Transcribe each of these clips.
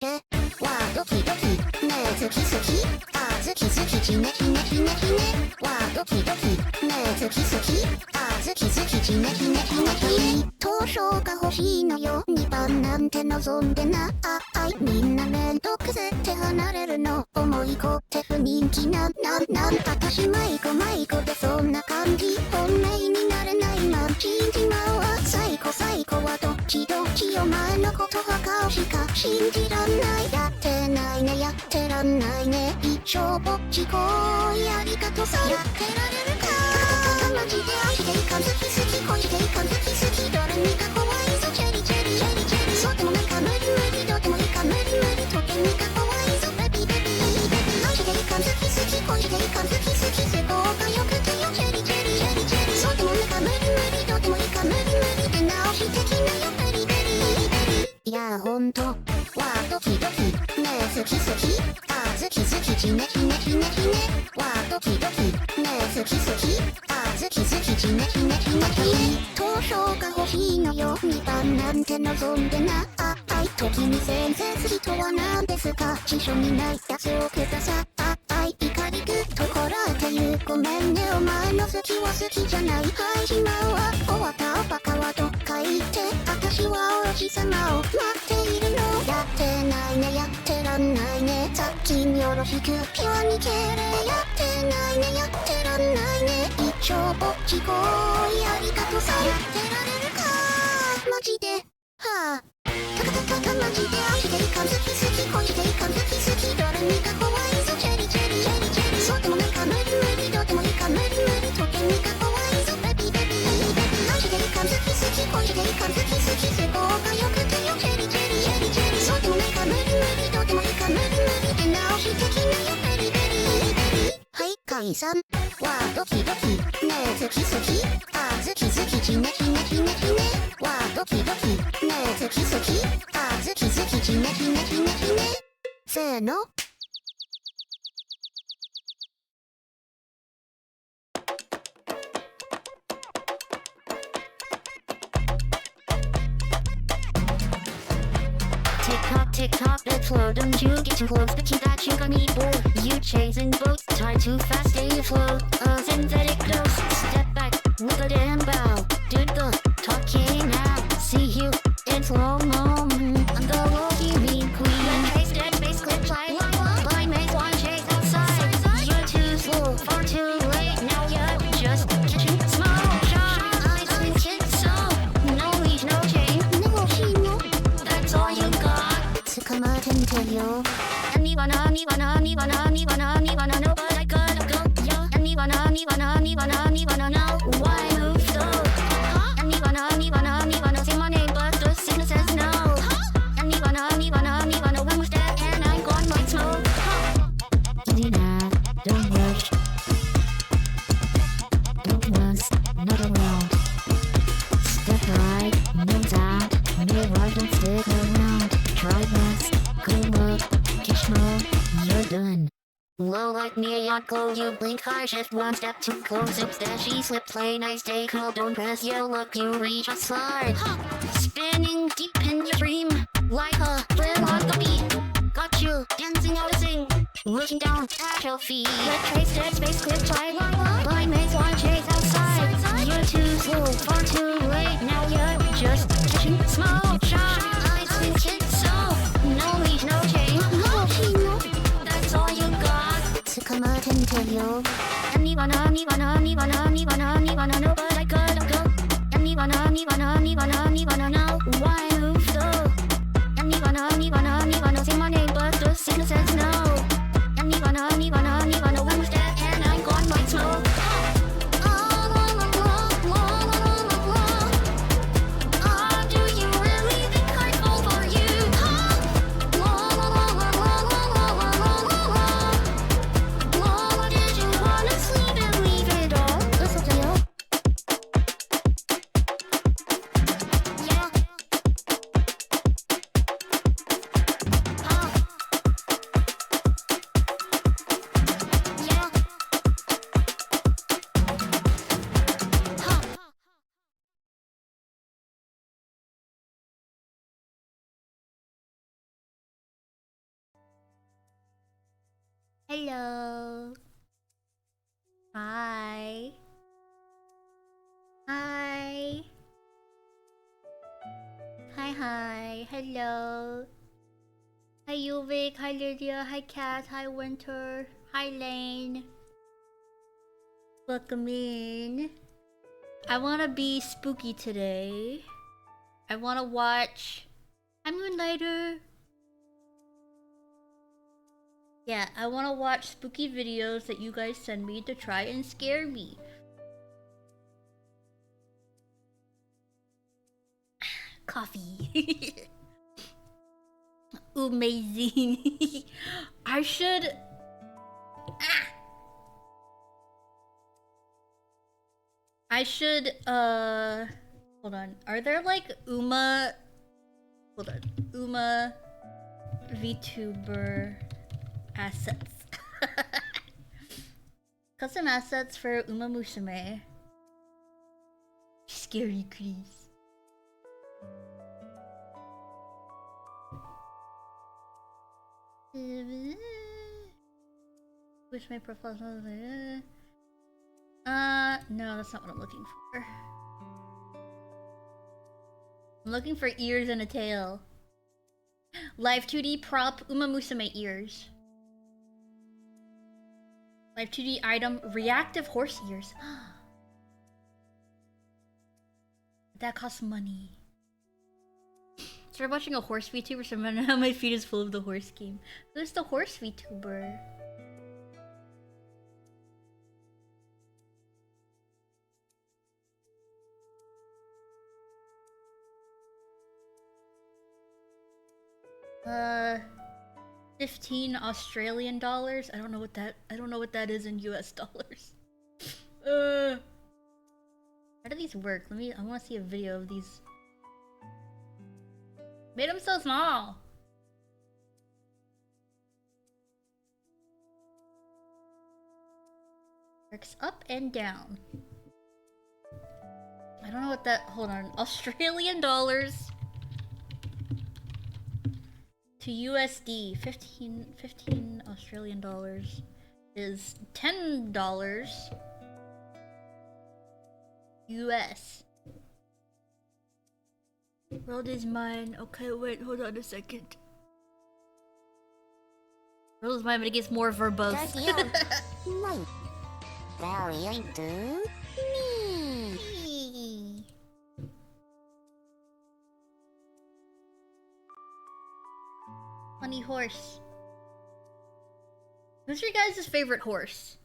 てわードキドキねえ好き好きあー好き好きちねひねひねひねわードキドキねえ好き好きあー好き好きちねひねひねひね図書が欲しいのよ2番なんて望んでなあいみんなめんどくせって離れるの思い子って不人気なん私迷子でそんな感じ本命になれないマンチンジマは最高はどっちお前のことは顔しか信じらんないやってないねやってらんないね一生ぼっちこいありがとさやってられるかマジで愛していかん好き好き恋していかん好き好き誰にか怖いぞチェリチェリチェリチェリそうでもないか無理どうでもいいか無理とてにか怖いぞベビーベビー愛していかん好き好き恋していかん好き好き世相が良くてよチェリチェリチェリチェリそうでもないか無理どうでもいいか無理で直してきなよベリベリいやほんとわードキドキねえ好き好きあー好き好きちねひねひねひねわードキドキねえ好き好きあー好き好きちねひねひねひね図書が欲しいのよ2番なんて望んでな時に先生人は何ですか辞書にないやつをください怒りぐっとこらえて言うごめんねお前の好きは好きじゃないはいしまうわ終わったおバカはどっか行って私は王子様を待っているのやってないねやってらんないねさっきによろしくピュアに敬礼やってないねやってらんないね一生ぼっちこいありがとさやってられるかマジではあマジで愛していかん好き好き恋していかん好き好き誰にか怖いぞチェリチェリチェリチェリそうでもないか無理どうでもいいか無理とてにか怖いぞベビーベビー愛していかん好き好き恋していかん好き好き世相が良くてよチェリチェリチェリチェリそうでもないか無理どうでもいいか無理で直してきなよベリベリはい解散わードキドキねえ好き好きあー好き好きちねひねひねひねわードキドキねえ好き好きあー好き好きちねひねひねひねせーのTick tock, let's float. Don't you getting close? The key that you gon' need more. You chasing boats, time too fast, stay afloat. A synthetic dose. Step back, with a damn bow. Do the talking now. See you in slow mo. I'm the vtMILKY queen. Hey, step, base clip, fly. Blind maze, one chase outside. You're too slow, far too late. Now you're just catching small shot. Eyes on kids, so no leash, no chain. That's all you got. 捕まってみてよ Anyone, anyone, anyone, anyone, anyone, know but I gotta go, yo Anyone, anyone, anyone, anyone, know why I move so Anyone, anyone, anyone, say my name but the signal says no Anyone, anyone, anyone, when we're dead and I'm gone like smoke Easy now, don't rush Look once, not around Step right, move out, move right, don't stick around Try once, go up, catch more, you're done. Low like neon glow, you blink high, shift one step too close. Oops, there she slipped, play nice, stay cool, don't press your luck, you reach a slide. Spinning deep in your dream, like a thrill on the beat. Got you dancing out a sing, looking down at your feet. Red trace, dead space, clip, try, blind maze, one chase outside. You're too slow, far too late, now you're just catching small shot. Eyes in kids. No leash, no chain. That's all you got. 捕まってみてよ Anyone, anyone, anyone, anyone, anyone, know but I gotta go. Anyone, anyone, anyone, anyone, know why I move so. Anyone, anyone, anyone, say my name but the signal says no. Anyone, anyone, anyone, when we're dead and I'm gone like smoke. Hello. Hi. Hi. Hi. Hello. Hi Yuvik. Hi Lydia. Hi Kat. Hi Winter. Hi Lane. Welcome in. I wanna be spooky today. I wanna watch... Hi Moonlighter. Yeah, I wanna watch spooky videos that you guys send me to try and scare me. Coffee. Amazing. I should... I should, hold on. Are there like Uma... Hold on. Uma... VTuber... assets. Custom assets for Uma Musume. Scary Chris. Wish my profile was no, that's not what I'm looking for. I'm looking for ears and a tail. Live 2D prop Uma Musume ears. Live 2D item reactive horse ears. That costs money. Started watching a horse VTuber, so now my feed is full of the horse game. Who's the horse VTuber? $15 Australian dollars. I don't know what that is in US dollars. How do these work? I want to see a video of these. Made them so small. Works up and down. I don't know what that. Hold on. Australian dollars to USD. 15 Australian dollars is $10 US. World is mine. Okay, wait, hold on a second. World is mine, but it gets more verbose. Funny horse. Who's your guys' favorite horse?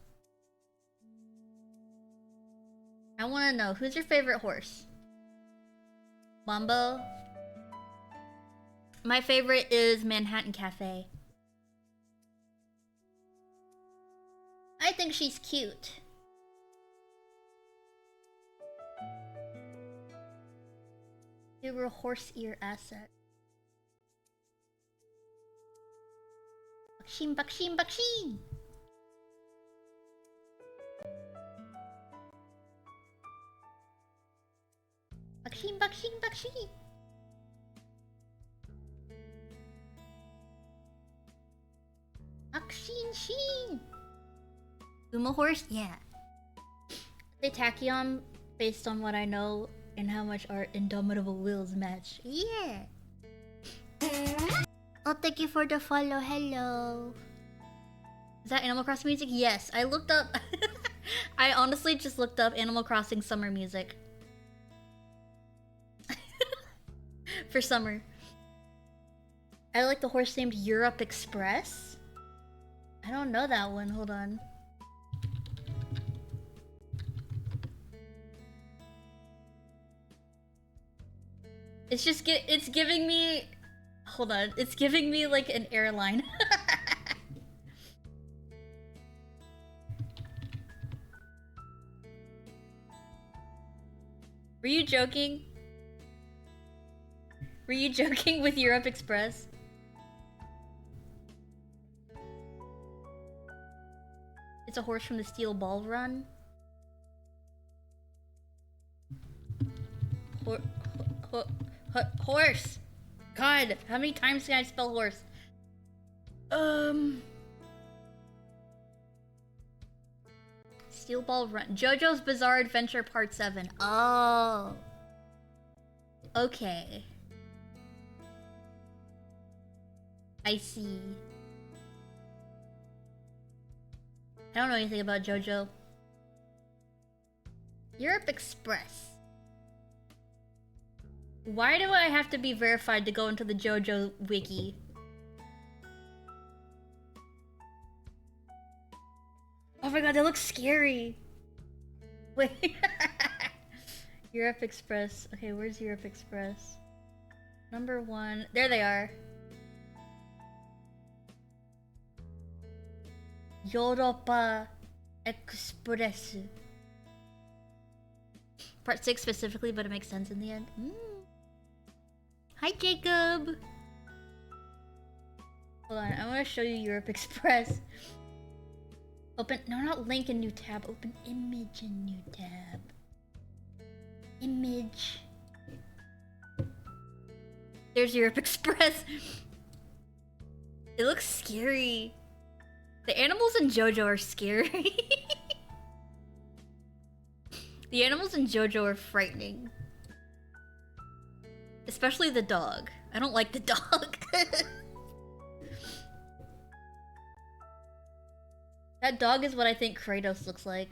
I want to know, who's your favorite horse? Mambo? My favorite is Manhattan Cafe. I think she's cute. You were a horse ear asset. Bakshin, bakshin, bakshin! Bakshin, bakshin, bakshin! Bakshin, shin! Uma horse? Yeah. They tachyon based on what I know and how much our indomitable wills match. Yeah! Oh, thank you for the follow. Hello. Is that Animal Crossing music? Yes. I looked up... I honestly just looked up Animal Crossing summer music. For summer. I like the horse named Europe Express. I don't know that one. Hold on. It's just it's giving me... Hold on. It's giving me like an airline. Were you joking? Were you joking with Europe Express? It's a horse from the Steel Ball Run. Horse! God, how many times can I spell horse? Steel Ball Run. JoJo's Bizarre Adventure Part 7. Oh. Okay. I see. I don't know anything about JoJo. Europe Express. Why do I have to be verified to go into the JoJo wiki? Oh my god, they look scary. Wait. Europe Express. Okay, where's Europe Express? Number 1. There they are. Europa Express. Part 6 specifically, but it makes sense in the end. Hi, Jacob! Hold on, I want to show you Europe Express. Open, no, not link in new tab. Open image in new tab. Image. There's Europe Express. It looks scary. The animals in JoJo are scary. The animals in JoJo are frightening. Especially the dog. I don't like the dog. That dog is what I think Kratos looks like.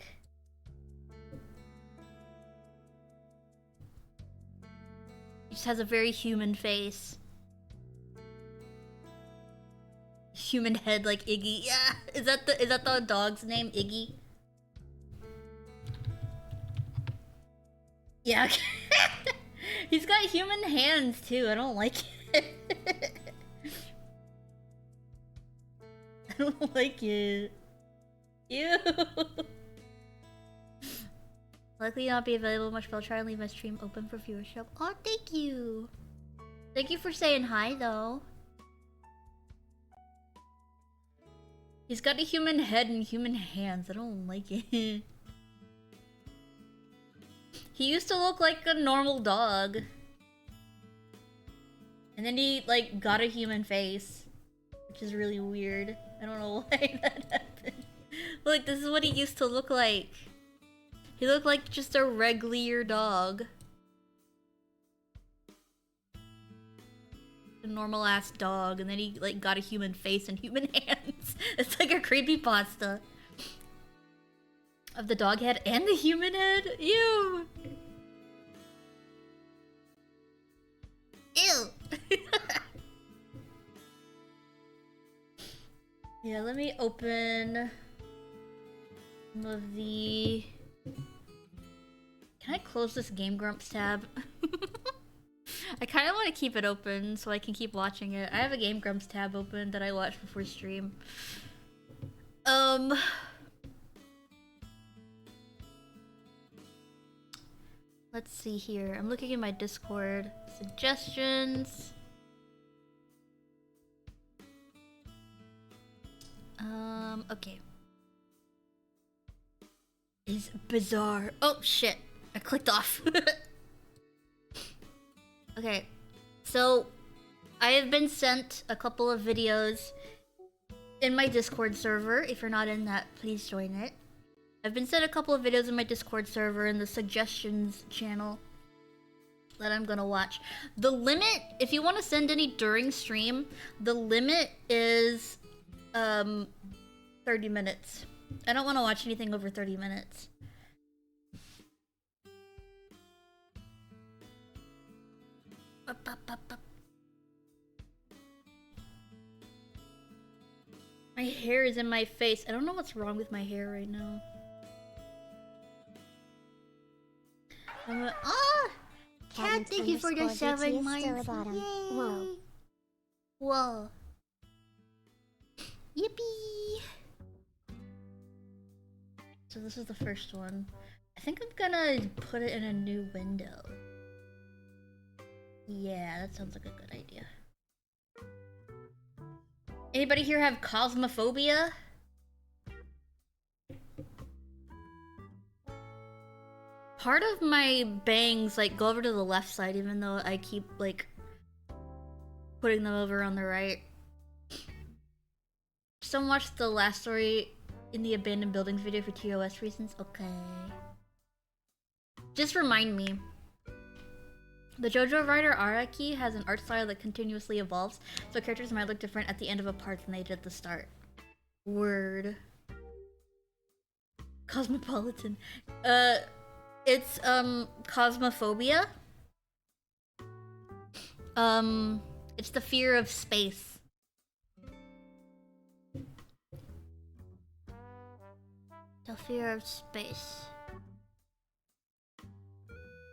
He just has a very human face. Human head like Iggy. Yeah, is that the dog's name, Iggy? Yeah. He's got human hands too. I don't like it. I don't like it. Ew. Likely not be available much, but I'll try and leave my stream open for viewership. Oh, thank you. Thank you for saying hi, though. He's got a human head and human hands. I don't like it. He used to look like a normal dog. And then he, like, got a human face. Which is really weird. I don't know why that happened. Look, this is what he used to look like. He looked like just a regular dog. A normal ass dog, and then he like got a human face and human hands. It's like a creepypasta of the dog head and the human head. Ew. Ew. Yeah, let me open some of the... Can I close this Game Grumps tab? I kind of want to keep it open so I can keep watching it. I have a Game Grumps tab open that I watch before stream. Let's see here. I'm looking at my Discord. Suggestions. Okay. Is bizarre. Oh shit. I clicked off. Okay. So I have been sent a couple of videos in my Discord server. If you're not in that, please join it. I've been sent a couple of videos in my Discord server in the suggestions channel that I'm gonna watch. The limit, if you want to send any during stream, the limit is 30 minutes. I don't want to watch anything over 30 minutes. My hair is in my face. I don't know what's wrong with my hair right now. Cat, thank you for the 7 months. Whoa. Whoa. Yippee! So this is the first one. I think I'm gonna put it in a new window. Yeah, that sounds like a good idea. Anybody here have cosmophobia? Part of my bangs like go over to the left side even though I keep like putting them over on the right. Just don't watch the last story in the abandoned buildings video for TOS reasons? Okay. Just remind me. The JoJo writer Araki has an art style that continuously evolves, so characters might look different at the end of a part than they did at the start. Word. Cosmopolitan. It's cosmophobia. It's the fear of space. The fear of space.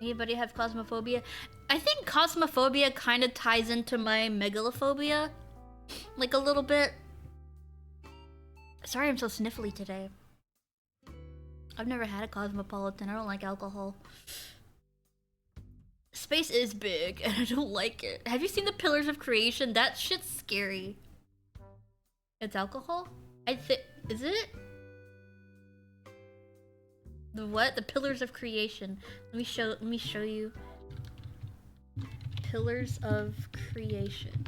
Anybody have cosmophobia? I think cosmophobia kind of ties into my megalophobia. Like a little bit. Sorry I'm so sniffly today. I've never had a cosmopolitan. I don't like alcohol. Space is big and I don't like it. Have you seen the Pillars of Creation? That shit's scary. It's alcohol? I think... Is it? The what? The Pillars of Creation. Let me show you. Pillars of Creation.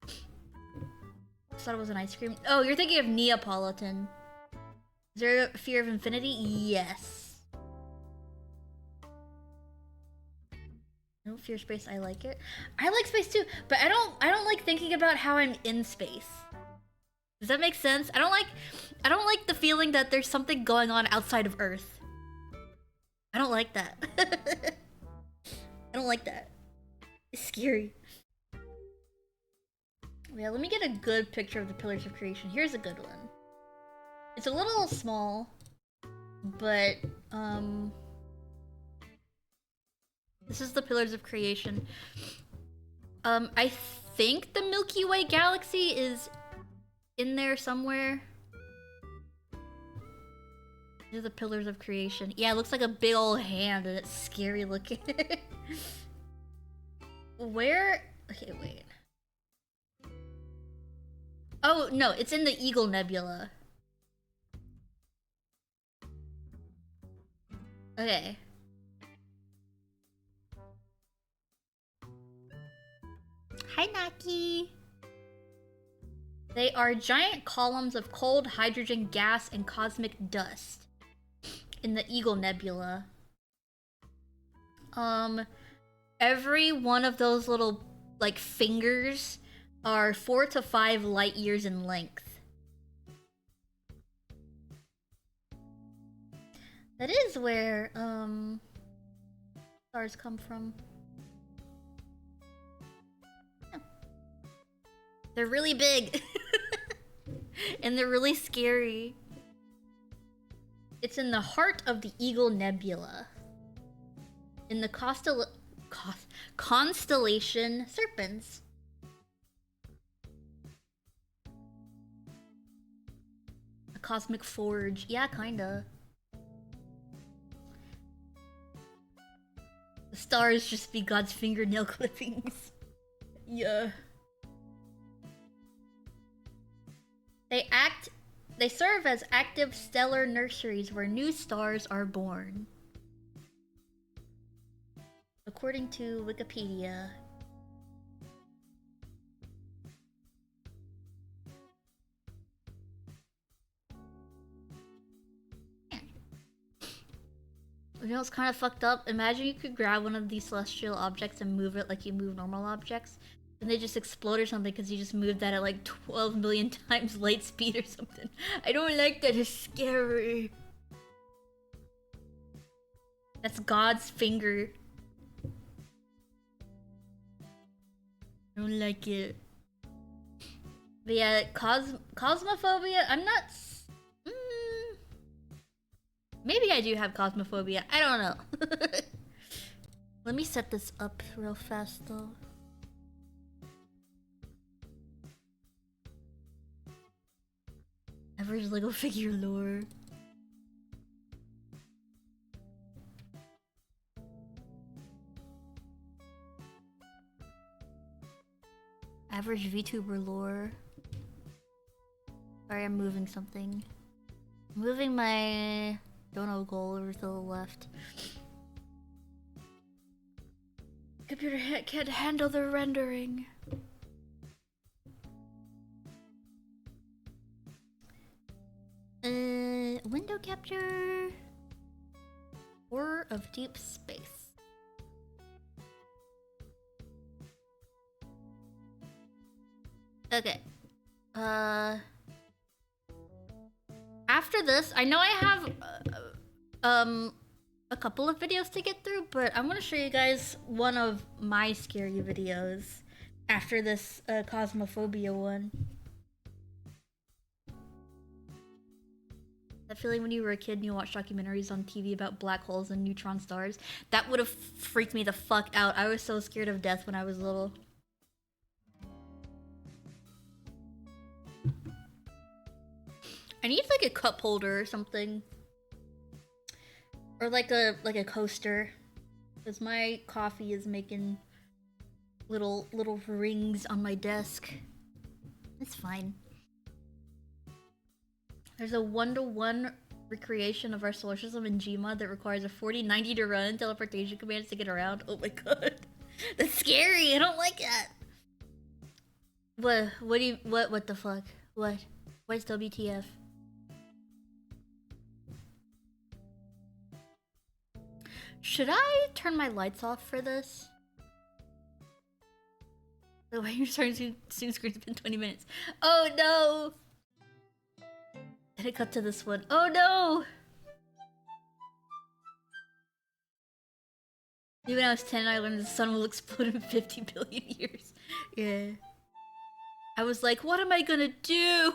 I thought it was an ice cream. Oh, you're thinking of Neapolitan. Is there a fear of infinity? Yes. I don't fear space, I like it. I like space too, but I don't like thinking about how I'm in space. Does that make sense? I don't like the feeling that there's something going on outside of Earth. I don't like that. I don't like that. It's scary. Yeah, let me get a good picture of the Pillars of Creation. Here's a good one. It's a little small, but this is the Pillars of Creation. I think the Milky Way galaxy is in there somewhere. These are the Pillars of Creation. Yeah, it looks like a big old hand and it's scary looking. Where? Okay, wait. Oh, no, it's in the Eagle Nebula. Okay. Hi, Naki. They are giant columns of cold hydrogen gas and cosmic dust in the Eagle Nebula. Every one of those little, like, fingers are 4 to 5 light years in length. That is where, stars come from. Yeah. They're really big. And they're really scary. It's in the heart of the Eagle Nebula. In the constellation Serpens. A cosmic forge. Yeah, kinda. The stars just be God's fingernail clippings. Yeah. They serve as active stellar nurseries where new stars are born. According to Wikipedia. You know, it's kind of fucked up. Imagine you could grab one of these celestial objects and move it like you move normal objects. And they just explode or something because you just moved that at like 12 million times light speed or something. I don't like that. It's scary. That's God's finger. I don't like it. But yeah, cosmophobia, I'm not... Maybe I do have cosmophobia. I don't know. Let me set this up real fast though. Average Lego figure lore. Average VTuber lore. Sorry, I'm moving something. I'm moving my dono goal over to the left. Computer can't handle the rendering. Window capture. Horror of deep space. Okay. After this, I know I have a couple of videos to get through, but I'm gonna show you guys one of my scary videos after this Cosmophobia one. That feeling when you were a kid and you watched documentaries on TV about black holes and neutron stars? That would have freaked me the fuck out. I was so scared of death when I was little. I need like a cup holder or something. Or like a coaster. Because my coffee is making little rings on my desk. It's fine. There's a 1-to-1 recreation of our solar system in Gmod that requires a 40-90 to run and teleportation commands to get around. Oh my god. That's scary. I don't like that. What the fuck? What's WTF? Should I turn my lights off for this? The way you're starting to zoom screen's been 20 minutes. Oh no! Then it cut to this one. Oh no! Maybe when I was 10 I learned the sun will explode in 50 billion years. Yeah. I was like, what am I gonna do?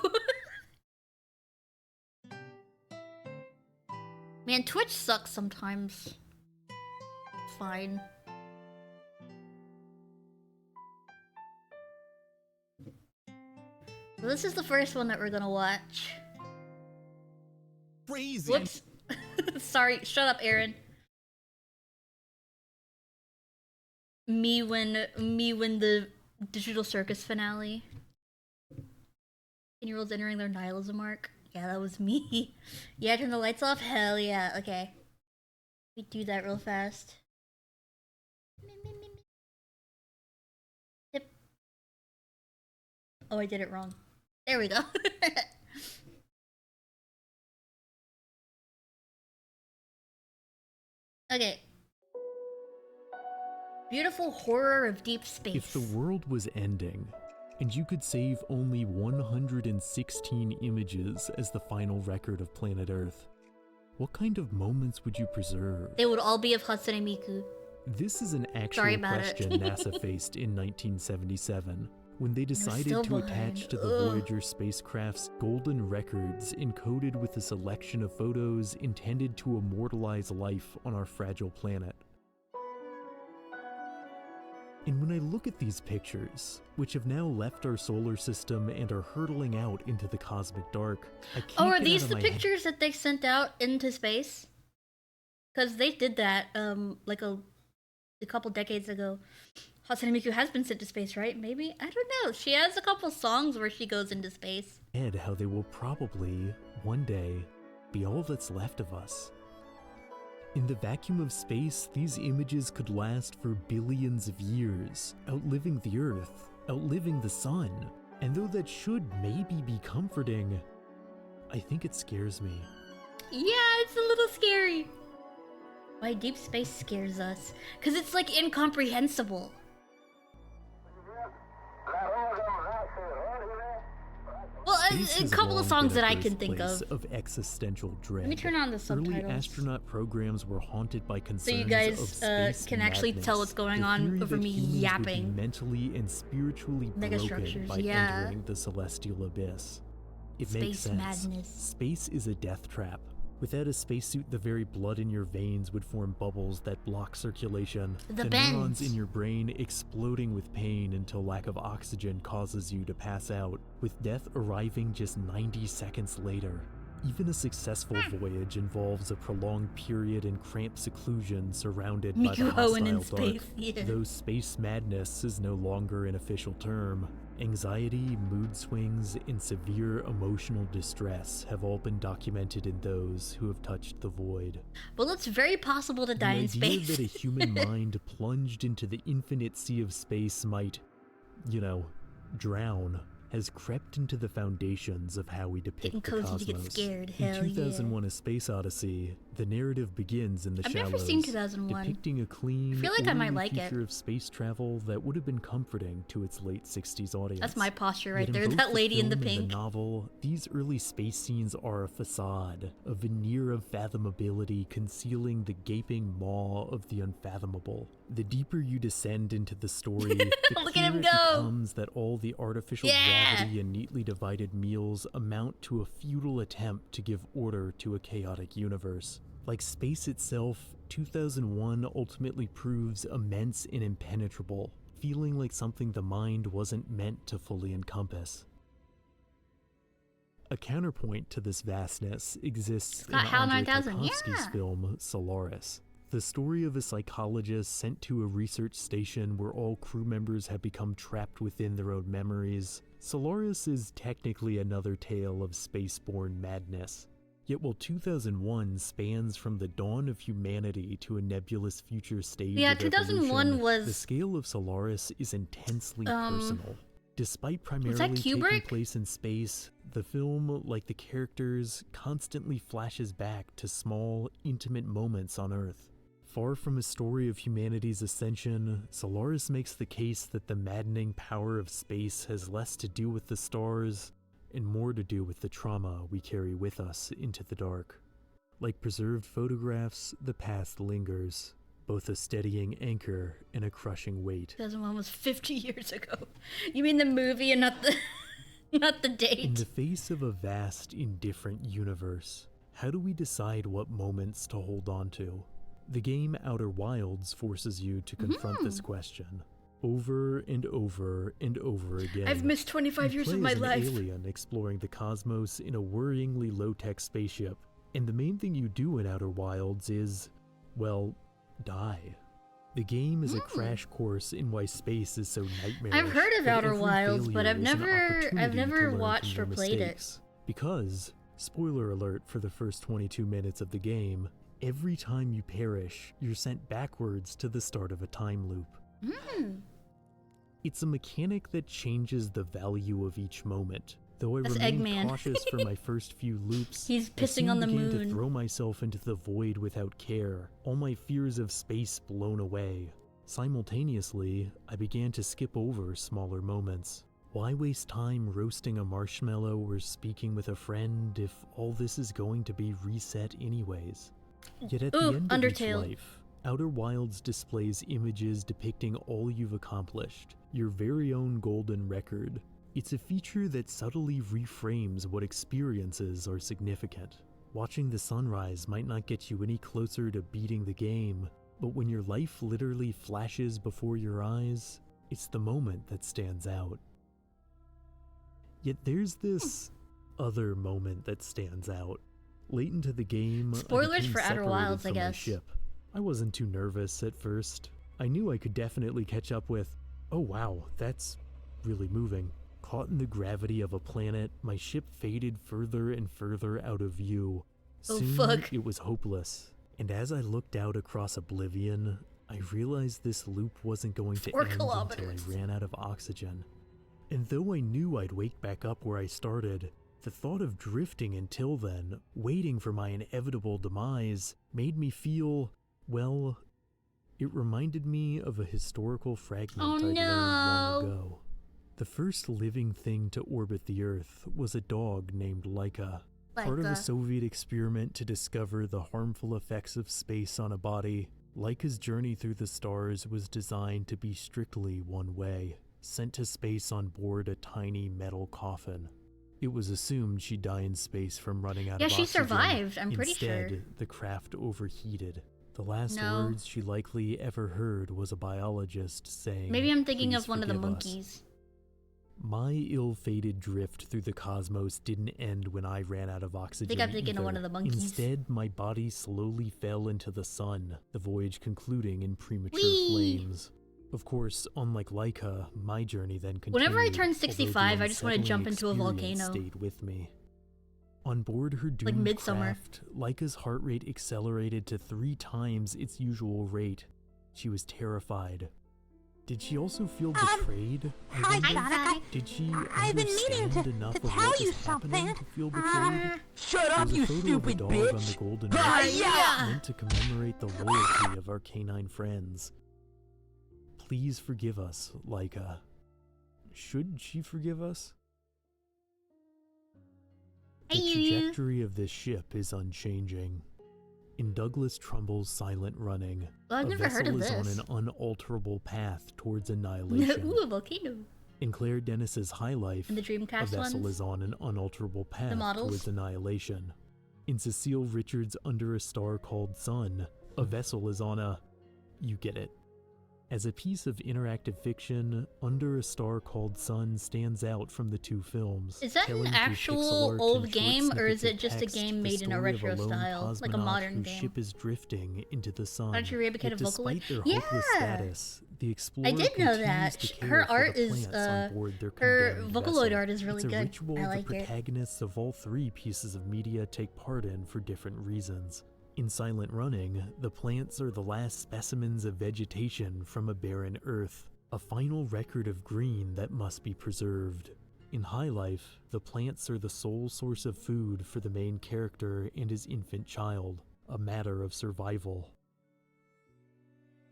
Man, Twitch sucks sometimes. Fine. So this is the first one that we're gonna watch. Crazy. Whoops. Sorry, shut up, Aaron. Me when the Digital Circus finale. 10-year-olds entering their nihilism arc. Yeah, that was me. Yeah, turn the lights off? Hell yeah, okay. We do that real fast. Tip. Oh, I did it wrong. There we go. Okay. Beautiful horror of deep space. If the world was ending, and you could save only 116 images as the final record of planet Earth, what kind of moments would you preserve? They would all be of Hatsune Miku. This is an actual question NASA faced in 1977, when they decided to attach to the Voyager spacecraft's golden records encoded with a selection of photos intended to immortalize life on our fragile planet. And when I look at these pictures, which have now left our solar system and are hurtling out into the cosmic dark, I can't Oh, are get these out the of my pictures that they sent out into space? Because they did that, like a couple decades ago. Hatsune Miku has been sent to space, right? Maybe? I don't know. She has a couple songs where she goes into space. head how they will probably, one day, be all that's left of us. In the vacuum of space, these images could last for billions of years, outliving the Earth, outliving the sun. And though that should maybe be comforting, I think it scares me. Yeah, it's a little scary. Why deep space scares us? Because it's like incomprehensible. Well, a couple of songs that I can think of. Existential dread. Let me turn on the subtitles. Early astronaut programs were haunted by concerns so you guys of space can actually madness. tell what's going The on theory over that me humans would be yapping. mentally and spiritually broken Megastructures, by yeah. entering the celestial abyss. It Space makes sense. madness. Space is a death trap. Without a spacesuit, the very blood in your veins would form bubbles that block circulation. The neurons bends. in your brain exploding with pain until lack of oxygen causes you to pass out, with death arriving just 90 seconds later. Even a successful voyage involves a prolonged period in cramped seclusion surrounded by the Miku Hoenn in hostile dark. space, yeah. Though space madness is no longer an official term, anxiety, mood swings, and severe emotional distress have all been documented in those who have touched the void. Well, it's very possible to die in The idea space. that a human mind plunged into the infinite sea of space might, drown, has crept into the foundations of how we depict Getting the cozy cosmos. to get scared. In Hell 2001: A Space Odyssey, the narrative begins in the I've shallows, never seen 2001. depicting a clean, I feel like I might orderly like it. future of space travel that would have been comforting to its late 60s audience. That's my posture right Yet in there. both That lady in the film and pink. the novel, these early space scenes are a facade, a veneer of fathomability concealing the gaping maw of the unfathomable. The deeper you descend into the story, the Look at him clearer it go! becomes that all the artificial Yeah! gravity and neatly divided meals amount to a futile attempt to give order to a chaotic universe. Like space itself, 2001 ultimately proves immense and impenetrable, feeling like something the mind wasn't meant to fully encompass. A counterpoint to this vastness exists in got HAL Andrei 9000, Tarkovsky's yeah. film Solaris. The story of a psychologist sent to a research station where all crew members have become trapped within their own memories. Solaris is technically another tale of spaceborne madness. Yet while 2001 spans from the dawn of humanity to a nebulous future stage Yeah, of 2001 evolution, was the scale of Solaris is intensely personal. Despite that primarily taking Kubrick? place in space, the film, like the characters, constantly flashes back to small, intimate moments on Earth. Far from a story of humanity's ascension, Solaris makes the case that the maddening power of space has less to do with the stars and more to do with the trauma we carry with us into the dark. Like preserved photographs, the past lingers, both a steadying anchor and a crushing weight. 2001 was 50 years ago. You mean the movie and not the not the In date? the face of a vast, indifferent universe, how do we decide what moments to hold on to? The game Outer Wilds forces you to confront this question over and over and over again. I've missed 25 You years play of my as an life. alien exploring the cosmos in a worryingly low-tech spaceship, and the main thing you do in Outer Wilds is, well, die. The game is a crash course in why space is so nightmarish. I've heard of but Outer every Wilds, but failure I've is an never opportunity to learn watched from or your played it. mistakes. Because, spoiler alert for the first 22 minutes of the game, every time you perish, you're sent backwards to the start of a time loop. It's a mechanic that changes the value of each moment. Though I That's remained Eggman. cautious for my first few loops, He's I pissing soon on the began to moon. throw myself into the void without care, all my fears of space blown away. Simultaneously, I began to skip over smaller moments. Why waste time roasting a marshmallow or speaking with a friend if all this is going to be reset anyways? Yet at the Ooh, end of each Undertale. life, Outer Wilds displays images depicting all you've accomplished, your very own golden record. It's a feature that subtly reframes what experiences are significant. Watching the sunrise might not get you any closer to beating the game, but when your life literally flashes before your eyes, it's the moment that stands out. Yet there's this other moment that stands out. Late into the game, I Spoilers became for Outer separated Wilds, I from my guess. ship. I wasn't too nervous at first. I knew I could definitely catch up with, oh wow, that's really moving. Caught in the gravity of a planet, my ship faded further and further out of view. Oh, Soon, fuck. it was hopeless. And as I looked out across oblivion, I realized this loop wasn't going to 4 end kilometers. until I ran out of oxygen. And though I knew I'd wake back up where I started, the thought of drifting until then, waiting for my inevitable demise, made me feel, well, it reminded me of a historical fragment Oh, I'd learned long no. ago. The first living thing to orbit the Earth was a dog named Laika. Part of a Laika. Soviet experiment to discover the harmful effects of space on a body, Laika's journey through the stars was designed to be strictly one way, sent to space on board a tiny metal coffin. It was assumed she'd die in space from running out Yeah, of she oxygen. survived, I'm pretty Instead, sure. the craft overheated. The last No. words she likely ever heard was a biologist saying, Maybe I'm thinking "Please of one of the forgive us." monkeys. My ill-fated drift through the cosmos didn't end when I ran out of oxygen. I'm thinking of one either. of the monkeys. Instead, my body slowly fell into the sun, the voyage concluding in premature Whee! flames. Of course, unlike Laika, my journey then continued. Whenever I turn although 65, the I just wanna unsettling jump into a experience volcano. Stayed with me. On board her doomed Midsummer. craft, Laika's heart rate accelerated to 3 times its usual rate. She was terrified. Did she also feel betrayed? Hi, Sonic. Did she I've been meaning understand enough to of tell what you was happening something. to feel betrayed? Shut up, There's you a photo stupid of a dog on bitch! the golden Ah, record yeah! meant to commemorate the loyalty of our canine friends. Please forgive us, Laika. Should she forgive us? The trajectory of this ship is unchanging. In Douglas Trumbull's Silent Running, Well, I've a never vessel heard of is on this. an unalterable path towards annihilation. Ooh, a volcano. In Claire Denis's High Life, And the a Dreamcast vessel ones. is on an unalterable path models? towards annihilation. In Cecile Richards' Under a Star Called Sun, a vessel is on a... you get it. As a piece of interactive fiction, Under a Star Called Sun stands out from the two films. Is that an telling through pixel actual art old and short game, or is snippets it of just a text game the made in a story of retro lone style, like a cosmonaut modern whose game? ship is drifting into the sun. Why don't you replicate Yet a Vocaloid? despite their Yeah! hopeless status, the explorer I did know continues that. to care Her for art the is, plants on board their her condemned Vocaloid vessel. art is really It's a good. ritual I like the it. protagonists of all three pieces of media take part in for different reasons. In Silent Running, the plants are the last specimens of vegetation from a barren earth, a final record of green that must be preserved. In High Life, the plants are the sole source of food for the main character and his infant child, a matter of survival.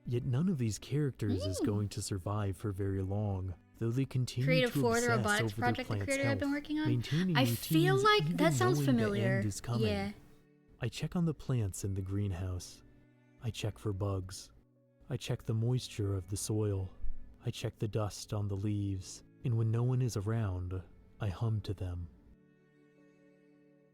Yet none of these characters is going to survive for very long, though they continue Creative to 4, obsess the robotics over project their the plants' creator I've been health, working on. maintaining I feel routines like even that sounds knowing the familiar. end is coming. Yeah. I check on the plants in the greenhouse. I check for bugs. I check the moisture of the soil. I check the dust on the leaves, and when no one is around, I hum to them.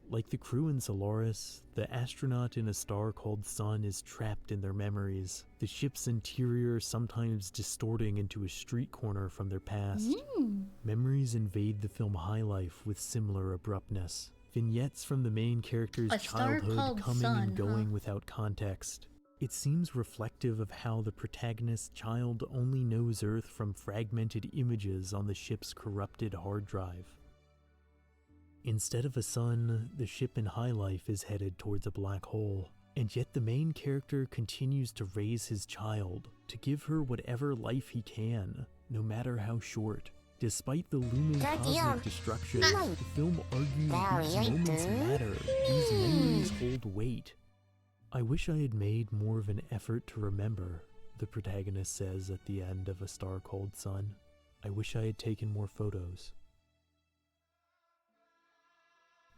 Like the crew in Solaris, the astronaut in A Star Called Sun is trapped in their memories, the ship's interior sometimes distorting into a street corner from their past. Memories invade the film High Life with similar abruptness. Vignettes from the main character's A Star childhood Called coming Sun, and going huh? without context. It seems reflective of how the protagonist's child only knows Earth from fragmented images on the ship's corrupted hard drive. Instead of a sun, the ship in High Life is headed towards a black hole, and yet the main character continues to raise his child, to give her whatever life he can, no matter how short. Despite the looming cosmic destruction, the film argues these moments matter, these memories hold weight. I wish I had made more of an effort to remember, the protagonist says at the end of A Star Called Sun. I wish I had taken more photos.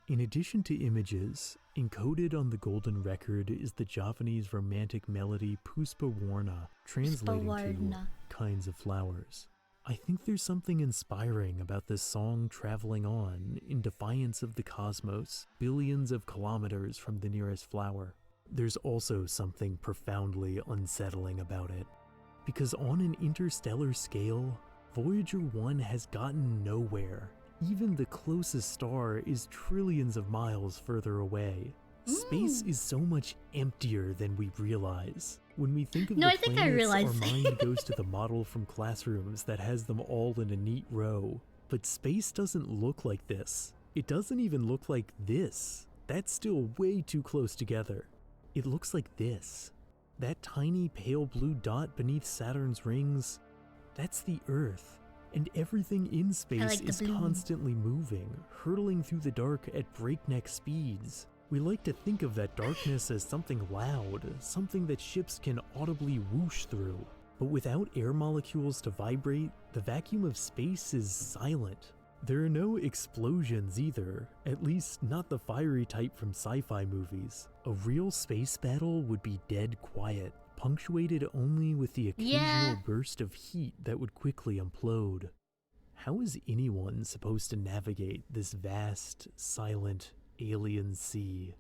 In addition to images, encoded on the golden record is the Javanese romantic melody Puspa Warna, translating to Warna. kinds of flowers. I think there's something inspiring about this song traveling on in defiance of the cosmos, billions of kilometers from the nearest flower. There's also something profoundly unsettling about it, because on an interstellar scale, Voyager 1 has gotten nowhere. Even the closest star is trillions of miles further away. Space is so much emptier than we realize. When we think of No, the I think I planets, realized. our mind goes to the model from classrooms that has them all in a neat row. But space doesn't look like this. It doesn't even look like this. That's still way too close together. It looks like this. That tiny pale blue dot beneath Saturn's rings, that's the Earth. And everything in space like the is blue. constantly moving, hurtling through the dark at breakneck speeds. We like to think of that darkness as something loud, something that ships can audibly whoosh through. But without air molecules to vibrate, the vacuum of space is silent. There are no explosions either, at least not the fiery type from sci-fi movies. A real space battle would be dead quiet, punctuated only with the occasional burst of heat that would quickly implode. How is anyone supposed to navigate this vast, silent, alien sea?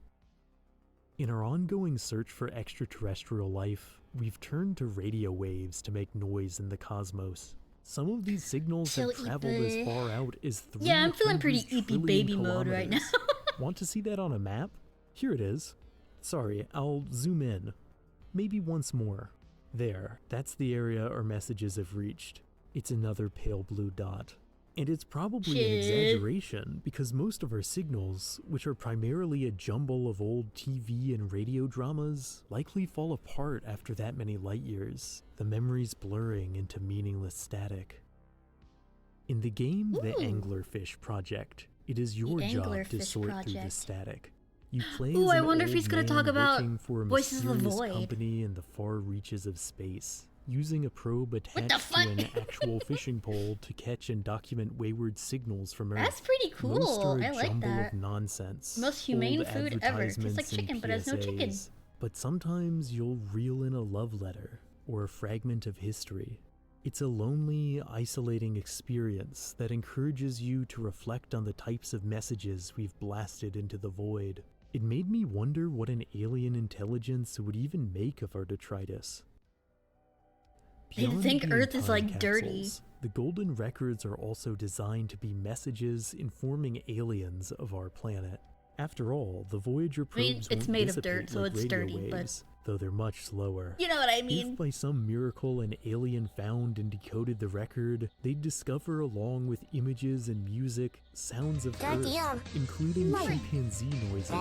In our ongoing search for extraterrestrial life, we've turned to radio waves to make noise in the cosmos. Some of these signals have traveled as far out as 300 Yeah, I'm feeling pretty trillion eepy baby mode right now. kilometers. Want to see that on a map? Here it is. Sorry, I'll zoom in. Maybe once more. There, that's the area our messages have reached. It's another pale blue dot. And it's probably an Shit. exaggeration because most of our signals, which are primarily a jumble of old TV and radio dramas, likely fall apart after that many light years, the memories blurring into meaningless static. In the game The Anglerfish Project, it is your job to Anglerfish sort through the Project. static. You play Ooh, as I an wonder if old he's gonna man talk about working for a Voices of the mysterious Void. company in the far reaches of space, using a probe the attached to fuck? an actual fishing pole to catch and document wayward signals from Earth. That's pretty Most cool. are a I like jumble that. of nonsense. Most humane old food ever. Tastes like advertisements and chicken, but has no chicken. PSAs. But sometimes you'll reel in a love letter or a fragment of history. It's a lonely, isolating experience that encourages you to reflect on the types of messages we've blasted into the void. It made me wonder what an alien intelligence would even make of our detritus. They'd Beyond think being Earth is, time like, dirty. capsules, the golden records are also designed to be messages informing aliens of our planet. After all, the Voyager I mean, probes it's won't made of dissipate dirt, so like it's radio dirty, but- waves, though they're much slower. You know what I mean? If by some miracle an alien found and decoded the record, they'd discover along with images and music, sounds of Earth, Goddamn. including Right. chimpanzee noises.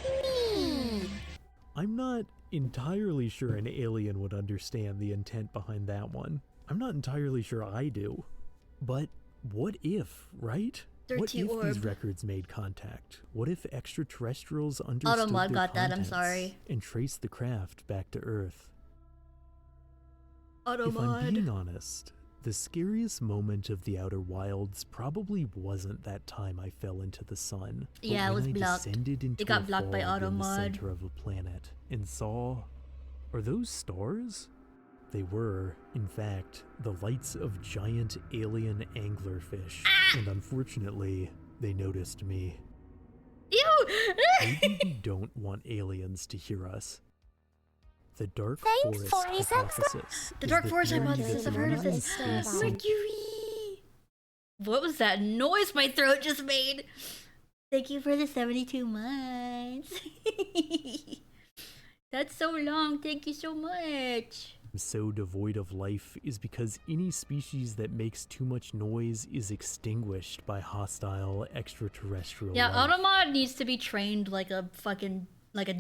Me. I'm not entirely sure an alien would understand the intent behind that one. I'm not entirely sure I do. But what if, right? What Dirty if these orb. records made contact? What if extraterrestrials understood Automod their got that, I'm contents sorry. and traced the craft back to Earth? If I'm Automod. being honest, the scariest moment of the Outer Wilds probably wasn't that time I fell into the sun. but Yeah, it when was I blocked. descended into It got a blocked by fog in the Automod. center of a planet and saw... Are those stars? They were, in fact, the lights of giant alien anglerfish. And unfortunately, they noticed me. Ew! Maybe we don't want aliens to hear us. The Dark Thanks Forest for his hypothesis. The is Dark Forest theory hypothesis, that I've heard of beyond this. space and Mercury! What was that noise my throat just made? Thank you for the 72 months. That's so long. Thank you so much. so devoid of life is because any species that makes too much noise is extinguished by hostile extraterrestrial Yeah, life. Automod needs to be trained like a fucking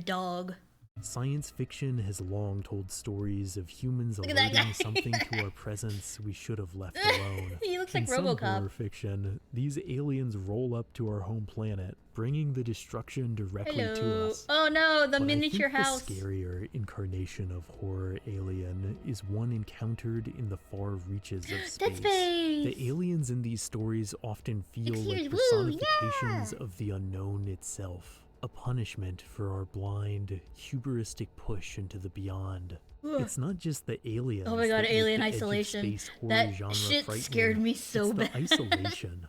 dog. Science fiction has long told stories of humans Look at that guy. alerting something to our presence we should have left alone. He looks In like some RoboCop. horror fiction, these aliens roll up to our home planet, bringing the destruction directly to Hello. us. Oh no, the But miniature I think house. The scarier incarnation of horror alien is one encountered in the far reaches of space. Dead Space. The aliens in these stories often feel like Excuse- woo, personifications yeah. of the unknown itself, a punishment for our blind, hubristic push into the beyond. Ugh. It's not just the aliens. Oh my god, that make Alien the edge of Isolation. space horror That genre shit frightening. scared me so it's bad. The isolation.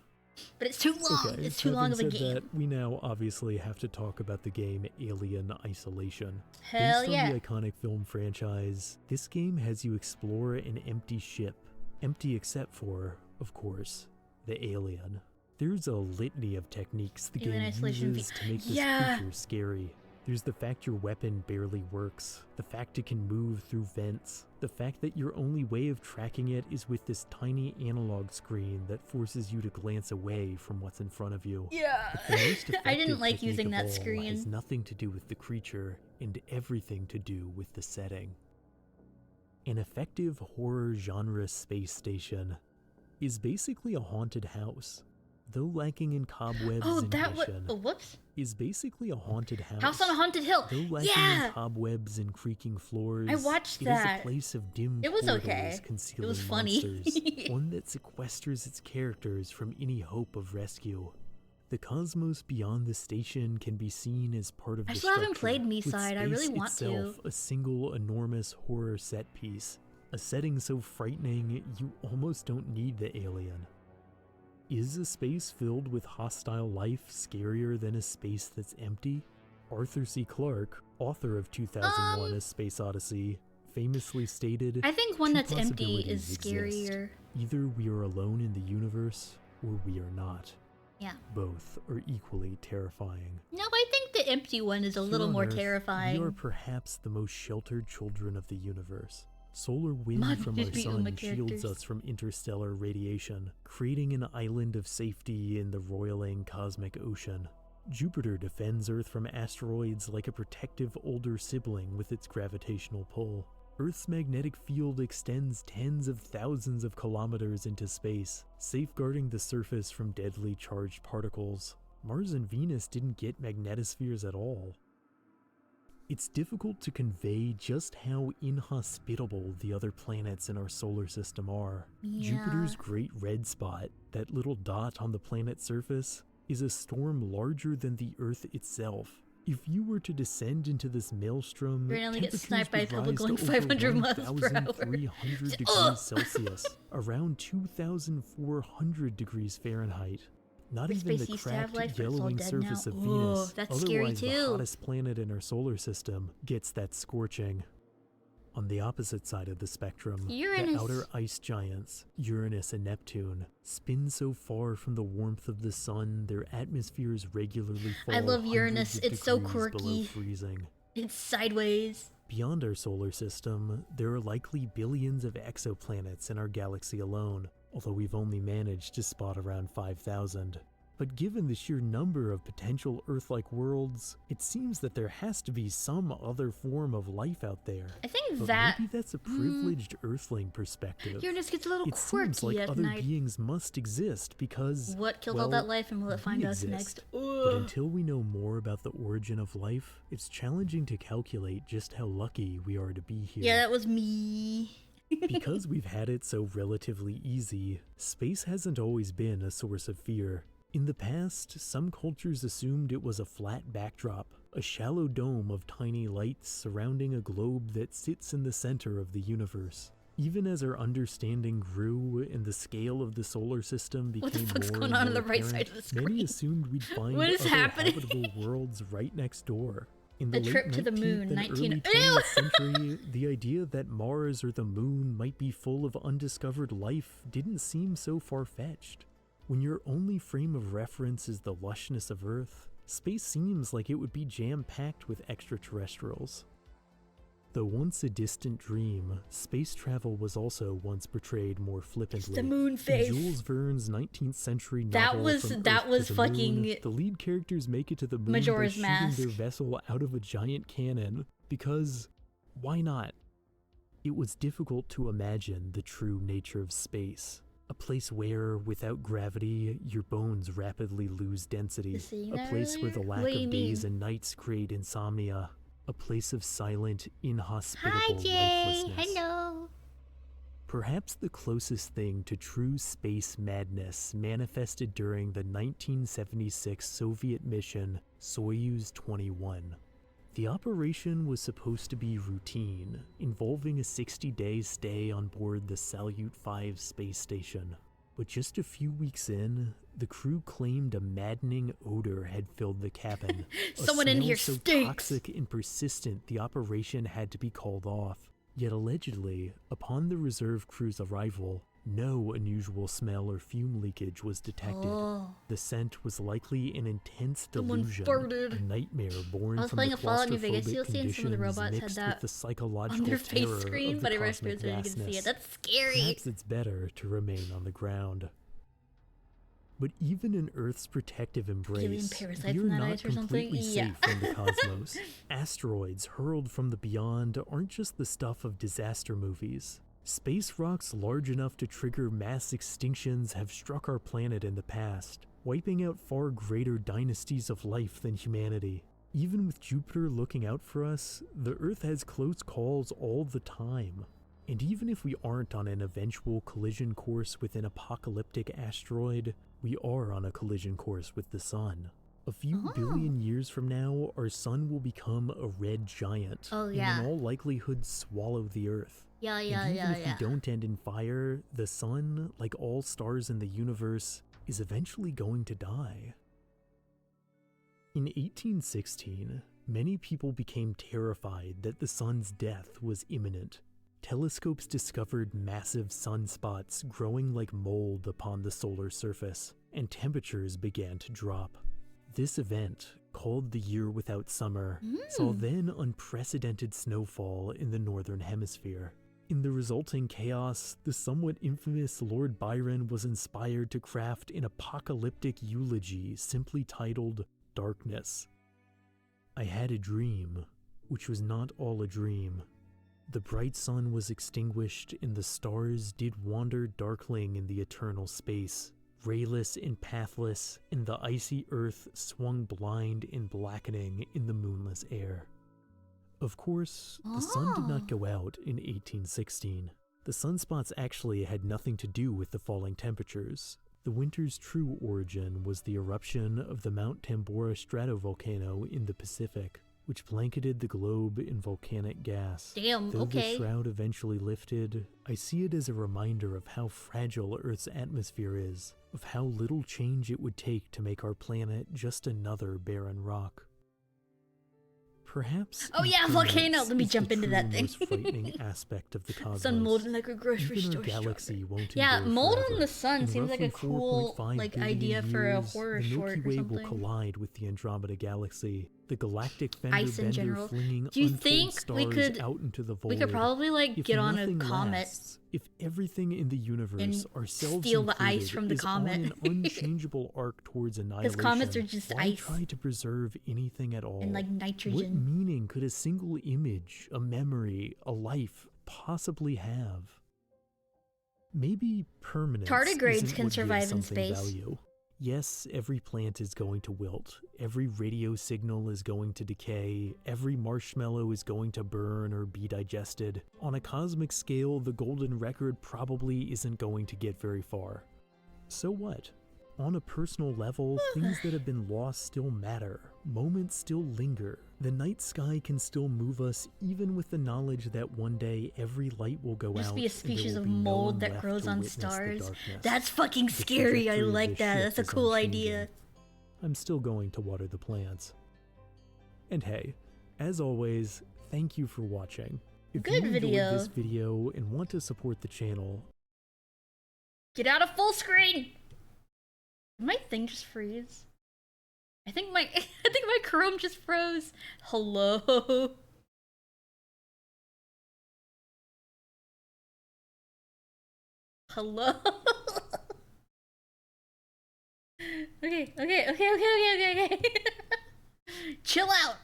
But it's too long. Okay, It's too long of a having said game. that, we now obviously have to talk about the game Alien Isolation. Hell Based yeah. on the iconic film franchise, this game has you explore an empty ship. Empty except for, of course, the alien. There's a litany of techniques the Alien game Isolation uses to make this Yeah. creature scary. There's the fact your weapon barely works, the fact it can move through vents, the fact that your only way of tracking it is with this tiny analog screen that forces you to glance away from what's in front of you. Yeah. But the most I effective didn't like technique using of that all has screen. nothing to do with the creature and everything to do with the setting. An effective horror genre space station is basically a haunted house. Though lacking in cobwebs Oh, and that was. mission, Oh, whoops. is basically a haunted house. House on a Haunted Hill. Though lacking Yeah. in cobwebs and creaking floors, I watched it that. is a place of dim It was corridors okay. concealing It was funny. monsters, one that sequesters its characters from any hope of rescue. The cosmos beyond the station can be seen as part of I the still haven't structure, played with Me-Side. I really space want to. itself a single enormous horror set piece, a setting so frightening you almost don't need the alien. Is a space filled with hostile life scarier than a space that's empty? Arthur C. Clarke, author of 2001: A Space Odyssey, famously stated, I think one "Two that's empty is possibilities exist. scarier. Either we are alone in the universe, or we are not. Yeah. Both are equally terrifying. No, I think the empty one is a Here little on more Earth, terrifying. We are perhaps the most sheltered children of the universe. Solar wind Mod from just our be sun Uma shields characters. us from interstellar radiation, creating an island of safety in the roiling cosmic ocean. Jupiter defends Earth from asteroids like a protective older sibling with its gravitational pull. Earth's magnetic field extends tens of thousands of kilometers into space, safeguarding the surface from deadly charged particles. Mars and Venus didn't get magnetospheres at all. It's difficult to convey just how inhospitable the other planets in our solar system are. Yeah. Jupiter's great red spot, that little dot on the planet's surface, is a storm larger than the Earth itself. If you were to descend into this maelstrom, You're gonna only get temperatures sniped by would people rise going to over 500 miles per hour. 1,300 degrees Celsius, around 2,400 degrees Fahrenheit. Not Where even space the used to have cracked, life, but it's all yellowing dead surface now. of Whoa, Venus, that's scary otherwise the too. hottest planet in our solar system, gets that scorching. On the opposite side of the spectrum, Uranus. the outer ice giants, Uranus and Neptune, spin so far from the warmth of the sun their atmospheres regularly fall I love Uranus. hundreds of It's so degrees below quirky. freezing. It's sideways. Beyond our solar system, there are likely billions of exoplanets in our galaxy alone, although we've only managed to spot around 5,000. But given the sheer number of potential Earth-like worlds, it seems that there has to be some other form of life out there. I think But that maybe that's a privileged Earthling perspective. Uranus gets a little It seems quirky like at other night. beings must exist because, What killed all well, that life and will it we find us exist. next? But Ugh. until we know more about the origin of life, it's challenging to calculate just how lucky we are to be here. Yeah, that was me. Because we've had it so relatively easy, space hasn't always been a source of fear. In the past, some cultures assumed it was a flat backdrop, a shallow dome of tiny lights surrounding a globe that sits in the center of the universe. Even as our understanding grew and the scale of the solar system What the became fuck's more going and on on more the right apparent, side of the many screen? assumed we'd find What is other happening? habitable worlds right next door. In the A late trip to the 19th moon, and 19 early 20th century, the idea that Mars or the moon might be full of undiscovered life didn't seem so far-fetched. When your only frame of reference is the lushness of Earth, space seems like it would be jam-packed with extraterrestrials. Though once a distant dream, space travel was also once portrayed more flippantly. The moon face. In Jules Verne's 19th century That novel was- From that Earth was to the Moon, fucking the lead characters make it to the moon Majora's by Mask. shooting their vessel out of a giant cannon, because why not? It was difficult to imagine the true nature of space. A place where, without gravity, your bones rapidly lose density. Seeing A that place where the earlier? lack What do you of days mean? and nights create insomnia. A place of silent, inhospitable Hi, Jay. lifelessness. Hello. Perhaps the closest thing to true space madness manifested during the 1976 Soviet mission Soyuz 21. The operation was supposed to be routine, involving a 60-day stay on board the Salyut 5 space station. But just a few weeks in, the crew claimed a maddening odor had filled the cabin. A Someone in smell here so stinks. toxic and persistent the operation had to be called off. Yet allegedly, upon the reserve crew's arrival, no unusual smell or fume leakage was detected. Oh. The scent was likely an intense Someone delusion, farted. a nightmare born I was from playing the a Fallout New Vegas claustrophobic DLC and some of the conditions robots had mixed that with the psychological on their face terror screen, of but the I erased cosmic it so you can see vastness. it. That's scary. Perhaps it's better to remain on the ground. But even in Earth's protective embrace, parasites we are in that not ice or something? completely Yeah. safe from the cosmos. Asteroids hurled from the beyond aren't just the stuff of disaster movies. Space rocks large enough to trigger mass extinctions have struck our planet in the past, wiping out far greater dynasties of life than humanity. Even with Jupiter looking out for us, the Earth has close calls all the time. And even if we aren't on an eventual collision course with an apocalyptic asteroid, we are on a collision course with the Sun. A few billion years from now, our Sun will become a red giant, Oh, and yeah. in all likelihood swallow the Earth. Yeah, And yeah, even yeah, if yeah. we don't end in fire, the Sun, like all stars in the universe, is eventually going to die. In 1816, many people became terrified that the Sun's death was imminent. Telescopes discovered massive sunspots growing like mold upon the solar surface, and temperatures began to drop. This event, called the Year Without Summer, saw then unprecedented snowfall in the northern hemisphere. In the resulting chaos, the somewhat infamous Lord Byron was inspired to craft an apocalyptic eulogy simply titled Darkness. I had a dream, which was not all a dream. The bright sun was extinguished, and the stars did wander darkling in the eternal space, rayless and pathless, and the icy earth swung blind and blackening in the moonless air. Of course, the sun did not go out in 1816. The sunspots actually had nothing to do with the falling temperatures. The winter's true origin was the eruption of the Mount Tambora stratovolcano in the Pacific, which blanketed the globe in volcanic gas. Damn, Though okay. the shroud eventually lifted, I see it as a reminder of how fragile Earth's atmosphere is, of how little change it would take to make our planet just another barren rock. Perhaps Oh yeah, volcano! Let me is jump the into true that thing. most frightening aspect of the cosmos. Sun molding like a grocery Even store our galaxy won't Yeah, endure mold forever. on the sun In seems like a roughly cool 4.5 like billion idea for a years, horror the short Milky or Way something. will collide with the Andromeda Galaxy, the galactic fender Ice in bender general. flinging Do you untold think we stars could- out into the void. We could probably like If get on a nothing comet lasts, if everything in the universe, and ourselves steal the included, ice from the is comet. on an unchangeable arc towards annihilation, comets are just why ice. try to preserve anything at all? and like What nitrogen. meaning could a single image, a memory, a life possibly have? Maybe permanence Tardigrades isn't can what gives survive in something space. value. Yes, every plant is going to wilt, every radio signal is going to decay, every marshmallow is going to burn or be digested. On a cosmic scale, the golden record probably isn't going to get very far. So what? On a personal level, things that have been lost still matter. Moments still linger. The night sky can still move us, even with the knowledge that one day every light will go Just out. be a and there species will of be no mold one that left grows to on witness the stars. darkness. That's fucking The scary. I trajectory of like this that. ship That's a is cool unchanging. idea. I'm still going to water the plants. And hey, as always, thank you for watching. If Good you video. enjoyed this video and want to support the channel, Get out of full screen. Did my thing just freeze? I think my Chrome just froze. Hello. Hello. Okay. Chill out.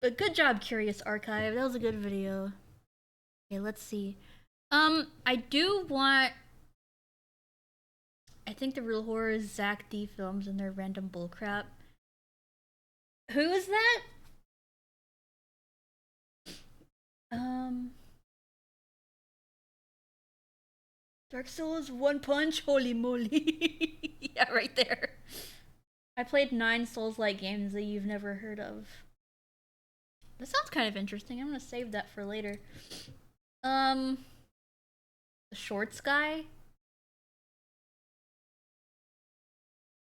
But good job, Curious Archive. That was a good video. Okay, let's see. I do want. I think the real horror is Zach D films and their random bullcrap. Who is that? Dark Souls One Punch, holy moly. Yeah, right there. I played 9 Souls-like games that you've never heard of. That sounds kind of interesting. I'm gonna save that for later. The Shorts guy?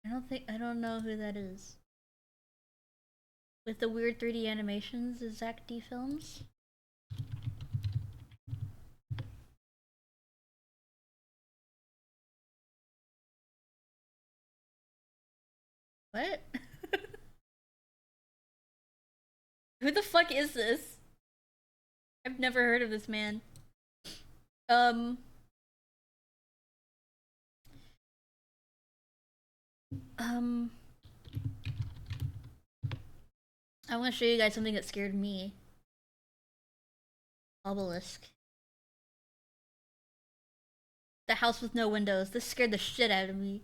I don't know who that is. With the weird 3D animations, is Zach D Films? What? Who the fuck is this? I've never heard of this man. I want to show you guys something that scared me. Obelisk. The house with no windows. This scared the shit out of me.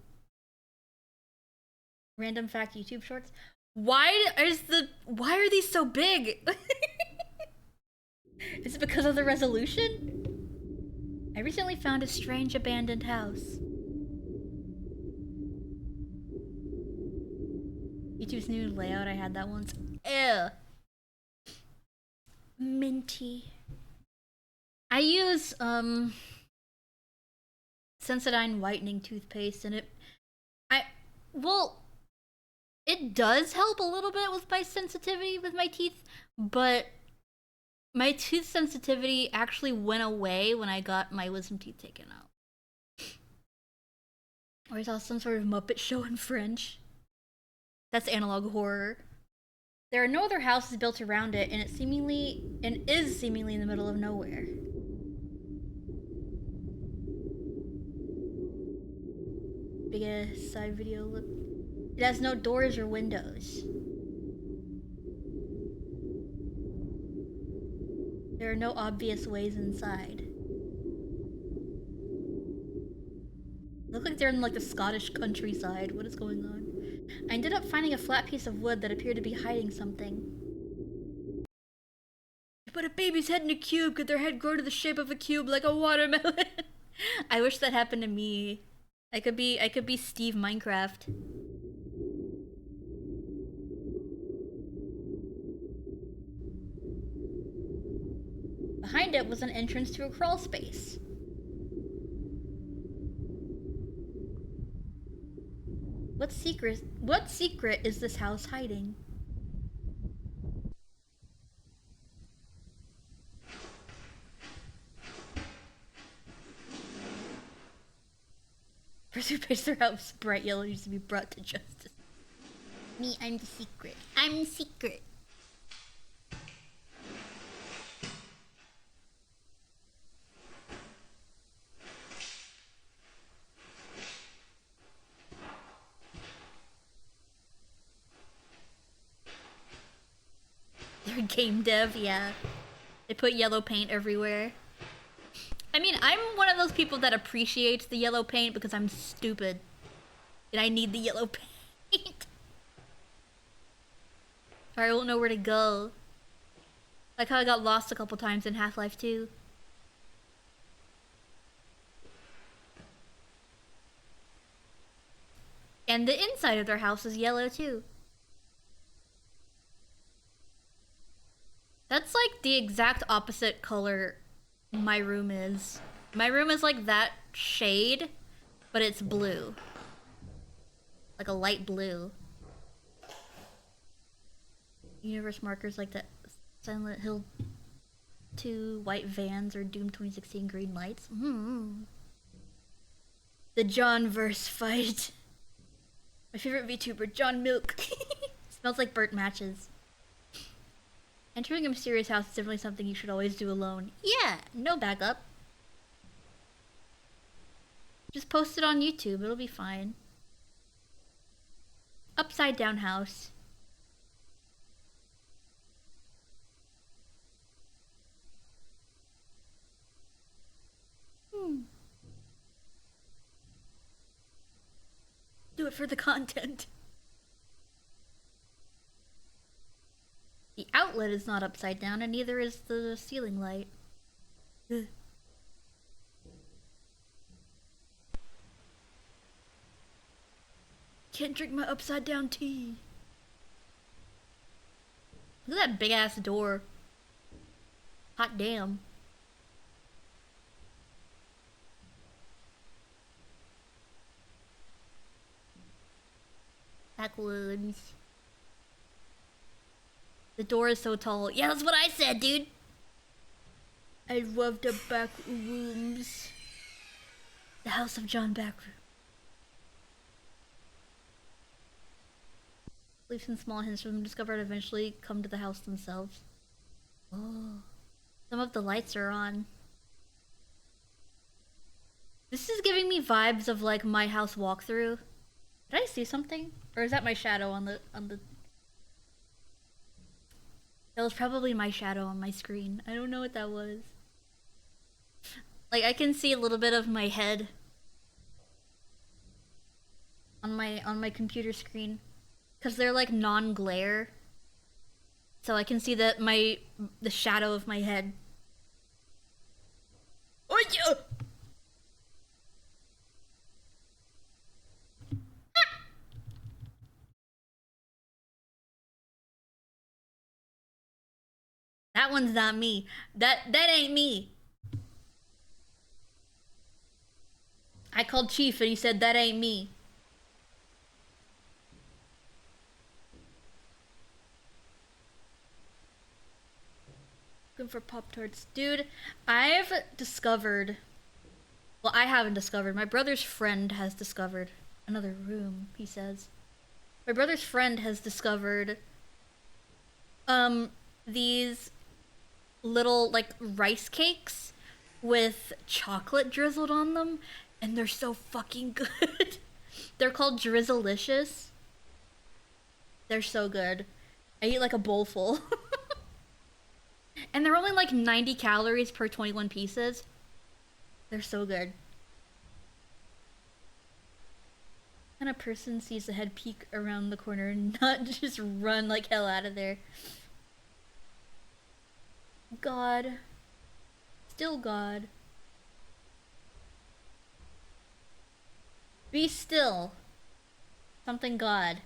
Random fact YouTube shorts. Why are these so big? Is it because of the resolution? I recently found a strange abandoned house. YouTube's new layout, I had that once. Ew. Minty. I use Sensodyne whitening toothpaste and it does help a little bit with my sensitivity with my teeth, but my tooth sensitivity actually went away when I got my wisdom teeth taken out. Or I saw some sort of Muppet show in French. That's analog horror. There are no other houses built around it, and is seemingly in the middle of nowhere. Big ass side video. Look, it has no doors or windows. There are no obvious ways inside. Look like they're in like the Scottish countryside. What is going on? I ended up finding a flat piece of wood that appeared to be hiding something. You put a baby's head in a cube. Could their head grow to the shape of a cube like a watermelon? I wish that happened to me. I could be Steve Minecraft. Behind it was an entrance to a crawl space. What secret is this house hiding? Person who pays their house bright yellow needs to be brought to justice. Me, I'm the secret. I'm the secret. They're game dev, yeah. They put yellow paint everywhere. I mean, I'm one of those people that appreciates the yellow paint because I'm stupid. And I need the yellow paint. Or I won't know where to go. Like how I got lost a couple times in Half-Life 2. And the inside of their house is yellow too. That's like the exact opposite color my room is. My room is like that shade, but it's blue. Like a light blue. Universe markers like that Silent Hill 2 white vans or Doom 2016 green lights. The John verse fight. My favorite VTuber, John Milk. Smells like burnt matches. Entering a mysterious house is definitely something you should always do alone. Yeah, no backup. Just post it on YouTube, it'll be fine. Upside down house. Do it for the content. The outlet is not upside down, and neither is the ceiling light. Ugh. Can't drink my upside down tea. Look at that big ass door. Hot damn. Backwoods. The door is so tall. Yeah, that's what I said, dude. I love the back rooms. The House of John Backroom. Leaves and small hints from them discovered eventually come to the house themselves. Oh. Some of the lights are on. This is giving me vibes of like my house walkthrough. Did I see something? Or is that my shadow on the That was probably my shadow on my screen. I don't know what that was. Like I can see a little bit of my head on my computer screen. Cause they're like non-glare. So I can see the shadow of my head. Oh yeah! That one's not me. That ain't me. I called Chief and he said that ain't me. Looking for Pop-Tarts. Dude, I've discovered... Well, I haven't discovered. My brother's friend has discovered another room, he says. My brother's friend has discovered... these little, like, rice cakes with chocolate drizzled on them. And they're so fucking good. They're called Drizzlicious. They're so good. I eat like a bowl full. And they're only like 90 calories per 21 pieces. They're so good. What kind of person sees the head peek around the corner and not just run like hell out of there? God. Still God. Be still. Something God.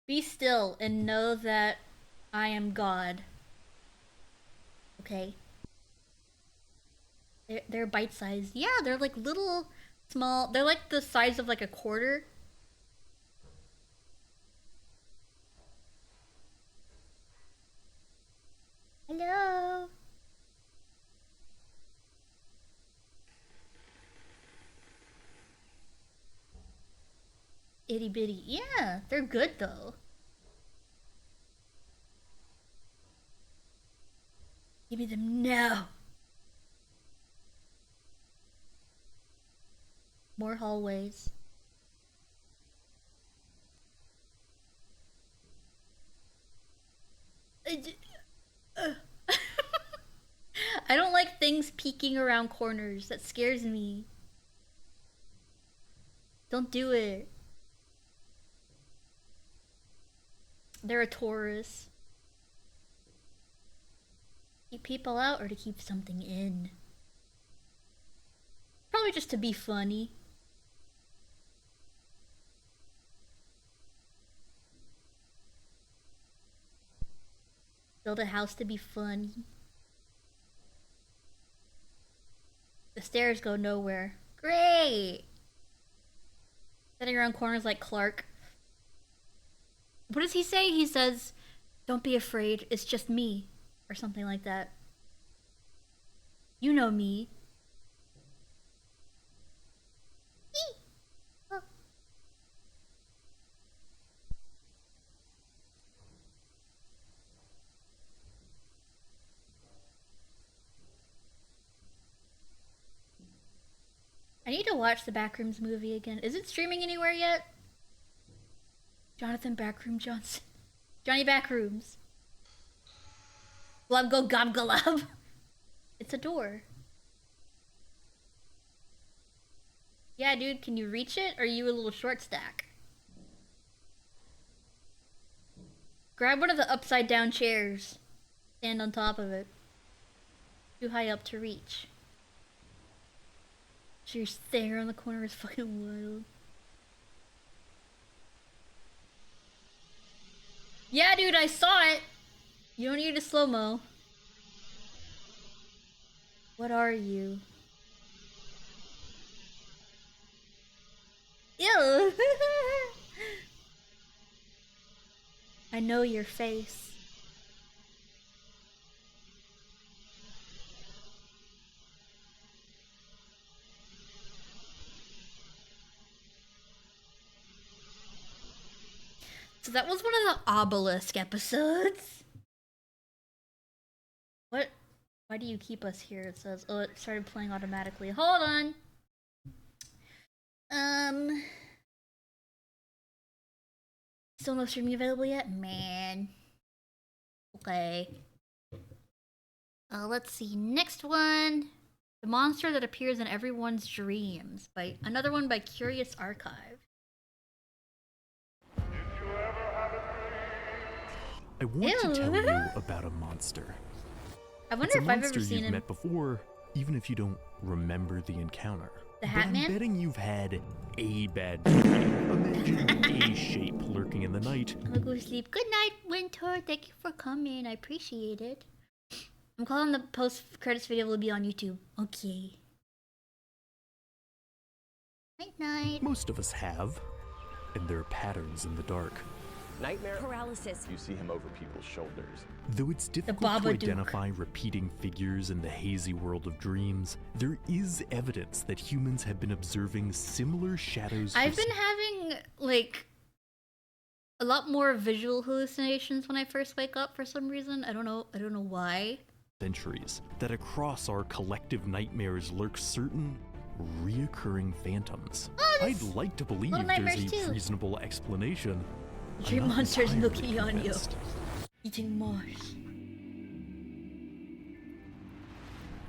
Be still and know that I am God. Okay. They're bite-sized. Yeah, they're like little, small. They're like the size of like a quarter. Hello. Itty bitty. Yeah, they're good though. Give me them now. More hallways. I don't like things peeking around corners. That scares me. Don't do it. They're a Taurus. Keep people out or to keep something in? Probably just to be funny. Build a house to be funny. The stairs go nowhere. Great! Sitting around corners like Clark. What does he say? He says, "Don't be afraid, it's just me." Or something like that. You know me. Oh. I need to watch the Backrooms movie again. Is it streaming anywhere yet? Jonathan Backroom Johnson. Johnny Backrooms. Glub go gob glub. It's a door. Yeah, dude, can you reach it? Or are you a little short stack? Grab one of the upside down chairs. Stand on top of it. Too high up to reach. So your stare on the corner is fucking wild. Yeah, dude, I saw it. You don't need a slow-mo. What are you? Ew. I know your face. So that was one of the obelisk episodes. What? Why do you keep us here? It says, oh, it started playing automatically. Hold on. Still no streaming available yet? Man. Okay. Let's see. Next one. The monster that appears in everyone's dreams. By another one by Curious Archive. I want to tell you about a monster. I wonder if I've ever seen you've him. met before, even if you don't remember the encounter. The Hat but Man? I'm betting you've had a bad dream. Imagine a shape lurking in the night. I'm gonna go to sleep. Good night, Winter. Thank you for coming. I appreciate it. I'm calling the post-credits video will be on YouTube. Okay. Night night. Most of us have, and there are patterns in the dark. Nightmare Paralysis. You see him over people's shoulders. Though it's difficult to Babadook. identify repeating figures in the hazy world of dreams, there is evidence that humans have been observing similar shadows. I've been having like a lot more visual hallucinations when I first wake up for some reason. I don't know why. Centuries. That across our collective nightmares lurk certain reoccurring phantoms. Oh, I'd like to believe Little there's Nightmares a too. reasonable explanation. I'm Dream not monsters entirely milky on you. convinced. Eating Mars.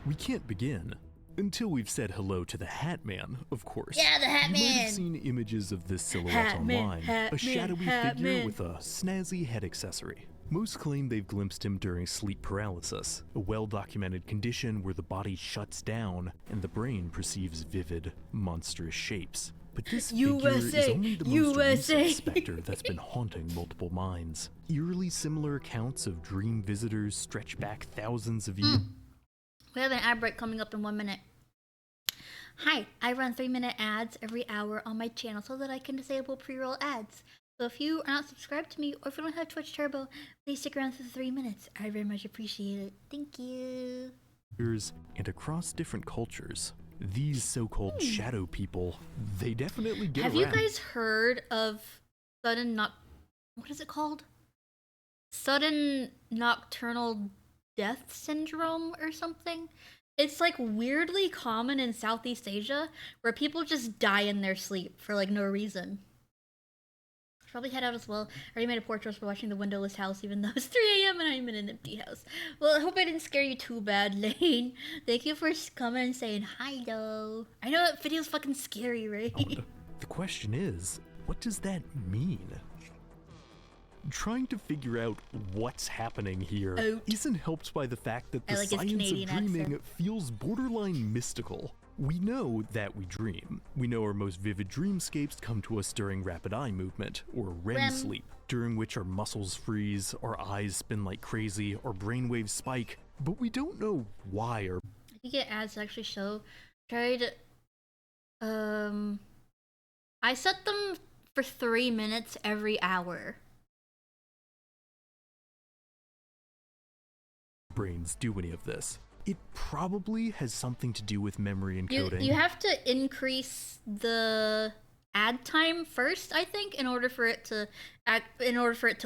We can't begin until we've said hello to the Hat Man, of course. Yeah, the Hat You might Man. have seen images of this silhouette Hat Man, online, Hat a Man, shadowy Hat figure Man. with a snazzy head accessory. Most claim they've glimpsed him during sleep paralysis, a well-documented condition where the body shuts down and the brain perceives vivid, monstrous shapes. But this figure is USA, only the most USA. recent specter that's been haunting multiple minds. Eerily similar accounts of dream visitors stretch back thousands of years. We have an ad break coming up in 1 minute. Hi, I run 3-minute ads every hour on my channel so that I can disable pre-roll ads. So if you are not subscribed to me or if you don't have Twitch Turbo, please stick around for the 3 minutes. I very much appreciate it. Thank you. And across different cultures. These so-called shadow people, they definitely get Have around. you guys heard of what is it called? Sudden nocturnal death syndrome or something? It's like weirdly common in Southeast Asia where people just die in their sleep for like no reason. Should probably head out as well. I already made a poor choice for watching the windowless house even though it's 3 a.m. and I'm in an empty house. Well, I hope I didn't scare you too bad, Lane. Thank you for coming and saying hi, though. I know that video's fucking scary, right? The question is, what does that mean? Trying to figure out what's happening here Out. not helped by the fact that the I like his science of Canadian dreaming accent. feels borderline mystical. We know that we dream. We know our most vivid dreamscapes come to us during rapid eye movement, or REM sleep, during which our muscles freeze, our eyes spin like crazy, our brainwaves spike, but we don't know why or You get ads to actually show. Tried. I set them for 3 minutes every hour. brains do any of this. It probably has something to do with memory encoding. You have to increase the ad time first, I think, in order for it to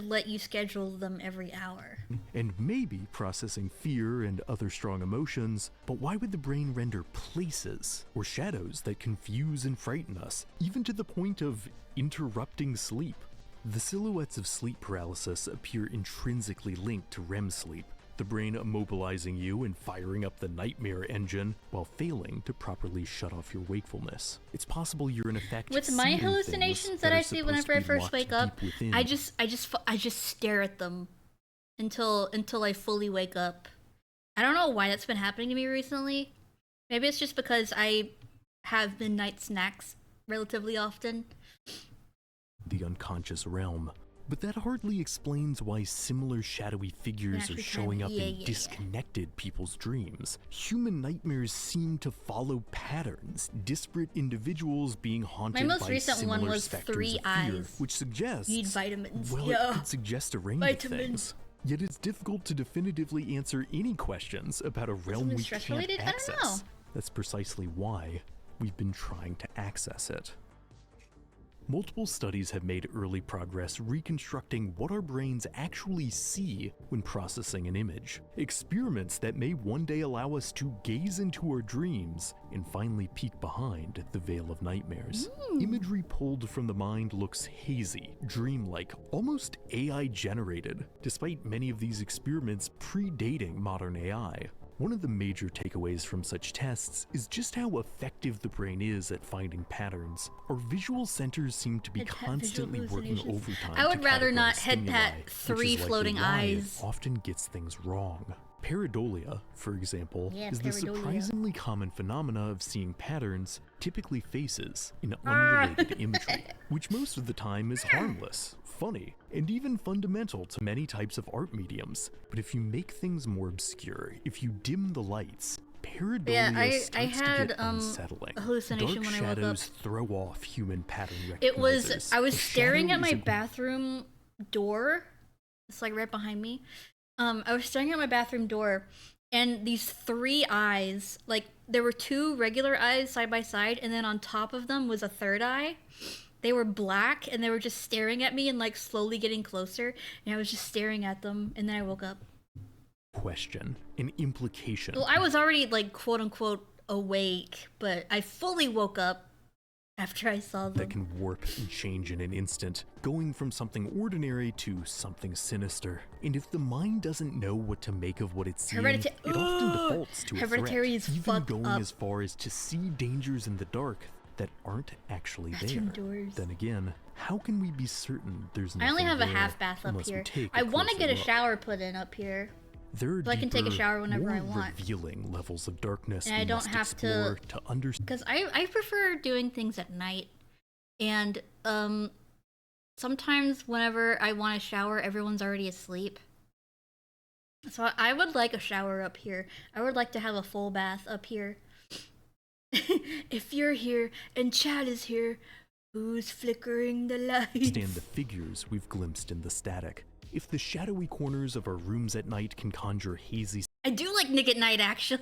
let you schedule them every hour. And maybe processing fear and other strong emotions, but why would the brain render places or shadows that confuse and frighten us, even to the point of interrupting sleep? The silhouettes of sleep paralysis appear intrinsically linked to REM sleep, the brain immobilizing you and firing up the nightmare engine while failing to properly shut off your wakefulness. It's possible you're in effect With my seeing hallucinations things that are I see supposed whenever to I be first locked wake up, deep within. I just stare at them until I fully wake up. I don't know why that's been happening to me recently. Maybe it's just because I have midnight snacks relatively often. The unconscious realm. But that hardly explains why similar shadowy figures are actually showing kinda- up yeah, in yeah. disconnected people's dreams. Human nightmares seem to follow patterns, disparate individuals being haunted most by recent one similar was specters 3 of fear, eyes. which suggests, You need vitamins. well, Yeah. it could suggest a range Vitamins. of things. Yet it's difficult to definitively answer any questions about a realm something we stress can't related? I don't access. know. That's precisely why we've been trying to access it. Multiple studies have made early progress reconstructing what our brains actually see when processing an image. Experiments that may one day allow us to gaze into our dreams and finally peek behind the veil of nightmares. Imagery pulled from the mind looks hazy, dreamlike, almost AI generated, despite many of these experiments predating modern AI. One of the major takeaways from such tests is just how effective the brain is at finding patterns. Our visual centers seem to be Head pat constantly visual working hallucinations. overtime. I would to rather categorize not head stimuli, pat which 3 is likely floating why it eyes. often gets things wrong. Pareidolia, for example, Yeah, is the pareidolia. surprisingly common phenomena of seeing patterns, typically faces, in unrelated imagery, which most of the time is harmless, funny, and even fundamental to many types of art mediums. But if you make things more obscure, if you dim the lights, pareidolia Yeah, I starts to had get unsettling. a hallucination Dark when I woke up. shadows throw off human pattern recognizers. It was I was A staring shadow at my isn't bathroom door. It's like right behind me. I was staring at my bathroom door, and these 3 eyes, like there were 2 regular eyes side by side, and then on top of them was a 3rd eye. They were black, and they were just staring at me and like slowly getting closer. And I was just staring at them, and then I woke up. question, an implication. Well, I was already like quote unquote awake, but I fully woke up after I saw them. that can warp and change in an instant, going from something ordinary to something sinister. And if the mind doesn't know what to make of what it's seeing, it often defaults to a Hereditary threat, is even fucked going up. as far as to see dangers in the dark that aren't actually Bathroom there. doors. Then again, how can we be certain there's nothing I only have a there half bath up unless we here. take a I want to closer get a look? shower put in up here. There are so I can take a deeper, shower whenever more I want. revealing levels of darkness And we I don't must have to- explore to understand. Because I prefer doing things at night. And sometimes whenever I want to shower, everyone's already asleep. So I would like a shower up here. I would like to have a full bath up here. If you're here and Chad is here, who's flickering the lights? The figures we've glimpsed in the static. If the shadowy corners of our rooms at night can conjure hazy I do like Nick at Night, actually.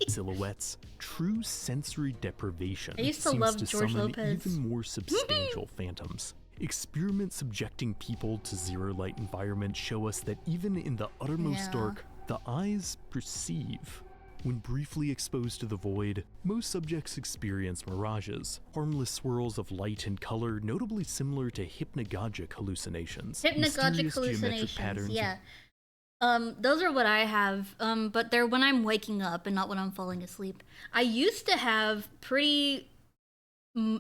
silhouettes, true sensory deprivation I used to seems love to George summon Lopez. even more substantial phantoms. Experiments subjecting people to zero light environments show us that even in the uttermost Yeah. dark, the eyes perceive. When briefly exposed to the void, most subjects experience mirages, harmless swirls of light and color notably similar to hypnagogic hallucinations. Hypnagogic mysterious geometric hallucinations, patterns, yeah. Those are what I have, but they're when I'm waking up and not when I'm falling asleep. I used to have pretty, I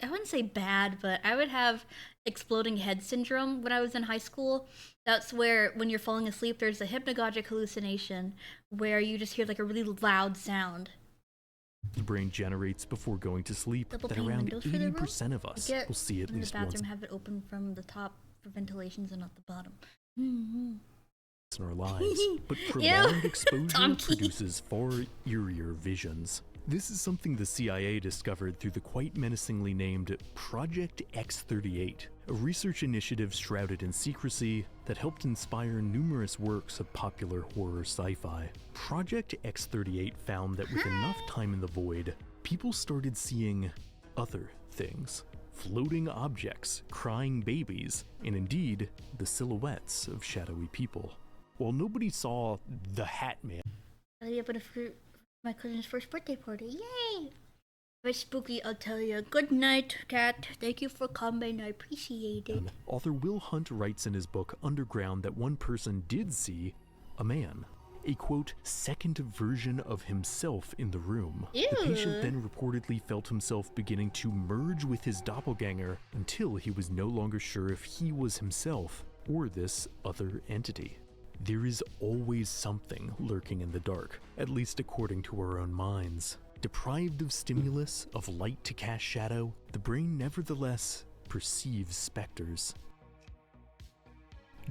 wouldn't say bad, but I would have exploding head syndrome when I was in high school. That's where when you're falling asleep, there's a hypnagogic hallucination where you just hear like a really loud sound. the brain generates before going to sleep, Double that pane around windows for the room? 80% of us Get will see at in the least once bathroom, have it open from the top for ventilations and not the bottom. in our lives, but prolonged exposure Donkey. produces far eerier visions. This is something the CIA discovered through the quite menacingly named Project X-38, a research initiative shrouded in secrecy that helped inspire numerous works of popular horror sci-fi. Project X-38 found that with enough time in the void, people started seeing other things. Floating objects, crying babies, and indeed, the silhouettes of shadowy people. While nobody saw the Hat Man, I'll be open for my cousin's first birthday party. Yay! Very spooky, I'll tell you. Good night, cat. Thank you for coming. I appreciate it. author Will Hunt writes in his book Underground that one person did see a man. A quote, second version of himself in the room. The patient Ew. then reportedly felt himself beginning to merge with his doppelganger until he was no longer sure if he was himself or this other entity. There is always something lurking in the dark, at least according to our own minds. Deprived of stimulus, of light to cast shadow, the brain nevertheless perceives specters.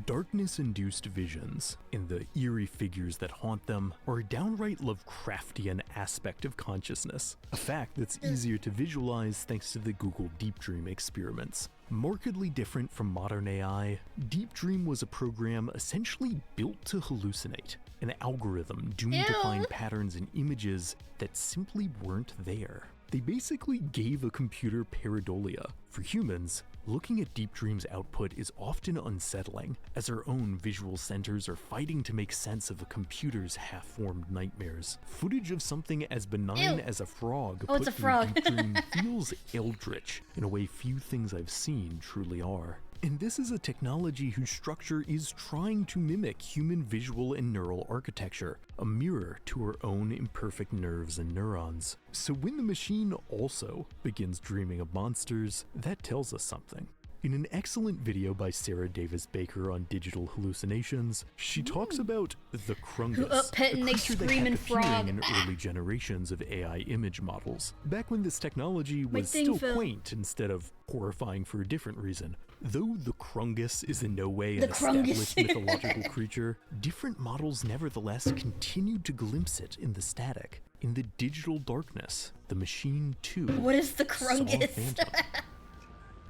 Darkness-induced visions, and the eerie figures that haunt them, are a downright Lovecraftian aspect of consciousness, a fact that's easier to visualize thanks to the Google Deep Dream experiments. Markedly different from modern AI, Deep Dream was a program essentially built to hallucinate, an algorithm doomed to Ew. find patterns in images that simply weren't there. They basically gave a computer pareidolia. For humans, looking at Deep Dream's output is often unsettling, as our own visual centers are fighting to make sense of a computer's half-formed nightmares. Footage of something as benign Ew. as a frog Oh, it's put a through frog. Deep Dream feels eldritch in a way few things I've seen truly are. And this is a technology whose structure is trying to mimic human visual and neural architecture, a mirror to our own imperfect nerves and neurons. So when the machine also begins dreaming of monsters, that tells us something. In an excellent video by Sarah Davis Baker on digital hallucinations, she talks about the Krungus, Pet a and they creature that screaming kept appearing frog. in early generations of AI image models, back when this technology My was thing still fell. quaint instead of horrifying for a different reason. Though the Krungus is in no way an The Krungus. established mythological creature, different models nevertheless continued to glimpse it in the static. In the digital darkness, the machine too What is the saw a Krungus? phantom.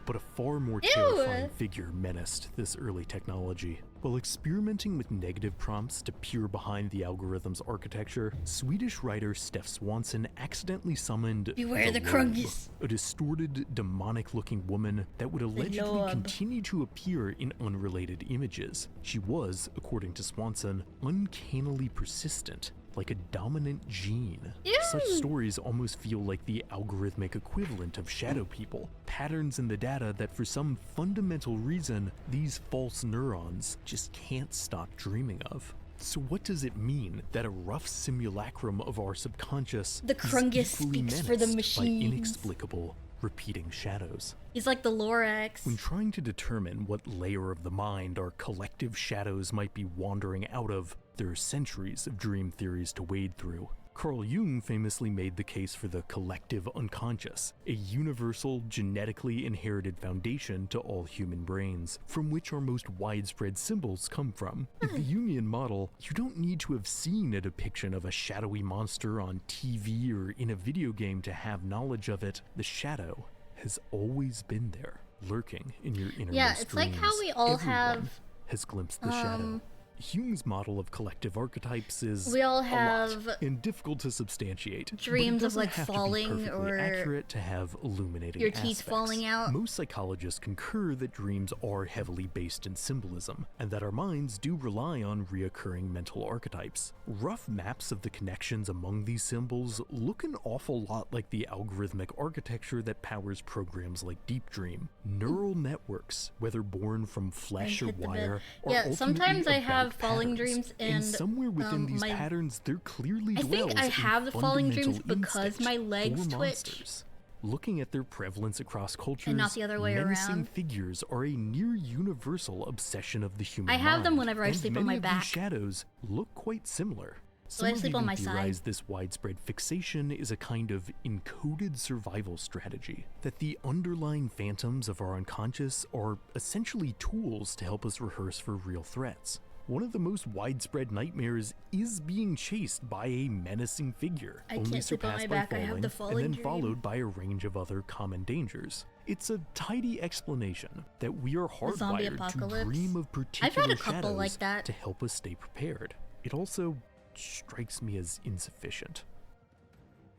But a far more Ew. terrifying figure menaced this early technology. While experimenting with negative prompts to peer behind the algorithm's architecture, Swedish writer Steph Swanson accidentally summoned Beware the Lobe, Krungus. a distorted, demonic-looking woman that would allegedly Lobe. continue to appear in unrelated images. She was, according to Swanson, uncannily persistent, like a dominant gene. Ew. Such stories almost feel like the algorithmic equivalent of shadow people, patterns in the data that for some fundamental reason, these false neurons just can't stop dreaming of. So what does it mean that a rough simulacrum of our subconscious The Krungus is equally speaks for the menaced by machines. inexplicable, repeating shadows? He's like the Lorax. When trying to determine what layer of the mind our collective shadows might be wandering out of, there are centuries of dream theories to wade through. Carl Jung famously made the case for the collective unconscious, a universal, genetically inherited foundation to all human brains, from which our most widespread symbols come from. In the Jungian model, you don't need to have seen a depiction of a shadowy monster on TV or in a video game to have knowledge of it. The shadow has always been there, lurking in your innermost Yeah, it's like how dreams. we all Everyone have, has glimpsed the shadow. Jung's model of collective archetypes is we all a have lot and difficult to substantiate. but it dreams of, doesn't like, have to be falling perfectly or accurate to have illuminating your teeth aspects. falling out. Most psychologists concur that dreams are heavily based in symbolism, and that our minds do rely on reoccurring mental archetypes. Rough maps of the connections among these symbols look an awful lot like the algorithmic architecture that powers programs like Deep Dream. Neural networks, whether born from flesh or hit the bell. wire, are Yeah, ultimately sometimes I have about falling patterns. dreams, And and somewhere within these my patterns, there clearly I dwells think I a have the falling dreams fundamental because instinct my legs for twitch. monsters. Looking at their prevalence across cultures, not the other way menacing around. figures are a near universal obsession of the human I have them mind, whenever I and sleep on my many of back. these shadows look quite similar. So Some I have sleep on even my side. theorized this widespread fixation is a kind of encoded survival strategy, that the underlying phantoms of our unconscious are essentially tools to help us rehearse for real threats. One of the most widespread nightmares is being chased by a menacing figure, I only can't sleep on my surpassed by back, I have falling, the falling and then dream. followed by a range of other common dangers. It's a tidy explanation that we are zombie hardwired to apocalypse. dream of particular I've read a couple shadows like that. to help us stay prepared. It also strikes me as insufficient.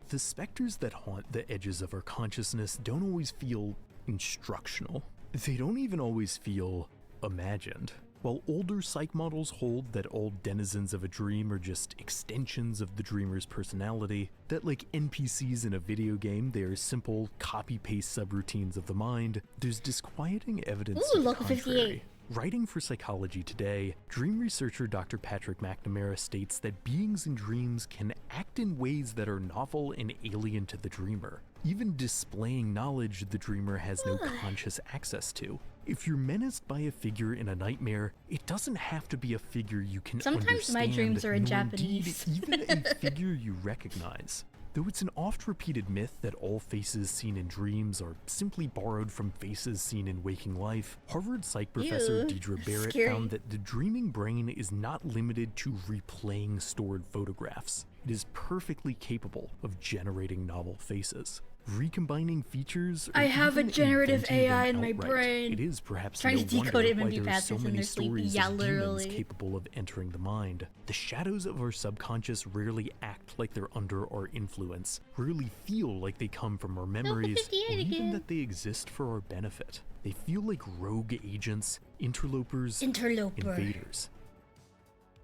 The specters that haunt the edges of our consciousness don't always feel instructional. They don't even always feel imagined. While older psych models hold that all denizens of a dream are just extensions of the dreamer's personality, that like NPCs in a video game, they are simple copy-paste subroutines of the mind, there's disquieting evidence Ooh, to the Local contrary. 58. Writing for Psychology Today, dream researcher Dr. Patrick McNamara states that beings in dreams can act in ways that are novel and alien to the dreamer, even displaying knowledge the dreamer has no conscious access to. If you're menaced by a figure in a nightmare, it doesn't have to be a figure you can Sometimes my understand, dreams are in nor indeed Japanese. even a figure you recognize. Though it's an oft-repeated myth that all faces seen in dreams are simply borrowed from faces seen in waking life, Harvard psych professor Ew, Deidre that's Barrett scary. found that the dreaming brain is not limited to replaying stored photographs. It is perfectly capable of generating novel faces. Recombining features, or I have a even generative inventing them AI in my outright. brain. It is perhaps Trying no to decode wonder it and why be there are so passes in many their sleep. stories Yeah, of demons literally. capable of entering the mind. The shadows of our subconscious rarely act like they're under our influence, rarely feel like they come from our memories, 58 or even again. that they exist for our benefit. They feel like rogue agents, interlopers, Interloper. invaders.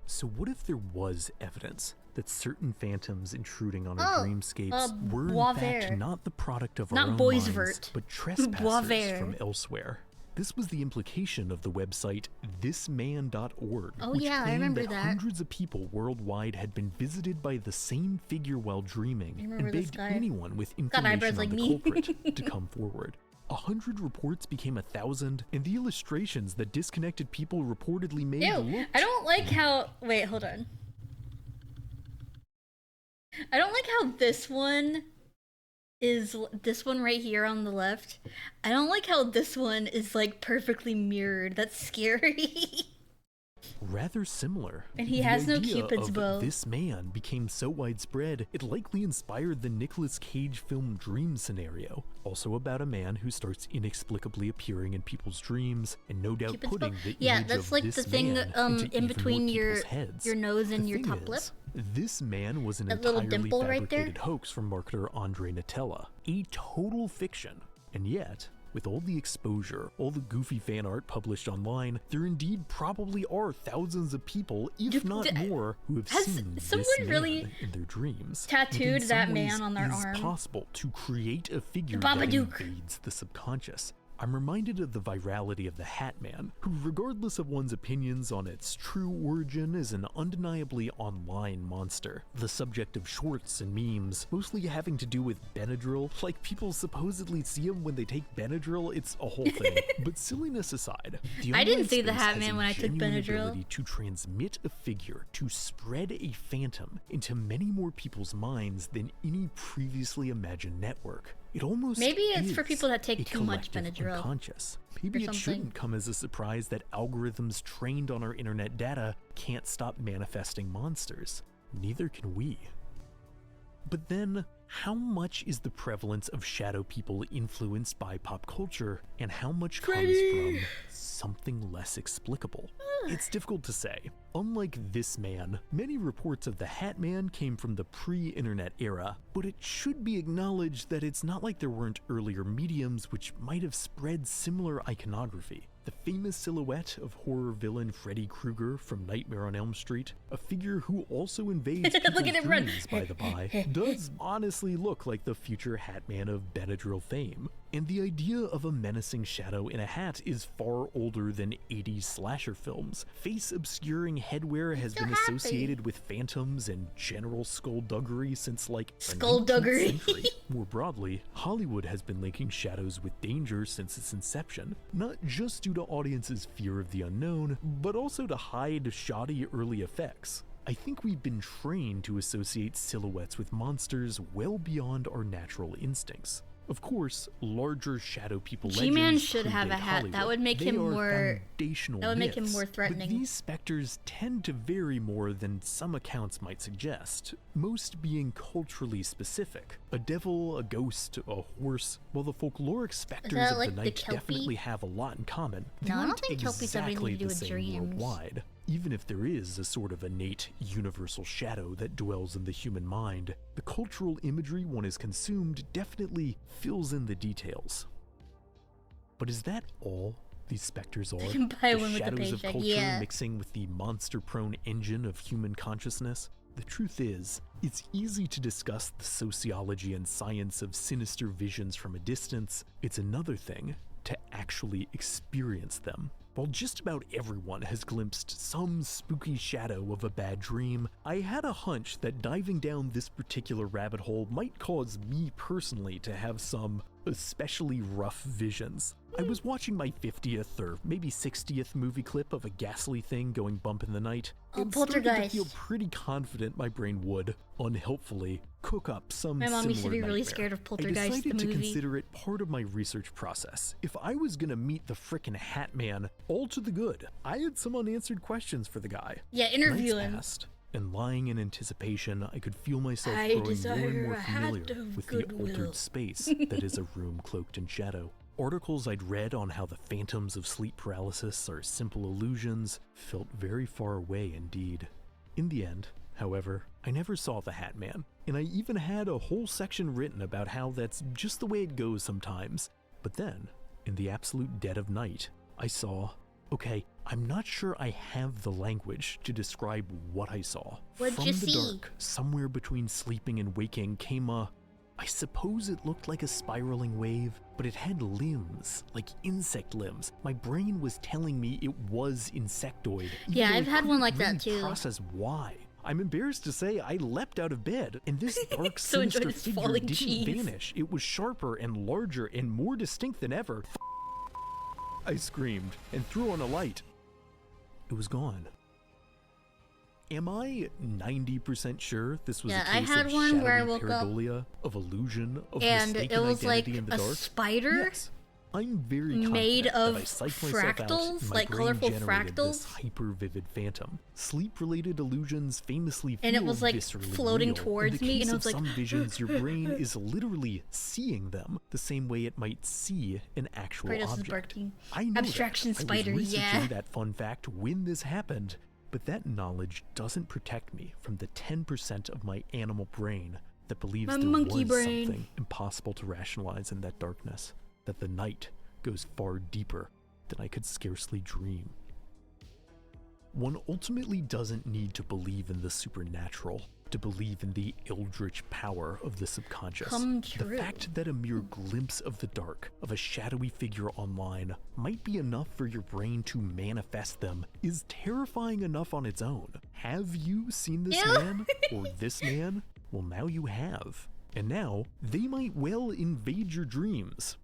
So what if there was evidence that certain phantoms intruding on our dreamscapes were in Bois fact vert. not the product of Not our own bois minds, vert. but Bois trespassers vert. from elsewhere? This was the implication of the website thisman.org, Oh, which yeah, I claimed remember that that. hundreds of people worldwide had been visited by the same figure while dreaming, remember and this begged guy. anyone with Got eyebrows information on like the me. culprit to come forward. 100 reports became 1,000, and the illustrations that disconnected people reportedly made Ew, looked I don't like how. Wait, hold on. I don't like how this one is this one right here on the left. I don't like how this one is like perfectly mirrored. That's scary. rather similar. And he The has no idea Cupid's of bow. This man became so widespread, it likely inspired the Nicolas Cage film Dream scenario, also about a man who starts inexplicably appearing in people's dreams, and no doubt Cupid's putting bow? the Yeah, image that's of like this the thing man into in even more between people's heads. your nose and The your thing top lip. is, this man was an That little entirely dimple right there? fabricated hoax from marketer Andre Nutella, a total fiction, and yet with all the exposure, all the goofy fan art published online, there indeed probably are thousands of people, if not more, who have seen this someone man really in their dreams. tattooed And in that some man ways, on their it is arm? possible to create a figure that Babadook. invades the subconscious. I'm reminded of the virality of the Hat Man, who, regardless of one's opinions on its true origin, is an undeniably online monster. The subject of shorts and memes, mostly having to do with Benadryl. Like, people supposedly see him when they take Benadryl, it's a whole thing. But silliness aside, the I didn't online see the space Hat has Man a when I took genuine Benadryl. ability to transmit a figure, to spread a phantom into many more people's minds than any previously imagined network. It almost Maybe it's is for people that take a too much collective Benadryl unconscious. Maybe it something. shouldn't come as a surprise that algorithms trained on our internet data can't stop manifesting monsters. Neither can we. But then, how much is the prevalence of shadow people influenced by pop culture, and how much comes from something less explicable? It's difficult to say. Unlike this man, many reports of the Hat Man came from the pre-internet era, but it should be acknowledged that it's not like there weren't earlier mediums which might have spread similar iconography. The famous silhouette of horror villain Freddy Krueger from Nightmare on Elm Street, a figure who also invades Look at people's him run. dreams, by the by, does honestly look like the future Hat Man of Benadryl fame. And the idea of a menacing shadow in a hat is far older than 80s slasher films. Face-obscuring headwear has been happy. associated with phantoms and general skullduggery since like the Skullduggery. 19th century. More broadly, Hollywood has been linking shadows with danger since its inception, not just due to audiences' fear of the unknown, but also to hide shoddy early effects. I think we've been trained to associate silhouettes with monsters well beyond our natural instincts. Of course, larger shadow people G-Man legends should have a predate hat. That Hollywood. would make They him are more- foundational that would make him myths, more threatening. But these specters tend to vary more than some accounts might suggest, most being culturally specific. A devil, a ghost, a horse. While the folkloric specters that of like the the night Kelpie? definitely have a lot in common, they No, I don't aren't think Kelpies have anything exactly to do the with same dreams. worldwide. Even if there is a sort of innate, universal shadow that dwells in the human mind, the cultural imagery one is consumed definitely fills in the details. But is that all these specters are? can buy The one with the shadows of paycheck, culture yeah. mixing with the monster-prone engine of human consciousness? The truth is, it's easy to discuss the sociology and science of sinister visions from a distance. It's another thing to actually experience them. While just about everyone has glimpsed some spooky shadow of a bad dream, I had a hunch that diving down this particular rabbit hole might cause me personally to have some especially rough visions. I was watching my 50th or maybe 60th movie clip of a ghastly thing going bump in the night, Oh, and started to Poltergeist. feel pretty confident my brain would, unhelpfully, cook up some My mom used to similar be really nightmare. scared of I Poltergeist, decided the to movie. consider it part of my research process. If I was gonna meet the frickin' Hat Man, all to the good. I had some unanswered questions for the guy. Yeah, interview Nights him. passed, and lying in anticipation, I could feel myself I growing more desire and more a hat familiar of with the goodwill. altered space that is a room cloaked in shadow. Articles I'd read on how the phantoms of sleep paralysis are simple illusions felt very far away indeed. In the end, however, I never saw the Hat Man, and I even had a whole section written about how that's just the way it goes sometimes. But then, in the absolute dead of night, I saw, okay, I'm not sure I have the language to describe what I saw. What'd From you the see? dark, somewhere between sleeping and waking, came I suppose it looked like a spiraling wave, but it had limbs, like insect limbs. My brain was telling me it was insectoid. even Yeah, though I've I had one couldn't like that really too. Process why. I'm embarrassed to say I leapt out of bed, and this dark, So enjoyed sinister his figure falling didn't cheese. vanish. It was sharper and larger and more distinct than ever. I screamed and threw on a light. It was gone. Am I 90% sure this was Yeah, a I case had of one where I shadowy woke up pareidolia, of illusion, of and mistaken it was like identity in the a dark? spider Yes. I'm very made confident of that I psyched myself out fractals, and my like brain colorful generated this fractals. hyper-vivid phantom. Sleep-related illusions famously feel And it was, like, viscerally floating real. towards In the me, case and I of was like, some visions, your brain is literally seeing them the same way it might see an actual Kratos is object. barking. I know Abstraction that. spider, I was researching yeah. that fun fact when this happened, but that knowledge doesn't protect me from the 10% of my animal brain that believes My there monkey was brain. something impossible to rationalize in that darkness, that the night goes far deeper than I could scarcely dream. One ultimately doesn't need to believe in the supernatural to believe in the eldritch power of the subconscious. Come The true. fact that a mere glimpse of the dark, of a shadowy figure online, might be enough for your brain to manifest them is terrifying enough on its own. Have you seen this Ew. man? Or this man? Well, now you have. And now, they might well invade your dreams.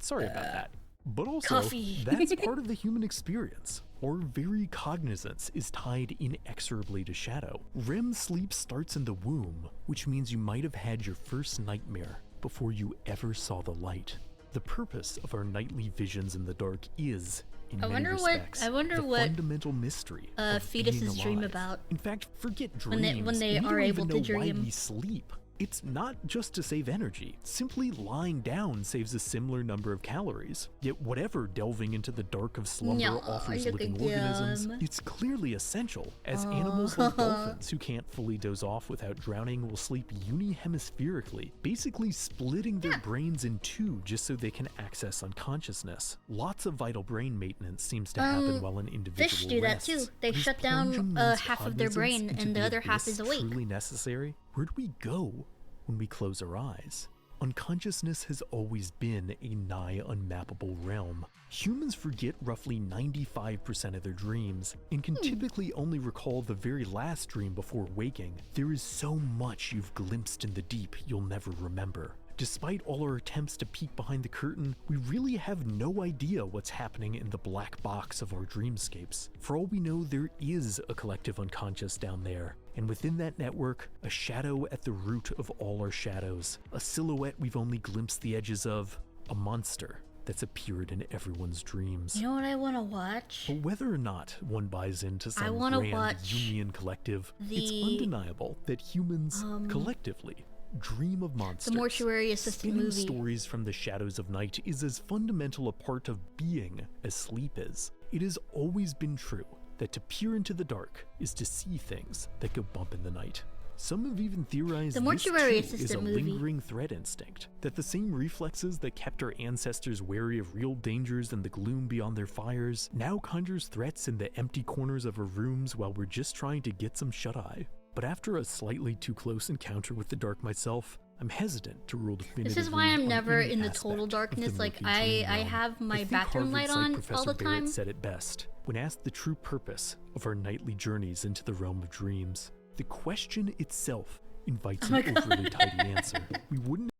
Sorry about that. But also, Coffee. that's part of the human experience. Our very cognizance is tied inexorably to shadow. REM sleep starts in the womb, which means you might have had your first nightmare before you ever saw the light. The purpose of our nightly visions in the dark is, in many respects, the fundamental mystery of fetuses being dream alive. about In fact, forget when dreams. they We are don't able even to know why dream. we sleep. It's not just to save energy. Simply lying down saves a similar number of calories. Yet whatever delving into the dark of slumber No, offers look living at organisms, them. it's clearly essential, as animals like dolphins who can't fully doze off without drowning will sleep unihemispherically, basically splitting their brains in two just so they can access unconsciousness. Lots of vital brain maintenance seems to happen while an individual Fish do that rests. too. They But is shut down plunging one's half of their cognizance brain into and the the other half abyss is awake. truly necessary? Where do we go when we close our eyes? Unconsciousness has always been a nigh unmappable realm. Humans forget roughly 95% of their dreams and can typically only recall the very last dream before waking. There is so much you've glimpsed in the deep you'll never remember. Despite all our attempts to peek behind the curtain, we really have no idea what's happening in the black box of our dreamscapes. For all we know, there is a collective unconscious down there, and within that network, a shadow at the root of all our shadows, a silhouette we've only glimpsed the edges of, a monster that's appeared in everyone's dreams. You know what I want to watch? But whether or not one buys into some wanna grand watch Jungian collective, it's the, undeniable that humans, collectively, dream of monsters. The mortuary assistant Spinning movie. stories from the shadows of night is as fundamental a part of being as sleep is. It has always been true that to peer into the dark is to see things that go bump in the night. Some have even theorized The this mortuary too is a assistant movie. lingering threat instinct, that the same reflexes that kept our ancestors wary of real dangers and the gloom beyond their fires now conjures threats in the empty corners of our rooms while we're just trying to get some shut-eye. But after a slightly too close encounter with the dark myself, I'm hesitant to rule definitively. This is why I'm on never any in the aspect total of the darkness. Like murky dream I realm. have I my think bathroom Harvard light psych on Professor all the Barrett time. said it best when asked the true purpose of our nightly journeys into the realm of dreams. The question itself invites Oh my an overly tidy answer. We wouldn't.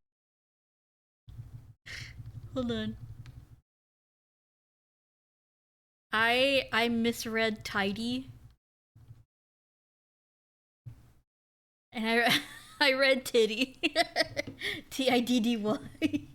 Hold on. I misread tidy. And I read titty. Tiddy.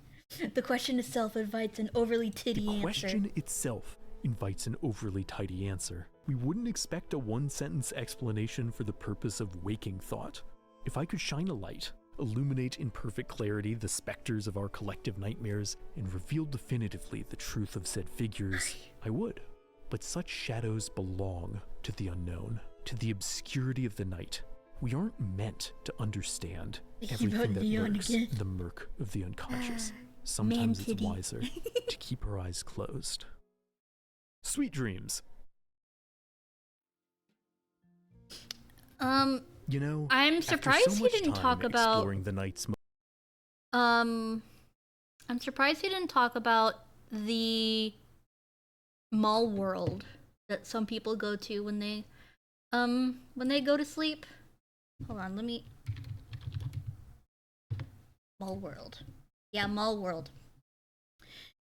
The question itself invites an overly titty The answer. question itself invites an overly tidy answer. We wouldn't expect a one-sentence explanation for the purpose of waking thought. If I could shine a light, illuminate in perfect clarity the specters of our collective nightmares, and reveal definitively the truth of said figures, I would. But such shadows belong to the unknown, to the obscurity of the night. We aren't meant to understand everything that lurks in the murk of the unconscious. Sometimes it's wiser to keep our eyes closed. Sweet dreams. You know, I'm surprised after so he much didn't time talk about exploring the night's I'm surprised he didn't talk about the mall world that some people go to when they go to sleep. Hold on, let me Mall world. Yeah, mall world.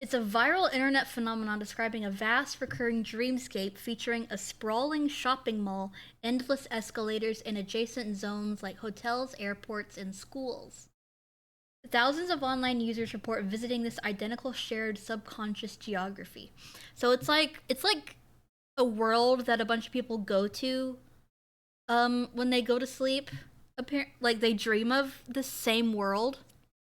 It's a viral internet phenomenon describing a vast recurring dreamscape featuring a sprawling shopping mall, endless escalators, and adjacent zones like hotels, airports, and schools. Thousands of online users report visiting this identical shared subconscious geography. So it's like a world that a bunch of people go to when they go to sleep. Like they dream of the same world,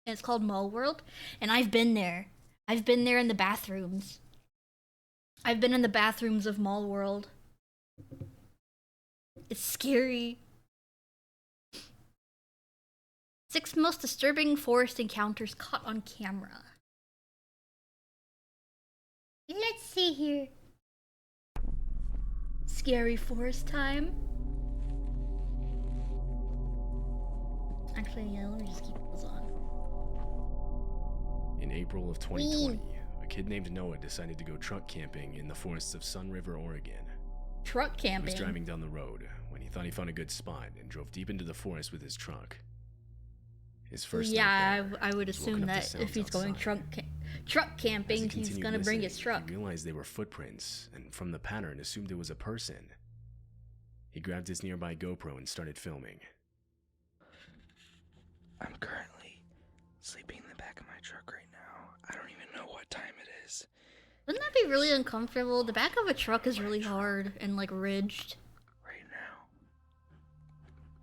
and it's called Mall World. And I've been there. I've been there in the bathrooms. I've been in the bathrooms of Mall World. It's scary. 6 most disturbing forest encounters caught on camera. Let's see here. Scary forest time. Actually, yeah, let me just keep those on. In April of 2020, a kid named Noah decided to go truck camping in the forests of Sun River, Oregon. Truck He camping. was driving down the road when he thought he found a good spot and drove deep into the forest with his truck. His first night Yeah, there, I would he was woken assume up to that if sounds he's going outside. truck As he camping, he's continued gonna bring his listening, truck. He realized they were footprints, and from the pattern, assumed it was a person. He grabbed his nearby GoPro and started filming. I'm currently sleeping in the back of my truck right now. I don't even know what time it is. Wouldn't that be really uncomfortable? The back of a truck is really hard and like ridged. Right now.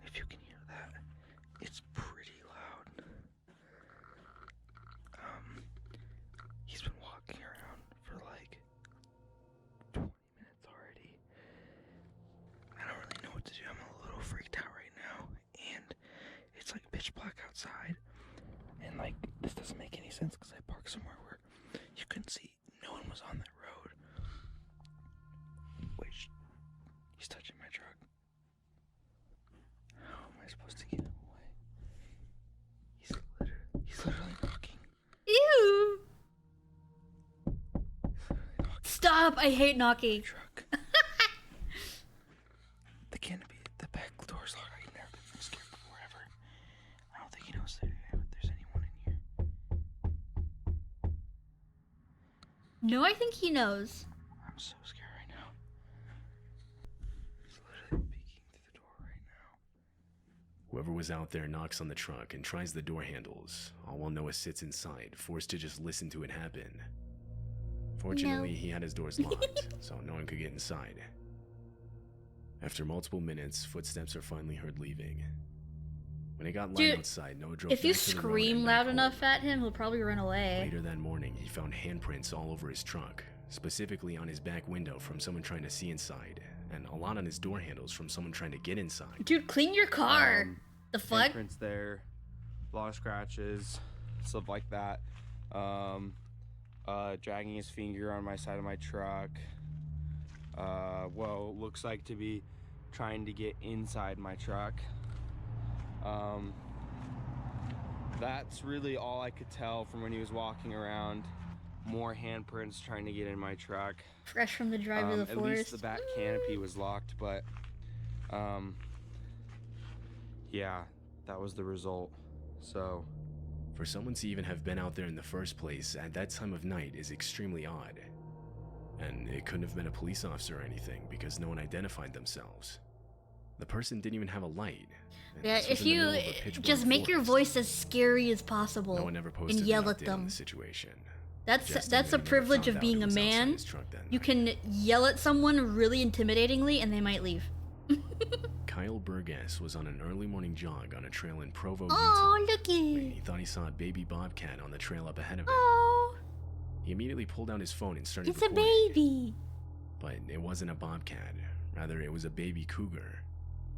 If you can hear that, it's pretty loud. He's been walking around for like 20 minutes already. I don't really know what to do. I'm a little freaked out right now. And it's like pitch black outside. And like, this doesn't make any sense because I parked somewhere where you couldn't see. No one was on that road. Wait, he's touching my truck. How am I supposed to get him away? He's literally knocking. Ew! He's literally knocking Stop! I hate my knocking. truck. The canopy, the back door's locked. I've never been scared before ever. I don't think he knows that there's anyone in here. No, I think he knows. I'm so scared right now. He's literally peeking through the door right now. Whoever was out there knocks on the truck and tries the door handles, all while Noah sits inside, forced to just listen to it happen. Fortunately, he had his doors locked, so no one could get inside. After multiple minutes, footsteps are finally heard leaving. When it got light Dude, outside, Noah drove If you back to the road scream and loud back enough home. at him, he'll probably run away. Later that morning, he found handprints all over his truck, specifically on his back window from someone trying to see inside, and a lot on his door handles from someone trying to get inside. Dude, clean your car. The fuck? Handprints there, a lot of scratches, stuff like that. Dragging his finger on my side of my truck. Well, looks like to be trying to get inside my truck. That's really all I could tell from when he was walking around. More handprints trying to get in my truck. Fresh from the drive to the At forest. least the back canopy was locked, but yeah, that was the result. So For someone to even have been out there in the first place at that time of night is extremely odd. And it couldn't have been a police officer or anything because no one identified themselves. The person didn't even have a light. and Yeah, this was if in the you middle of a pitch just black make your forest. voice as scary as possible No one ever posted and yell an at update on them. the situation. That's suggesting that's that the he never privilege found of out being who a was outside man. his truck that You night. can yell at someone really intimidatingly and they might leave. Kyle Burgess was on an early morning jog on a trail in Provo, Oh, Utah. looky. When he thought he saw a baby bobcat on the trail up ahead of him. Oh, He immediately pulled out his phone and started it's a recording. baby. But it wasn't a bobcat. Rather, it was a baby cougar.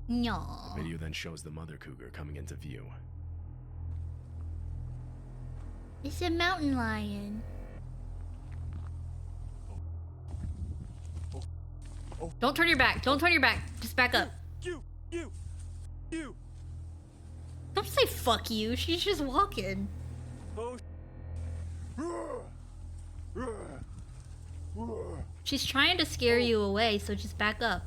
No. The video then shows the mother cougar coming into view. It's a mountain lion. Don't turn your back. Don't turn your back. Just back up. you. Don't say fuck you. She's just walking. She's trying to scare you away, so just back up.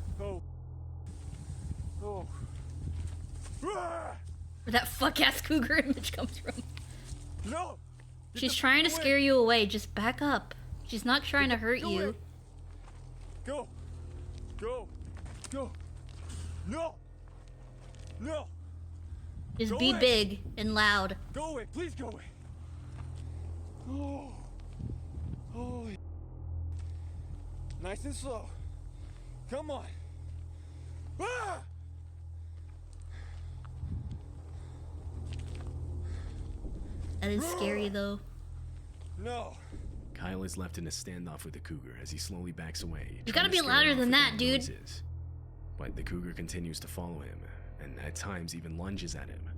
Where that fuck ass cougar image comes from. No. She's trying to scare you away. Just back up. She's not trying to hurt you. Go. No. Just Go be away. big and loud. Go away. Please go away. Oh. Nice and slow. Come on. Ah! That is scary though. No. Kyle is left in a standoff with the cougar as he slowly backs away. You trying gotta to be scare it louder off than with that, loud dude. noises. But the cougar continues to follow him, and at times even lunges at him.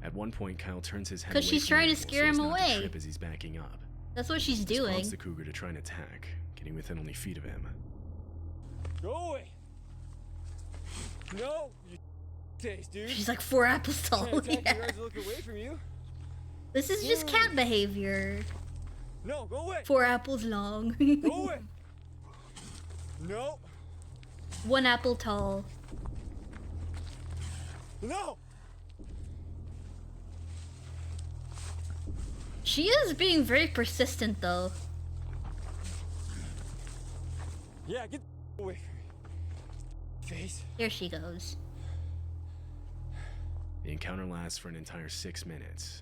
At one point, Kyle turns his head 'Cause away she's from the trying to animal scare so as him not to away. trip as he's backing up. That's what she's This doing. prompts the cougar to try and attack, getting within only feet of him. Go away. No, you taste, dude. She's like 4 apples tall. Can't attack Yeah. you guys to look away from you. This is just cat behavior. No, go away. 4 apples long. Go away. No. 1 apple tall. No. She is being very persistent though. Yeah, get away from me. Face. Here she goes. The encounter lasts for an entire 6 minutes.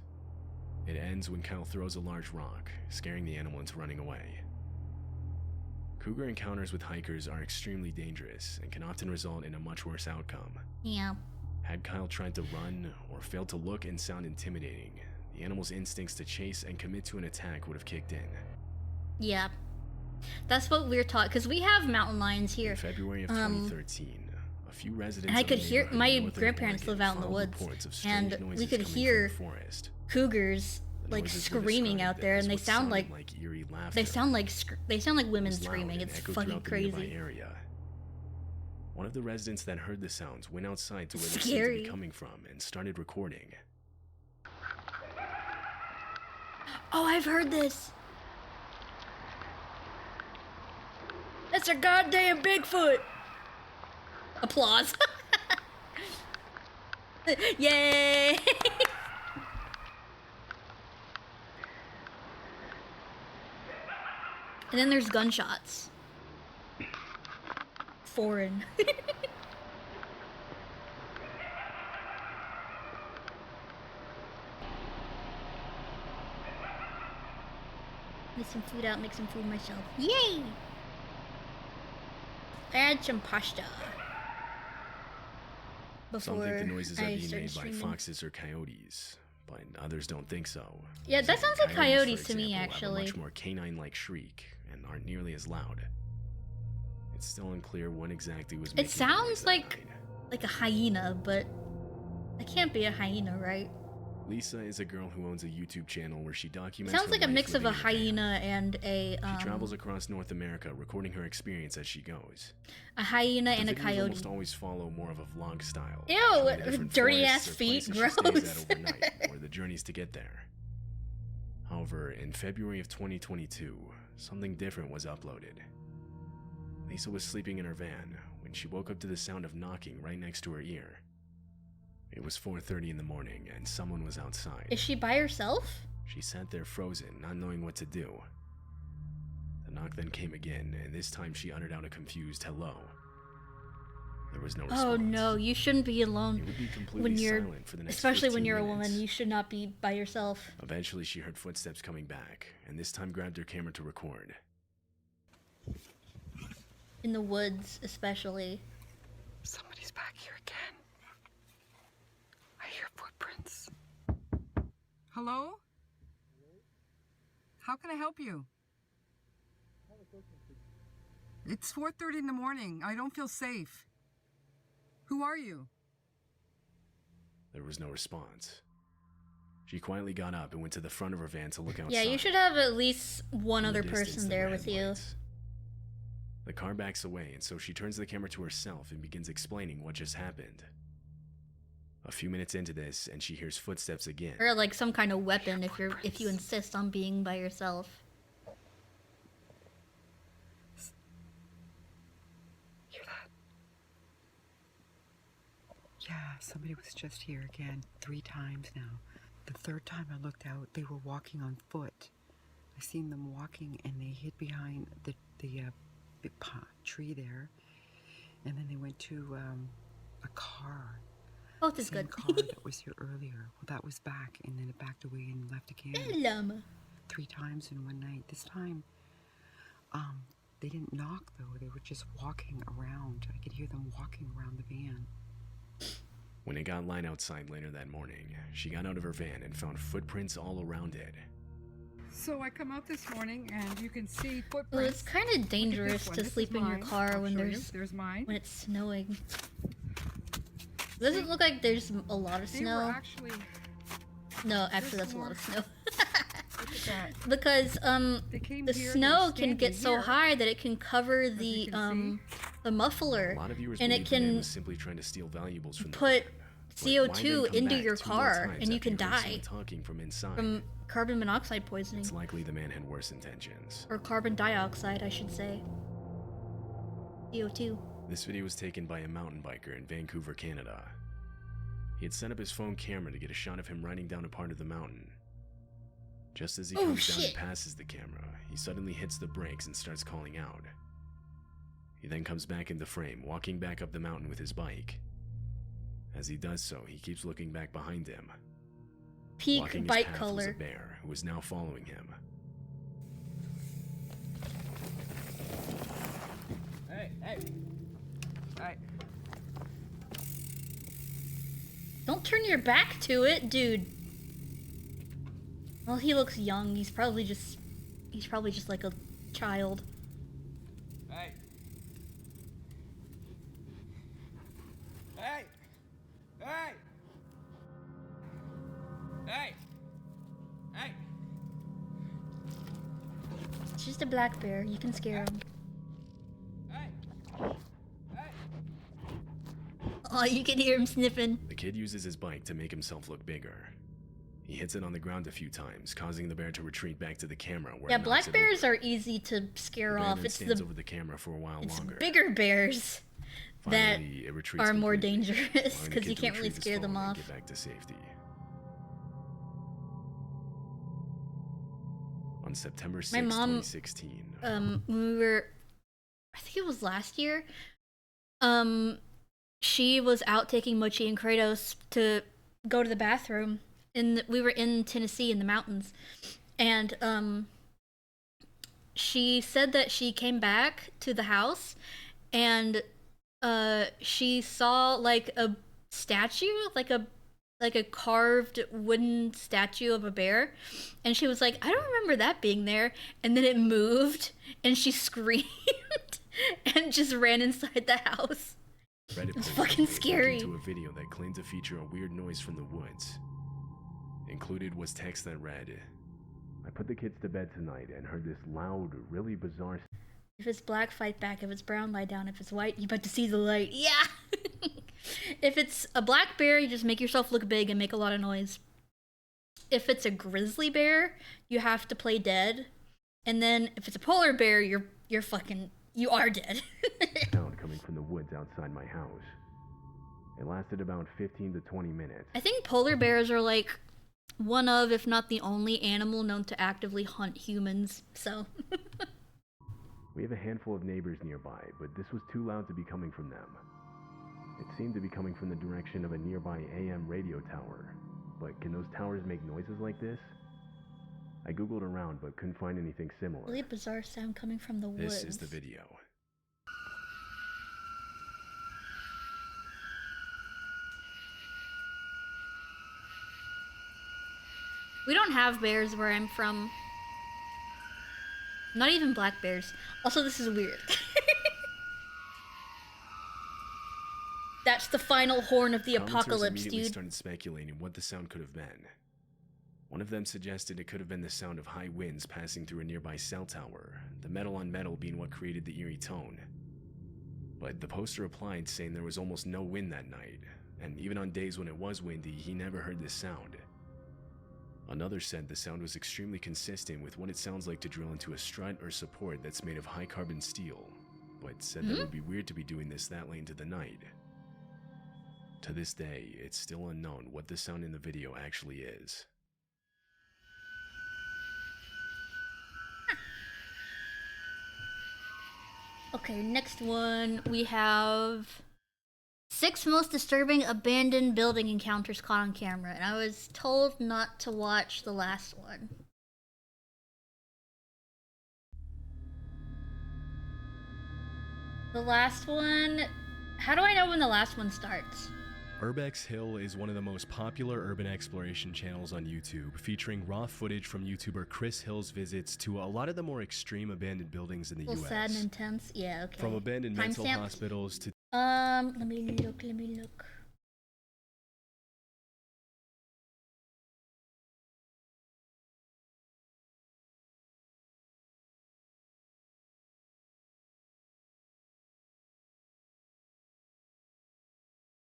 It ends when Kyle throws a large rock, scaring the animal into running away. Cougar encounters with hikers are extremely dangerous and can often result in a much worse outcome. Yeah. Had Kyle tried to run or failed to look and sound intimidating, the animal's instincts to chase and commit to an attack would have kicked in. Yeah. That's what we're taught, because we have mountain lions here. In February of 2013, a few residents And I of could the hear, neighborhood my in northern grandparents Oregon live out in the filed woods, reports of strange and we noises could coming hear from the forest. cougars The like noises were screaming out described there, as and they what sound sounded like eerie laughter. they sound like women It was loud screaming. and It's echoed fucking throughout the nearby crazy. area. One of the residents that heard the sounds went outside to where they seemed to Scary. be coming from and started recording. Oh, I've heard this. That's a goddamn Bigfoot. Applause. Yay! And then there's gunshots. Foreign. Make some food out, make some food myself. Yay! Add some pasta. Some Before think the noises are I being start made by streaming. foxes or coyotes, but others don't think so. Yeah, that sounds like coyotes for to me, example, have actually. a much more canine-like shriek and aren't nearly as loud. It's still unclear what exactly was making It the noise sounds that like night. a hyena, but it can't be a hyena, right? Lisa is a girl who owns a YouTube channel where she It documents sounds her like a life mix of a living in van. hyena and a She travels across North America, recording her experience as she goes. a hyena The and a videos coyote. almost always follow more of a vlog style. Ew, showing the what- different dirty forests ass or feet, places she stays gross. at overnight, or the journeys to get there. However, in February of 2022, something different was uploaded. Lisa was sleeping in her van when she woke up to the sound of knocking right next to her ear. It was 4:30 in the morning and someone was outside. Is she by herself? She sat there frozen, not knowing what to do. The knock then came again, and this time she uttered out a confused hello. There was no response. Oh no, you shouldn't be It alone would be completely when you're, silent for the next especially when 15 you're a minutes. woman. You should not be by yourself. Eventually, she heard footsteps coming back, and this time grabbed her camera to record. In the woods, especially. Somebody's back here again. I hear footprints. Hello? How can I help you? It's 4:30 in the morning. I don't feel safe. Who are you? There was no response. She quietly got up and went to the front of her van to look outside. Yeah, you should have at least one In the other distance, person there were with you. headlights. The car backs away, and so she turns the camera to herself and begins explaining what just happened. A few minutes into this, and she hears footsteps again. Or like some kind of weapon if you insist on being by yourself. Hear that? Yeah, somebody was just here again 3 times now. The 3rd time I looked out, they were walking on foot. I seen them walking, and they hid behind the big tree there, and then they went to a car. Both is Same good. car that was here earlier. Well, that was back, and then it backed away and left again. Llama. 3 times in one night. This time, they didn't knock though. They were just walking around. I could hear them walking around the van. When it got light outside later that morning, she got out of her van and found footprints all around it. So I come out this morning and you can see footprints. Well, it's kind of dangerous to sleep in your car when there's mine. when it's snowing. Does it look like there's a lot of They were snow? actually No, actually that's a lot of snow. because They came the here, snow they're can get standing so here. high that it can cover As you can the muffler, A lot of viewers and believe it the man can was simply trying to steal valuables from the put van. But why CO2 then come into back your 2 more car, times and you after can heard someone die talking from inside? from carbon monoxide poisoning. It's likely the man had worse intentions. Or carbon dioxide, I should say. CO2. This video was taken by a mountain biker in Vancouver, Canada. He had set up his phone camera to get a shot of him riding down a part of the mountain. Just as he comes down and passes the camera, he suddenly hits the brakes and starts calling out. He then comes back into frame, walking back up the mountain with his bike. As he does so, he keeps looking back behind him. Peak Blocking his bike path was color. a bear who was now following him. Hey, hey. Hey. Don't turn your back to it, dude. Well, he looks young. He's probably just like a child. Hey. Hey. Hey. Hey. Hey. It's just a black bear. You can scare him. Hey. Hey. Oh, you can hear him sniffing. The kid uses his bike to make himself look bigger. He hits it on the ground a few times, causing the bear to retreat back to the camera where Yeah, it knocks black it bears over. are easy to scare The bear off. then It's stands the over the camera for a while it's longer. bigger bears that Finally, it retreats are more completely, dangerous allowing the because you kid to can't really retrieve his scare them phone and off. Get back to safety. On September 6, My mom, 2016. when we were, I think it was last year, she was out taking Mochi and Kratos to go to the bathroom, and we were in Tennessee in the mountains, and she said that she came back to the house, and she saw like a statue, like a carved wooden statue of a bear, and she was like, I don't remember that being there, and then it moved and she screamed and just ran inside the house. Reddit It's posted fucking a link scary. to a video that claimed to feature a weird noise from the woods. Included was text that read, I put the kids to bed tonight and heard this loud, really bizarre. If it's black, fight back. If it's brown, lie down. If it's white, you about to see the light. Yeah! If it's a black bear, you just make yourself look big and make a lot of noise. If it's a grizzly bear, you have to play dead. And then if it's a polar bear, you are dead. Sound coming from the woods outside my house. It lasted about 15 to 20 minutes. I think polar bears are like one of, if not the only animal known to actively hunt humans, so. We have a handful of neighbors nearby, but this was too loud to be coming from them. It seemed to be coming from the direction of a nearby AM radio tower. But can those towers make noises like this? I googled around but couldn't find anything similar. Really bizarre sound coming from the woods. This is the video. We don't have bears where I'm from. Not even black bears. Also, this is weird. That's the final horn of the Commenters apocalypse, immediately dude. started speculating what the sound could have been. One of them suggested it could have been the sound of high winds passing through a nearby cell tower, the metal on metal being what created the eerie tone. But the poster replied saying there was almost no wind that night, and even on days when it was windy, he never heard this sound. Another said the sound was extremely consistent with what it sounds like to drill into a strut or support that's made of high carbon steel, but said that it would be weird to be doing this that late into the night. To this day, it's still unknown what the sound in the video actually is. Okay, next one we have 6 most disturbing abandoned building encounters caught on camera, and I was told not to watch the last one. The last one, how do I know when the last one starts? Urbex Hill is one of the most popular urban exploration channels on YouTube, featuring raw footage from YouTuber Chris Hill's visits to a lot of the more extreme abandoned buildings in the A little US. sad and intense? Yeah, okay. From abandoned mental Timestamp? hospitals to Let me look.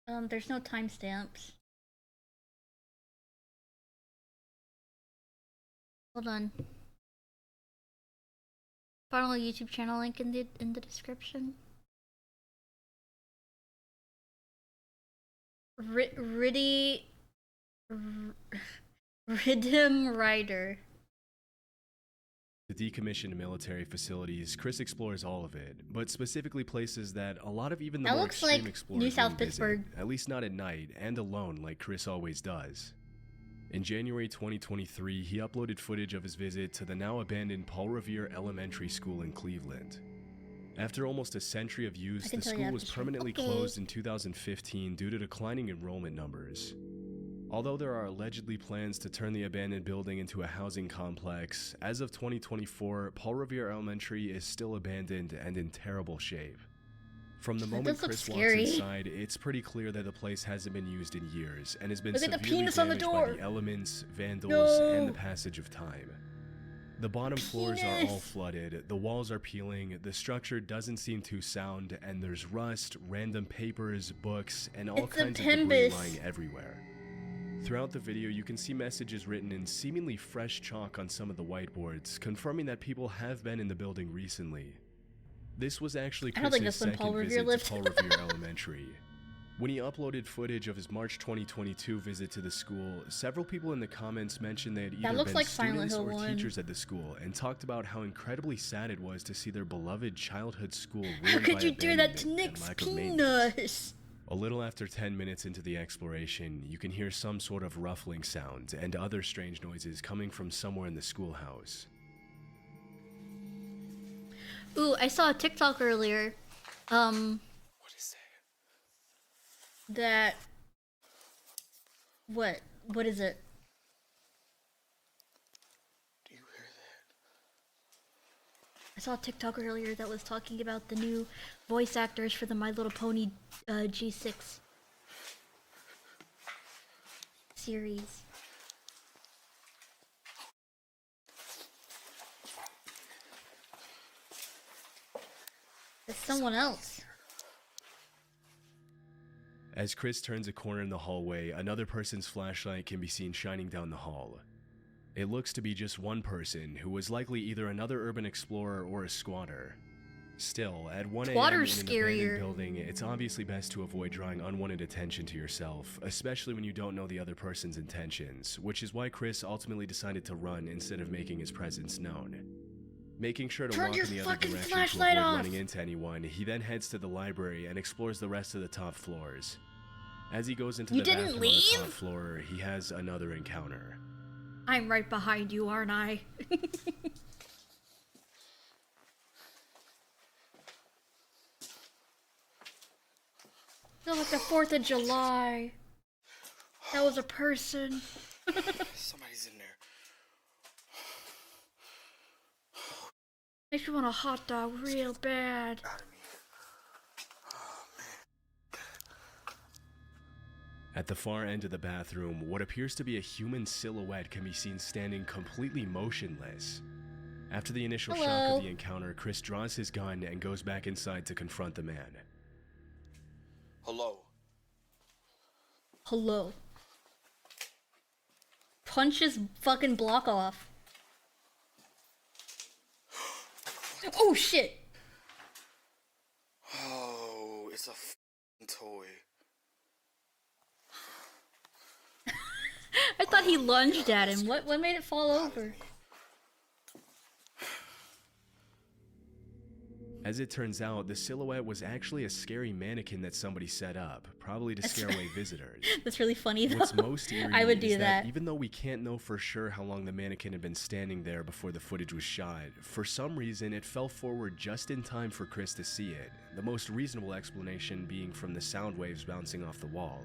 There's no timestamps. Hold on. Follow my YouTube channel link in the description. Rhythm Rider. The decommissioned military facilities, Chris explores all of it, but specifically places that a lot of even the That more looks extreme like explorers New South won't visit, Pittsburgh. at least not at night and alone like Chris always does. In January 2023, he uploaded footage of his visit to the now abandoned Paul Revere Elementary School in Cleveland. After almost a century of use, the school was permanently closed in 2015 due to declining enrollment numbers. Although there are allegedly plans to turn the abandoned building into a housing complex, as of 2024, Paul Revere Elementary is still abandoned and in terrible shape. From the moment Chris walks inside, it's pretty clear that the place hasn't been used in years and has been severely damaged by the elements, vandals, and the passage of time. The bottom floors are all flooded, the walls are peeling, the structure doesn't seem too sound, and there's rust, random papers, books, and all kinds of debris lying everywhere. Throughout the video, you can see messages written in seemingly fresh chalk on some of the whiteboards, confirming that people have been in the building recently. This was actually Chris's second visit to Paul Revere Elementary. When he uploaded footage of his March 2022 visit to the school, several people in the comments mentioned they had either been students or teachers at the school and talked about how incredibly sad it was to see their beloved childhood school ruined by abandonment and lack of maintenance. A little after 10 minutes into the exploration, you can hear some sort of ruffling sound and other strange noises coming from somewhere in the schoolhouse. Ooh, I saw a TikTok earlier. What is that? What is it? Do you hear that? I saw a TikTok earlier that was talking about the new voice actors for the My Little Pony G6 series. It's someone else. As Chris turns a corner in the hallway, another person's flashlight can be seen shining down the hall. It looks to be just one person, who was likely either another urban explorer or a squatter. Still, at 1 a.m. in an abandoned building, it's obviously best to avoid drawing unwanted attention to yourself, especially when you don't know the other person's intentions, which is why Chris ultimately decided to run instead of making his presence known. Making sure to walk in the other direction to avoid running into anyone, he then heads to the library and explores the rest of the top floors. As he goes into the bathroom on the top floor, he has another encounter. I'm right behind you, aren't I? Feel like the 4th of July. That was a person. Somebody's in there. Makes me want a hot dog real bad. At the far end of the bathroom, what appears to be a human silhouette can be seen standing completely motionless. After the initial shock of the encounter, Chris draws his gun and goes back inside to confront the man. Hello. Hello. Punch his fucking block off. Oh shit! Oh, it's a f***ing toy. I thought he lunged at him. What made it fall over? As it turns out, the silhouette was actually a scary mannequin that somebody set up, probably to scare away visitors. That's really funny though. What's most eerie I would do is that. even though we can't know for sure how long the mannequin had been standing there before the footage was shot, for some reason it fell forward just in time for Chris to see it, the most reasonable explanation being from the sound waves bouncing off the wall.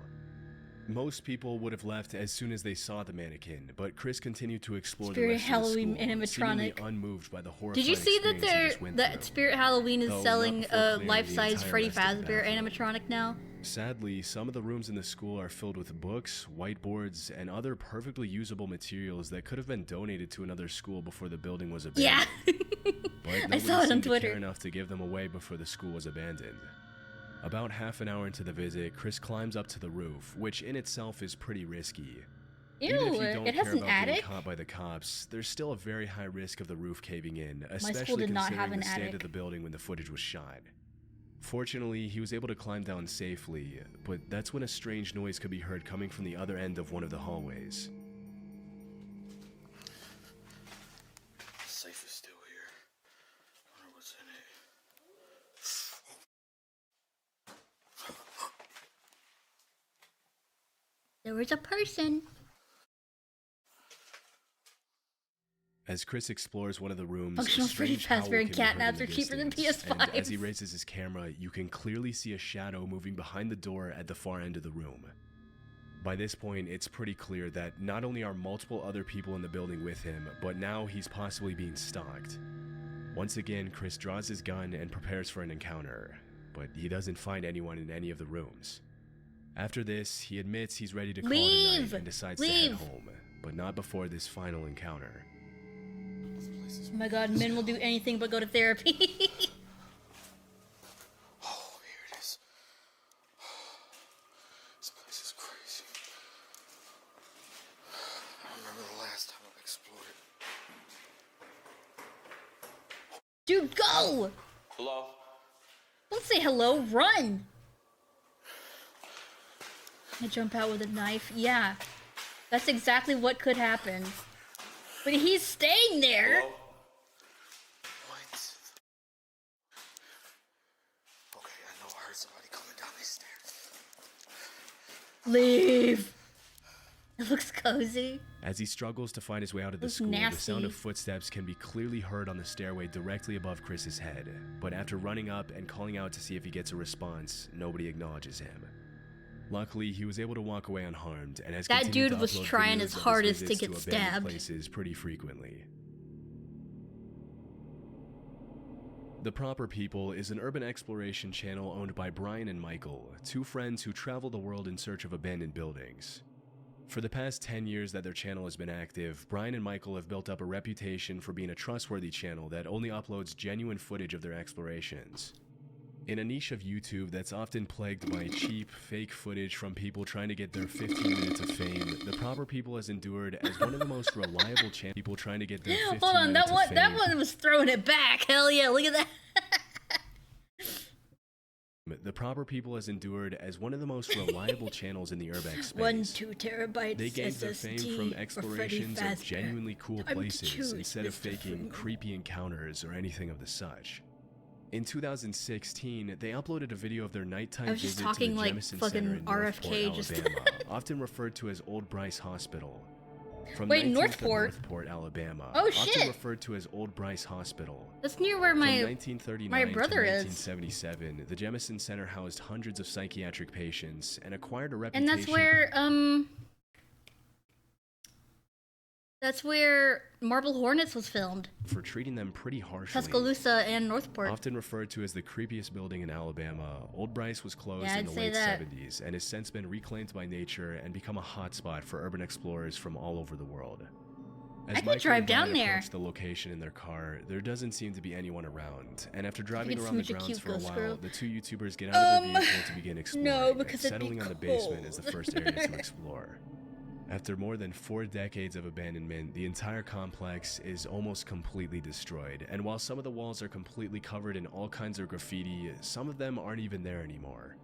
Most people would have left as soon as they saw the mannequin, but Chris continued to explore the rest Halloween of the school, animatronic. seemingly unmoved by the horrifying Did you see that that Spirit Halloween is Though selling a not life-size before Freddy clearing the entire Fazbear rest of the animatronic now? Sadly, some of the rooms in the school are filled with books, whiteboards, and other perfectly usable materials that could have been donated to another school before the building was abandoned. Yeah, But I saw it on seemed to Twitter. care enough to give them away before the school was abandoned. About half an hour into the visit, Chris climbs up to the roof, which in itself is pretty risky. Even if Ew, you don't it has care an about being attic? caught by the cops, there's still a very high risk of the roof caving in, My school especially did not have considering an the stand of attic. the building when the footage was shot. Fortunately, he was able to climb down safely, but that's when a strange noise could be heard coming from the other end of one of the hallways. The safe is still here. I wonder what's in it. There was a person. As Chris explores one of the rooms, Functional a strange Freddy howl Fazbear can and be heard Catnaps in are the cheaper than distance, PS5s. and as he raises his camera, you can clearly see a shadow moving behind the door at the far end of the room. By this point, it's pretty clear that not only are multiple other people in the building with him, but now he's possibly being stalked. Once again, Chris draws his gun and prepares for an encounter, but he doesn't find anyone in any of the rooms. After this, he admits he's ready to call it a night and decides to head home, but not before this final encounter. Oh my god, men will do anything but go to therapy. Oh, here it is. This place is crazy. I remember the last time I explored it. Dude, go! Hello? Don't say hello, run! I jump out with a knife. Yeah, that's exactly what could happen. But he's staying there. Hello? What? Okay, I know I heard somebody coming down these stairs. Leave. It looks cozy. As he struggles to find his way out of the Looks school, the nasty. sound of footsteps can be clearly heard on the stairway directly above Chris's head. But after running up and calling out to see if he gets a response, nobody acknowledges him. Luckily, he was able to walk away unharmed and has That continued dude to was upload trying videos his of hardest to visits get abandoned stabbed. places pretty frequently. The Proper People is an urban exploration channel owned by Brian and Michael, two friends who travel the world in search of abandoned buildings. For the past 10 years that their channel has been active, Brian and Michael have built up a reputation for being a trustworthy channel that only uploads genuine footage of their explorations. In a niche of YouTube that's often plagued by cheap, fake footage from people trying to get their 15 minutes of fame, The Proper People has endured as one of the most reliable channels. People trying to get their 15 Hold on, minutes of that fame. one was throwing it back. Hell yeah, look at that. The Proper People has endured as one of the most reliable channels in the urbex space. 1 2 terabytes. They gained their fame SSD from for explorations Freddy of Fazbear. genuinely cool Time to places choose, instead of Mr. faking Freeman. creepy encounters or anything of the such. In 2016, they uploaded a video of their nighttime I was just visit talking to the like Jemison fucking Center in RFK Northport, just- Alabama, often referred to as Old Bryce Hospital. From Wait, 19th Northport? of Northport, Alabama. Oh, Often shit. referred to as Old Bryce Hospital. That's near where From my 1939 my brother to is. 1977, the Jemison Center housed hundreds of psychiatric patients and acquired a And reputation. that's where Marble Hornets was filmed. For treating them pretty harshly. Tuscaloosa and Northport. Often referred to as the creepiest building in Alabama, Old Bryce was closed Yeah, in I'd the say late that. 70s and has since been reclaimed by nature and become a hotspot for urban explorers from all over the world. As I could Michael drive and Brian down there. approach the location in their car, there doesn't seem to be anyone around, and after driving could around the smooch a grounds cute for a ghost while, girl. the two YouTubers get out of their vehicle to begin exploring, no, because it'd settling be on the basement as the cold. first area to explore. After more than 4 decades of abandonment, the entire complex is almost completely destroyed, and while some of the walls are completely covered in all kinds of graffiti, some of them aren't even there anymore.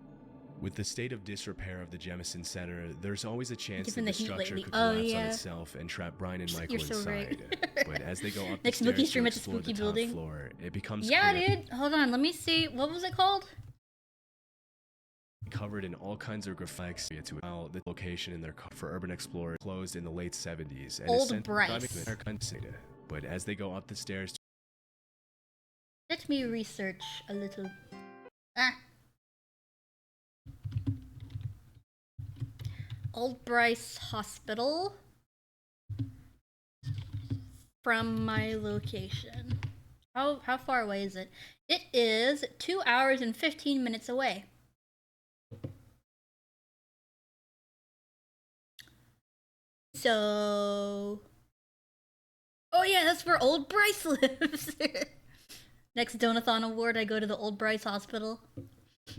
With the state of disrepair of the Jemison Center, there's always a chance Given that the the heat structure lately. could Oh, collapse on yeah. itself and trap Brian and Michael You're so inside. right. But as they go up the Next stairs Mookie to stream at the explore the spooky top building. floor, it becomes Yeah, clear dude. Hold on, let me see. What was it called? covered in all kinds of graphics to the location in their car for urban explorers closed in the late 70s and Old is sent Bryce. but as they go up the stairs Let me research a little. Ah. Old Bryce Hospital. From my location. How far away is it? It is 2 hours and 15 minutes away. So... Oh yeah, that's where Old Bryce lives. Next Donathon Award, I go to the Old Bryce Hospital.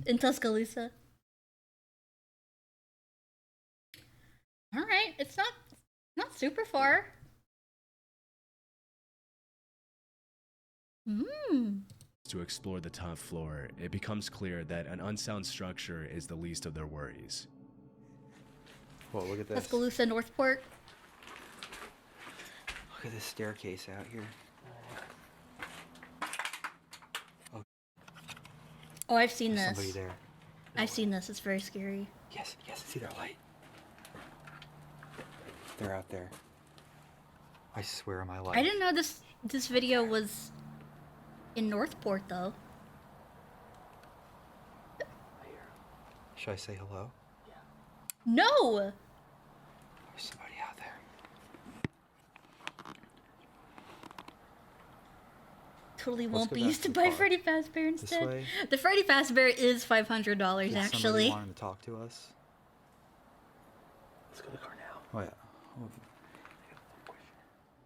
In Tuscaloosa. All right, it's not super far. To explore the top floor, it becomes clear that an unsound structure is the least of their worries. Whoa, look at this. Tuscaloosa, Northport. Look at this staircase out here. Oh, I've seen There's this. somebody there. I've seen this. It's very scary. Yes, yes, see their light. They're out there. I swear on my life. I didn't know this video was in Northport though. Should I say hello? No. There's somebody out there. Totally Let's won't go be back used to to the buy car. Freddy Fazbear This instead. way? The Freddy Fazbear is $500 Somebody actually. wanted to talk to us. Let's go to the car now. Oh yeah.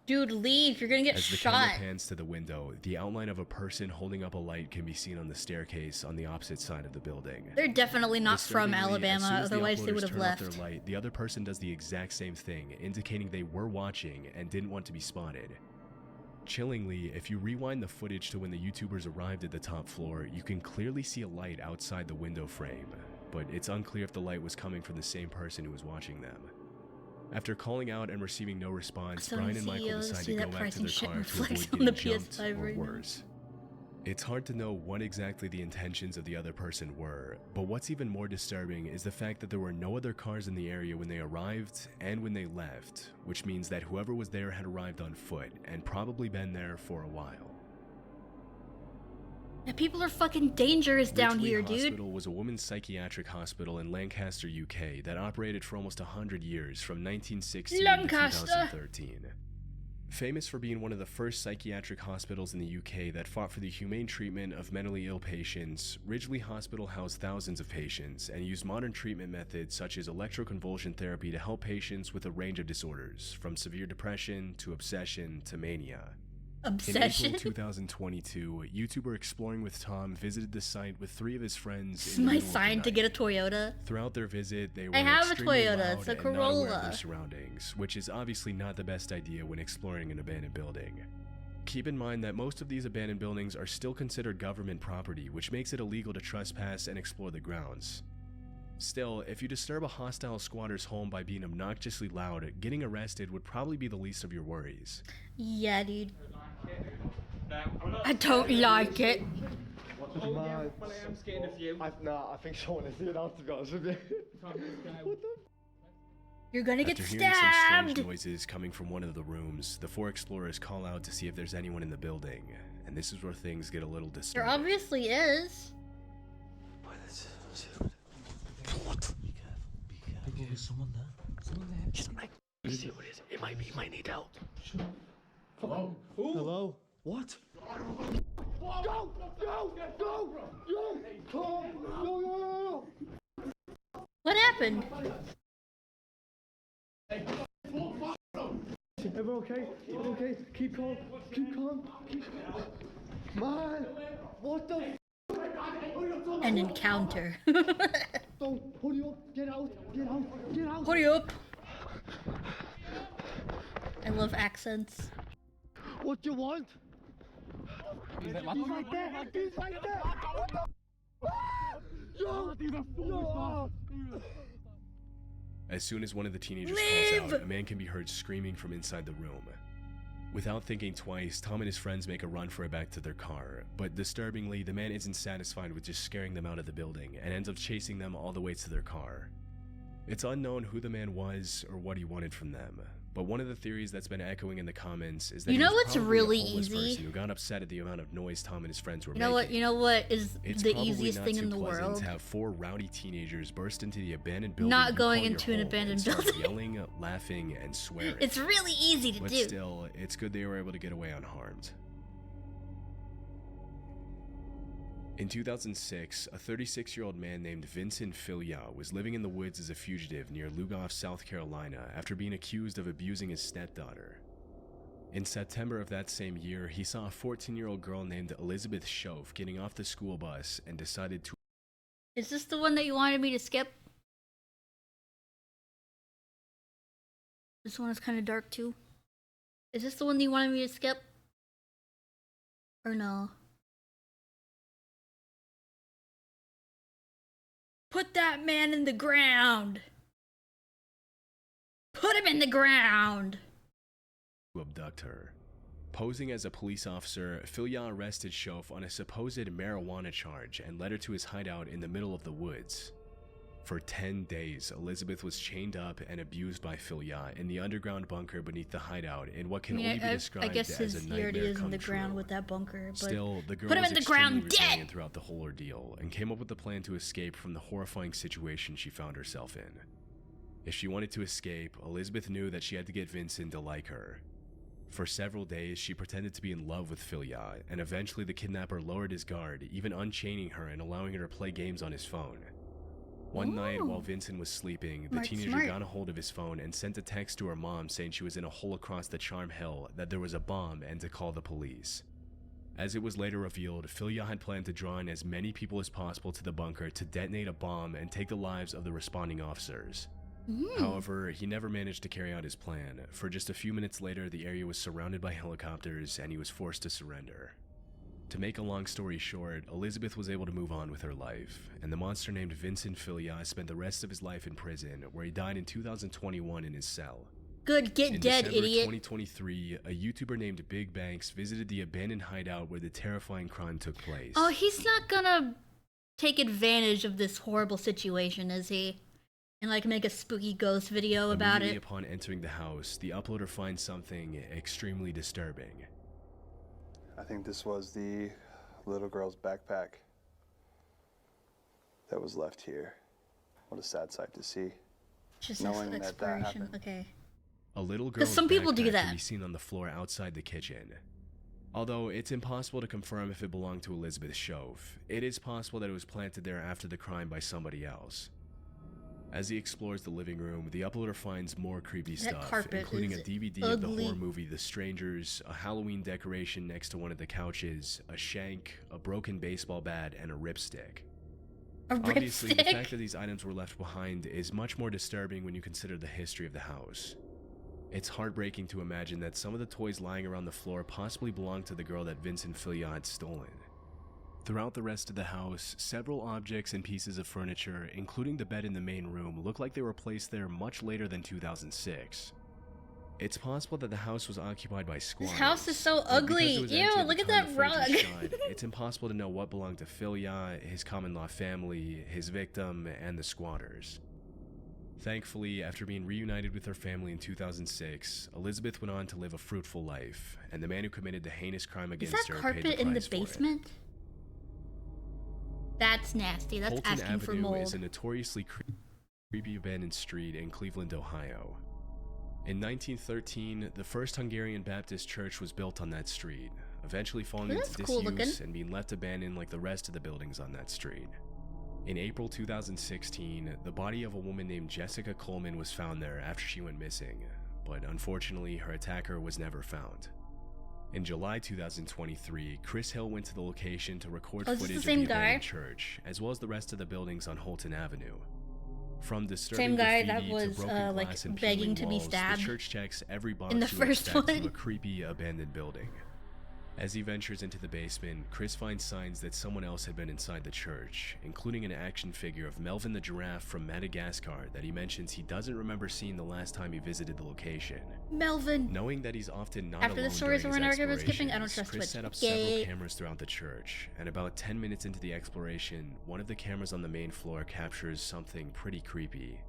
Dude, leave. You're gonna get As the shot. camera pans to the window, the outline of a person holding up a light can be seen on the staircase on the opposite side of the building. They're definitely not from Disturbingly, as Alabama, soon as the otherwise they uploaders would have turn off left. their light, the other person does the exact same thing, indicating they were watching and didn't want to be spotted. Chillingly, if you rewind the footage to when the YouTubers arrived at the top floor, you can clearly see a light outside the window frame, but it's unclear if the light was coming from the same person who was watching them. After calling out and receiving no response, So Brian many and Michael CEOs decide see to that go back to pricing their shit car to reflects avoid on the getting jumped PS5 or right now. worse. It's hard to know what exactly the intentions of the other person were, but what's even more disturbing is the fact that there were no other cars in the area when they arrived and when they left, which means that whoever was there had arrived on foot and probably been there for a while. And people are fucking dangerous down Ridgely here, dude. Hospital was a women's psychiatric hospital in Lancaster, UK that operated for almost 100 years from 1916 Lancaster. to 2013. Famous for being one of the first psychiatric hospitals in the UK that fought for the humane treatment of mentally ill patients, Ridgely Hospital housed thousands of patients and used modern treatment methods such as electroconvulsion therapy to help patients with a range of disorders, from severe depression to obsession to mania. Obsession? In April 2022, YouTuber Exploring with Tom visited the site with 3 of his friends. This is in the my middle of the sign to night. get a Toyota. Throughout their visit, they were I have a extremely Toyota, loud it's a and not aware of Corolla. their surroundings, which is obviously not the best idea when exploring an abandoned building. Keep in mind that most of these abandoned buildings are still considered government property, which makes it illegal to trespass and explore the grounds. Still, if you disturb a hostile squatter's home by being obnoxiously loud, getting arrested would probably be the least of your worries. Yeah, dude. I don't like it. I think someone is here out to be honest with you. You're gonna get After hearing some stabbed. strange noises coming from one of the rooms, the 4 explorers call out to see if there's anyone in the building, and this is where things get a little There disturbing. obviously is. There's someone there. Someone there. Just like, see who it is. It might be. Might need help. Hello? Who? Hello? What? Go! Go! Go! Go! What happened? Everyone okay? Everyone okay? Keep calm. Keep calm. Man! What the An encounter. Don't hurry up! Get out! Get out! Get out! Hurry up. I love accents. What do you want? He's right there! He's right there! What the? Yo! As soon as one of the teenagers Leave! calls out, a man can be heard screaming from inside the room. Without thinking twice, Tom and his friends make a run for it back to their car, but disturbingly, the man isn't satisfied with just scaring them out of the building and ends up chasing them all the way to their car. It's unknown who the man was or what he wanted from them, but one of the theories that's been echoing in the comments is that You he know was what's probably really a homeless easy? person who got upset at the amount of noise Tom and his friends were You know making. what? You know what is It's the probably easiest not thing too in the pleasant world? to have 4 rowdy teenagers burst into the abandoned building. Not you going call your into an home abandoned and start building. yelling, laughing, and swearing. It's really easy to But do. still, it's good they were able to get away unharmed. In 2006, a 36-year-old man named Vincent Filya was living in the woods as a fugitive near Lugoff, South Carolina, after being accused of abusing his stepdaughter. In September of that same year, he saw a 14-year-old girl named Elizabeth Schoaf getting off the school bus and decided to Is this the one that you wanted me to skip? This one is kind of dark too. Is this the one that you wanted me to skip? Or no? Put that man in the ground! Put him in the ground! To abduct her. Posing as a police officer, Filya arrested Shof on a supposed marijuana charge and led her to his hideout in the middle of the woods. For 10 days, Elizabeth was chained up and abused by Filya in the underground bunker beneath the hideout in what can only be described I guess as his a already nightmare is in come the true. ground with that bunker. But Still, the girl put him was in the extremely ground resilient dead! throughout the whole ordeal and came up with a plan to escape from the horrifying situation she found herself in. If she wanted to escape, Elizabeth knew that she had to get Vincent to like her. For several days, she pretended to be in love with Filya, and eventually the kidnapper lowered his guard, even unchaining her and allowing her to play games on his phone. One night, while Vincent was sleeping, the teenager got a hold of his phone and sent a text to her mom saying she was in a hole across the Charm Hill, that there was a bomb, and to call the police. As it was later revealed, Filya had planned to draw in as many people as possible to the bunker to detonate a bomb and take the lives of the responding officers. However, he never managed to carry out his plan. For just a few minutes later, the area was surrounded by helicopters and he was forced to surrender. To make a long story short, Elizabeth was able to move on with her life, and the monster named Vincent Filya spent the rest of his life in prison, where he died in 2021 in his cell. Good, get dead, December idiot. 2023, a YouTuber named Big Banks visited the abandoned hideout where the terrifying crime took place. Oh, he's not gonna take advantage of this horrible situation, is he? And like make a spooky ghost video about Immediately it. upon entering the house, the uploader finds something extremely disturbing. I think this was the little girl's backpack that was left here. What a sad sight to see. Just knowing that exploration. happened. Okay. A little girl's some people do backpack that. can be seen on the floor outside the kitchen. Although it's impossible to confirm if it belonged to Elizabeth Shof, it is possible that it was planted there after the crime by somebody else. As he explores the living room, the uploader finds more creepy stuff, including a DVD of the horror movie The Strangers, a Halloween decoration next to one of the couches, a shank, a broken baseball bat, and a ripstick. Obviously, the fact that these items were left behind is much more disturbing when you consider the history of the house. It's heartbreaking to imagine that some of the toys lying around the floor possibly belonged to the girl that Vincent Filya had stolen. Throughout the rest of the house, several objects and pieces of furniture, including the bed in the main room, look like they were placed there much later than 2006. It's possible that the house was occupied by squatters. This house is so ugly. Ew, look at that rug. It's impossible to know what belonged to Filya, his common-law family, his victim, and the squatters. Thankfully, after being reunited with her family in 2006, Elizabeth went on to live a fruitful life, and the man who committed the heinous crime against her paid the price for it. Is that carpet in the basement? That's nasty. That's Holton asking for Avenue mold. is a notoriously creepy abandoned street in Cleveland, Ohio. In 1913, the first Hungarian Baptist church was built on that street, eventually falling into disuse and being left abandoned like the rest of the buildings on that street. In April 2016, the body of a woman named Jessica Coleman was found there after she went missing, but unfortunately her attacker was never found. In July 2023, Chris Hill went to the location to record footage of the abandoned church, as well as the rest of the buildings on Holton Avenue. From disturbing graffiti to broken glass and peeling walls, the church checks every box you would expect to a creepy abandoned building. As he ventures into the basement, Chris finds signs that someone else had been inside the church, including an action figure of Melvin the giraffe from Madagascar that he mentions he doesn't remember seeing the last time he visited the location. Melvin! Knowing that he's often not After alone the stories during we're his not skipping, I don't trust Chris Twitch. set up several cameras throughout the church, and about 10 minutes into the exploration, one of the cameras on the main floor captures something pretty creepy.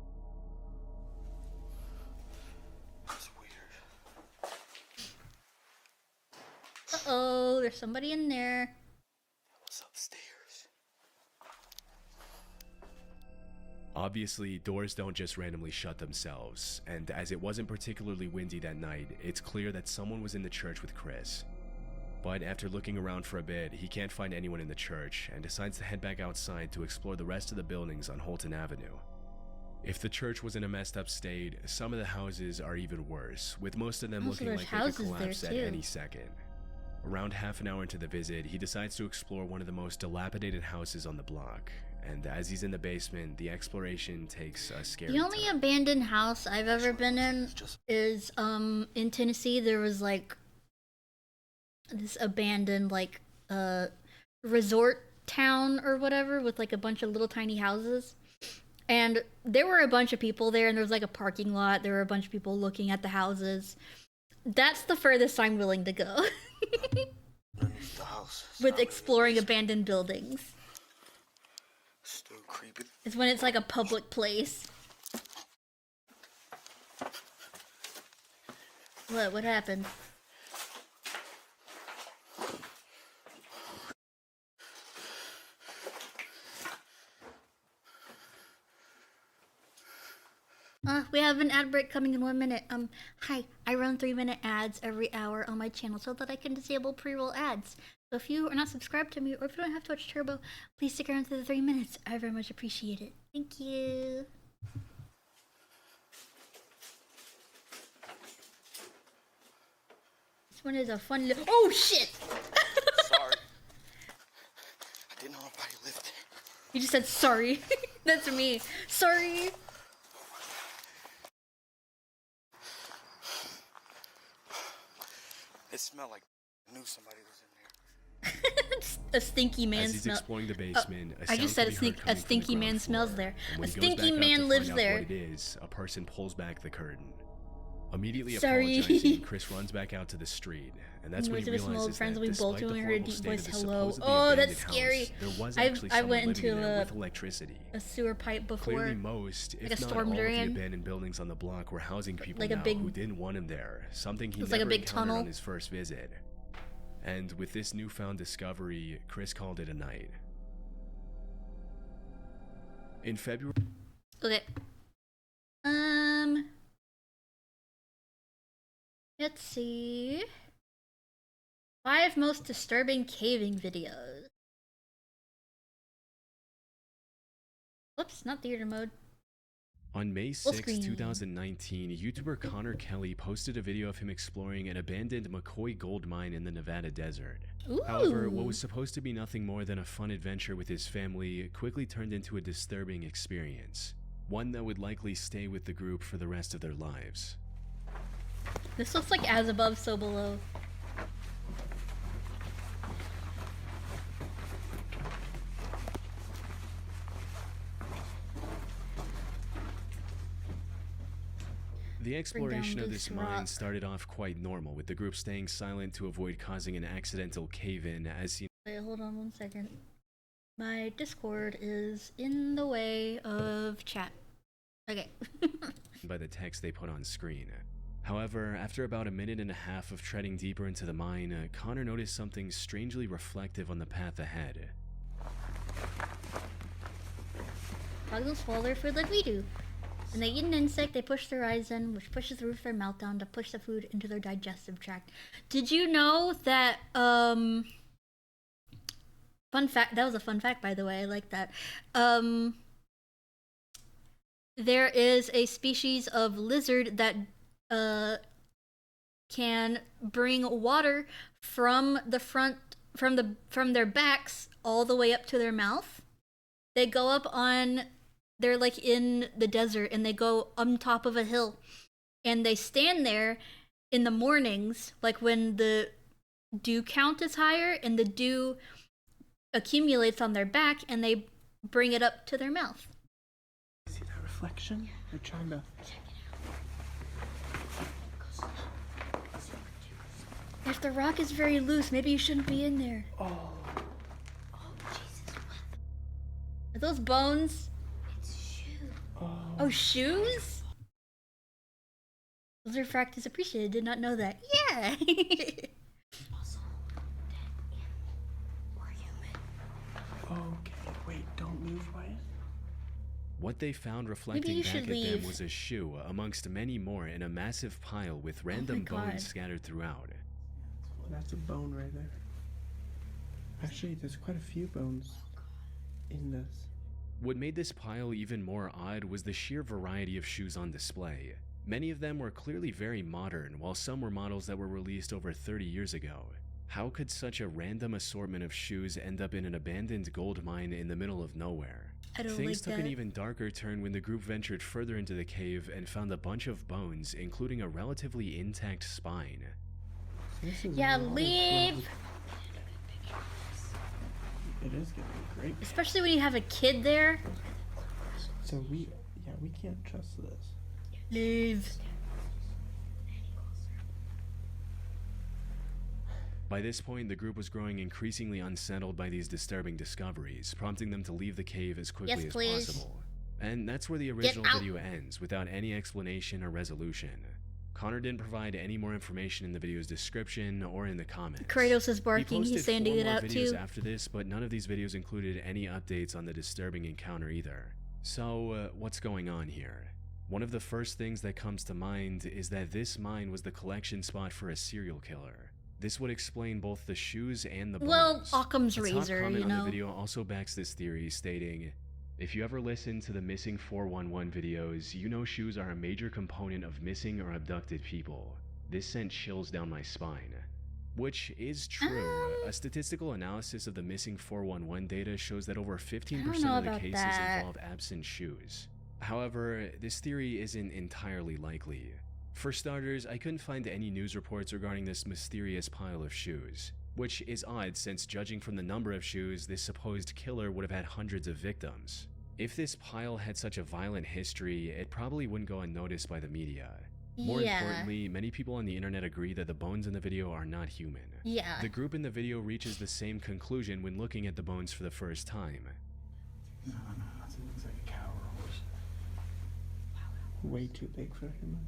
Uh-oh, there's somebody in there. What's upstairs? Obviously, doors don't just randomly shut themselves, and as it wasn't particularly windy that night, it's clear that someone was in the church with Chris. But after looking around for a bit, he can't find anyone in the church, and decides to head back outside to explore the rest of the buildings on Holton Avenue. If the church was in a messed up state, some of the houses are even worse, with most of them looking like they could collapse at any second. Around half an hour into the visit, he decides to explore one of the most dilapidated houses on the block. And as he's in the basement, the exploration takes a scary The only turn. abandoned house I've ever been in is in Tennessee. There was like this abandoned like resort town or whatever with like a bunch of little tiny houses, and there were a bunch of people there, and there was like a parking lot. There were a bunch of people looking at the houses. That's the furthest I'm willing to go Underneath the house. with exploring abandoned buildings. Still creepy. It's when it's like a public place. What happened? We have an ad break coming in 1 minute. Hi, I run 3-minute ads every hour on my channel so that I can disable pre-roll ads. So if you are not subscribed to me, or if you don't have Twitch Turbo, please stick around to the 3 minutes. I very much appreciate it. Thank you. This one is a fun little— oh shit! Sorry. I didn't know nobody lived there. You just said sorry. That's me. Sorry. It smelled like I knew somebody was in there. A stinky man As he's smell. exploring the basement, I just said a stinky man smells there. A stinky man lives there. What it is, a person pulls back the curtain. Immediately Sorry. apologizing, Chris runs back out to the street, and that's when he With some old realizes friends, that we both despite the doing her horrible deep state of voice the hello. supposedly Oh, abandoned that's house, scary. there was I actually someone went living into there with electricity. a sewer pipe before. Clearly, most, if like a not storm all, of drain. the abandoned buildings on the block were housing people Like a now big— who didn't want him there. Something he it's never like a big encountered tunnel. on his first visit. And with this newfound discovery, Chris called it a night. In February. Okay. Let's see. 5 most disturbing caving videos. Whoops, not theater mode. On May Full 6, screen. 2019, YouTuber Connor Kelly posted a video of him exploring an abandoned McCoy gold mine in the Nevada desert. However, what was supposed to be nothing more than a fun adventure with his family quickly turned into a disturbing experience. One that would likely stay with the group for the rest of their lives. This looks like As Above, So Below. The exploration of this mine rock. started off quite normal, with the group staying silent to avoid causing an accidental cave-in as seen. Wait, hold on 1 second. My Discord is in the way of chat. Okay. by the text they put on screen. However, after about a minute and a half of treading deeper into the mine, Connor noticed something strangely reflective on the path ahead. Dogs will swallow their food like we do. When they eat an insect, they push their eyes in, which pushes the roof of their mouth down to push the food into their digestive tract. Did you know that, fun fact, that was a fun fact, by the way, I like that. There is a species of lizard that, can bring water from the front, from their backs all the way up to their mouth. They go up on, they're like in the desert, and they go on top of a hill, and they stand there in the mornings, like when the dew count is higher and the dew accumulates on their back, and they bring it up to their mouth. See that reflection? They're trying to. If the rock is very loose, maybe you shouldn't be in there. Oh. Are those bones? Oh. Oh, shoes? Those refract is appreciated. Did not know that. Yeah. Okay, wait, don't move, Wyatt. What they found reflecting back at them was a shoe, amongst many more in a massive pile with random bones scattered throughout. Well, that's a bone right there. Actually, there's quite a few bones in this. What made this pile even more odd was the sheer variety of shoes on display. Many of them were clearly very modern, while some were models that were released over 30 years ago. How could such a random assortment of shoes end up in an abandoned gold mine in the middle of nowhere? I don't Things like took that. an even darker turn when the group ventured further into the cave and found a bunch of bones, including a relatively intact spine. Yeah, leave! It is getting great. Especially when you have a kid there. So we can't trust this. Leave. By this point, the group was growing increasingly unsettled by these disturbing discoveries, prompting them to leave the cave as quickly as please. possible. And that's where the original video ends, without any explanation or resolution. Connor didn't provide any more information in the video's description or in the comments. Kratos is barking, he's sanding it out videos too. after this, but none of these videos included any updates on the disturbing encounter either. So, what's going on here? One of the first things that comes to mind is that this mine was the collection spot for a serial killer. This would explain both the shoes and the bones. Well, Occam's A top razor, comment you on know. the video also backs this theory, stating, "If you ever listen to the Missing 411 videos, you know shoes are a major component of missing or abducted people. This sent chills down my spine." Which is true. A statistical analysis of the Missing 411 data shows that over 15% of the about cases that. involve absent shoes. However, this theory isn't entirely likely. For starters, I couldn't find any news reports regarding this mysterious pile of shoes, which is odd since judging from the number of shoes, this supposed killer would have had hundreds of victims. If this pile had such a violent history, it probably wouldn't go unnoticed by the media. More importantly, many people on the internet agree that the bones in the video are not human. Yeah. The group in the video reaches the same conclusion when looking at the bones for the first time. No, it looks like a cow or a horse. Way too big for a human.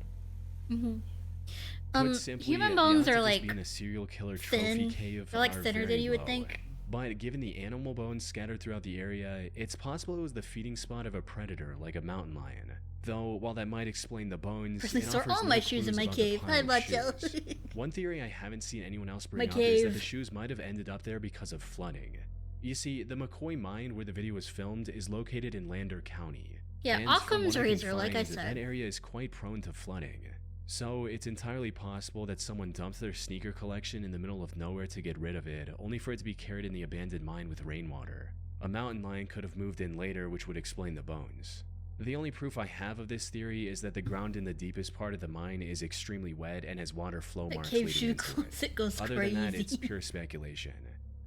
Put simply, human the bones odds of are this like being a serial killer trophy thin. cave They're like are thinner very than you would low. think. But given the animal bones scattered throughout the area, it's possible it was the feeding spot of a predator like a mountain lion. Though, while that might explain the bones, Personally, it store offers all no my shoes in clues my about the cave. pile I'm of not shoes. jealous. One theory I haven't seen anyone else bring My up is that cave. the shoes might have ended up there because of flooding. You see, the McCoy mine where the video was filmed is located in Lander County. Yeah, And from Occam's what I can razor, like I find, said. that area is quite prone to flooding. So it's entirely possible that someone dumped their sneaker collection in the middle of nowhere to get rid of it, only for it to be carried in the abandoned mine with rainwater. A mountain lion could have moved in later, which would explain the bones. The only proof I have of this theory is that the ground in the deepest part of the mine is extremely wet and has water flow The marks cave leading shoe into closet goes Other crazy. than that, it's pure speculation.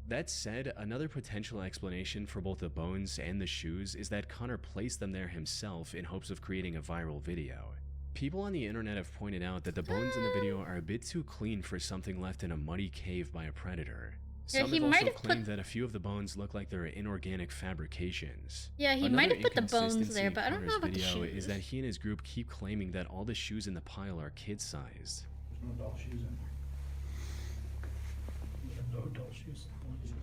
That said, another potential explanation for both the bones and the shoes is that Connor placed them there himself in hopes of creating a viral video. People on the internet have pointed out that the bones in the video are a bit too clean for something left in a muddy cave by a predator. Yeah, Some he have might also have put- claimed that a few of the bones look like they're inorganic fabrications. Yeah, he Another might have put the bones inconsistency there, in but I don't know Connor's about the video shoes. is that he and his group keep claiming that all the shoes in the pile are kid-sized. There's no doll shoes in there. There's no doll shoes.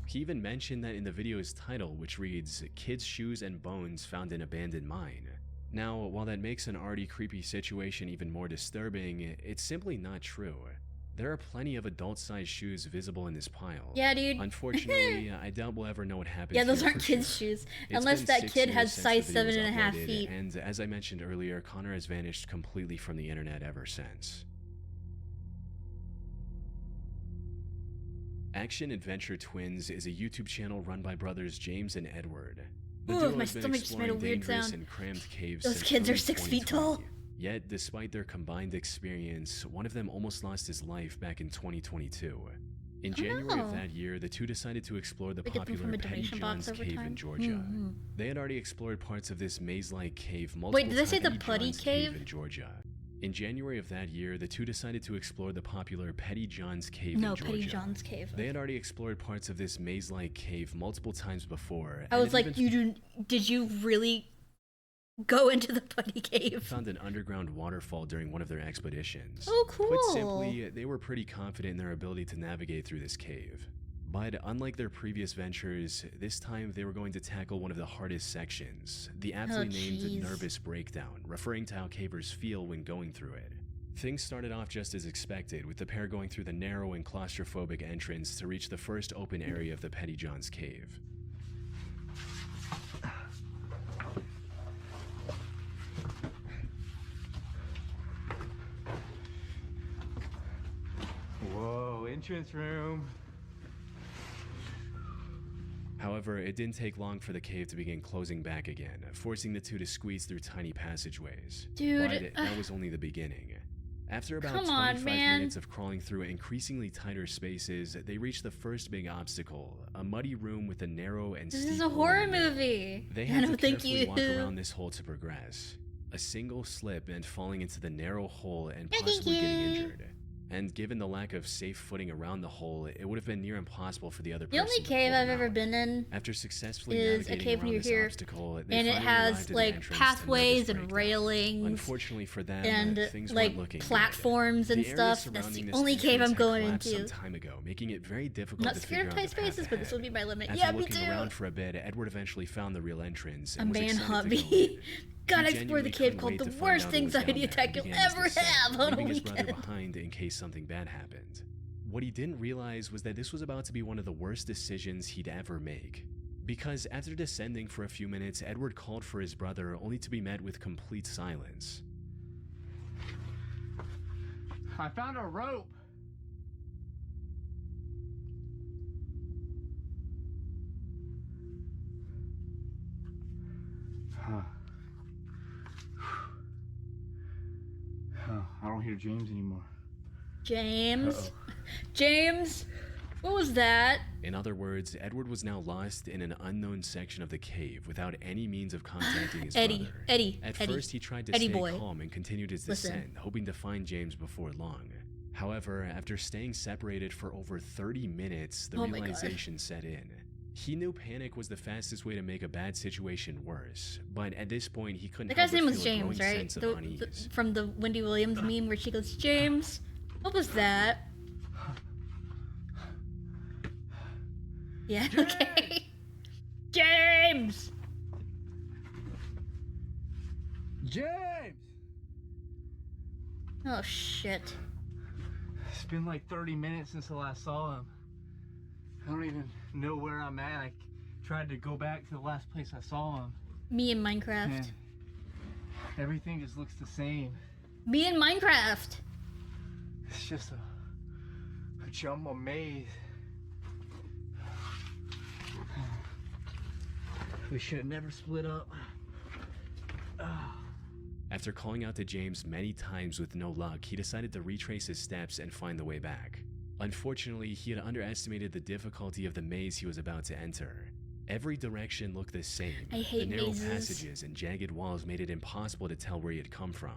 He even mentioned that in the video's title, which reads, "Kids' Shoes and Bones Found in Abandoned Mine." Now, while that makes an already creepy situation even more disturbing, it's simply not true. There are plenty of adult-sized shoes visible in this pile. Yeah, dude. Unfortunately, I doubt we'll ever know what happened. Yeah, those here aren't for kids' sure. shoes. It's Unless been that 6 kid years has since the size video was 7.5 uploaded, feet. And as I mentioned earlier, Connor has vanished completely from the internet ever since. Action Adventure Twins is a YouTube channel run by brothers James and Edward. The Ooh, duo my has been stomach just made a exploring weird dangerous sound. and cramped caves Those since kids are early 6 feet 2020. tall. Yet, despite their combined experience, one of them almost lost his life back in 2022. In January of no. that year, the two decided to explore the They get them from popular a Petty donation box John's over Cave time? in Georgia. Mhm. They had already explored parts of this maze-like cave multiple Wait, did they say times. the Putty John's Cave? in Georgia. In January of that year, the two decided to explore the popular Petty John's Cave No, in Georgia. Petty John's Cave. They had already explored parts of this maze-like cave multiple times before. I and was had like, even did you really go into the Putty Cave? found an underground waterfall during one of their expeditions. Oh, cool. Put simply, they were pretty confident in their ability to navigate through this cave. But unlike their previous ventures, this time they were going to tackle one of the hardest sections, the aptly named jeez. Nervous Breakdown, referring to how cavers feel when going through it. Things started off just as expected, with the pair going through the narrow and claustrophobic entrance to reach the first open area of the Petty John's Cave. Whoa, entrance room. However, it didn't take long for the cave to begin closing back again, forcing the two to squeeze through tiny passageways. Dude, But that was only the beginning. After about Come 25 on, man. minutes of crawling through increasingly tighter spaces, they reached the first big obstacle, a muddy room with a narrow and This steep is a hole horror in the middle. movie. They I had to don't think carefully you. walk around this hole to progress. A single slip and falling into the narrow hole and No, thank possibly getting you. injured. And given the lack of safe footing around the hole, it would have been near impossible for the other The person only to cave pull I've them ever out. been in After successfully is a navigating cave around near this here, obstacle, they and it finally has arrived at the like entrance to pathways Nervous and Breakdown. railings Unfortunately for them, and things like weren't looking good. platforms and The area stuff. That's surrounding the this only cave entrance I'm had going collapsed into. some time ago, making it very I'm difficult not to scared figure of out tight the path spaces, but this ahead. would be my limit. After Yeah, me looking too. around for a bit, Edward eventually found the real entrance A and was manhunt excited to go in. me. Gotta He explore the genuinely cave couldn't called wait the to find worst out what was down anxiety there attack and you'll began his ever descent, have on a leaving his brother weekend. behind in case something bad happened. What he didn't realize was that this was about to be one of the worst decisions he'd ever make. Because after descending for a few minutes, Edward called for his brother only to be met with complete silence. I found a rope. I don't hear James anymore. James? James? What was that? In other words, Edward was now lost in an unknown section of the cave without any means of contacting his brother. At first, he tried to stay calm and continued his descent, hoping to find James before long. However, after staying separated for over 30 minutes, the realization set in. He knew panic was the fastest way to make a bad situation worse, but at this point, he couldn't The help guy's name but was feel a James, growing right? sense of unease. From the Wendy Williams meme where she goes, James? What was that? Yeah, okay. James! James! Oh, shit. It's been like 30 minutes since I last saw him. I don't even know where I'm at. I tried to go back to the last place I saw him. Me in Minecraft. Man, everything just looks the same. Me in Minecraft! It's just a jumble maze. We should have never split up. After calling out to James many times with no luck, he decided to retrace his steps and find the way back. Unfortunately, he had underestimated the difficulty of the maze he was about to enter. Every direction looked the same. I hate the narrow mazes. passages and jagged walls made it impossible to tell where he had come from.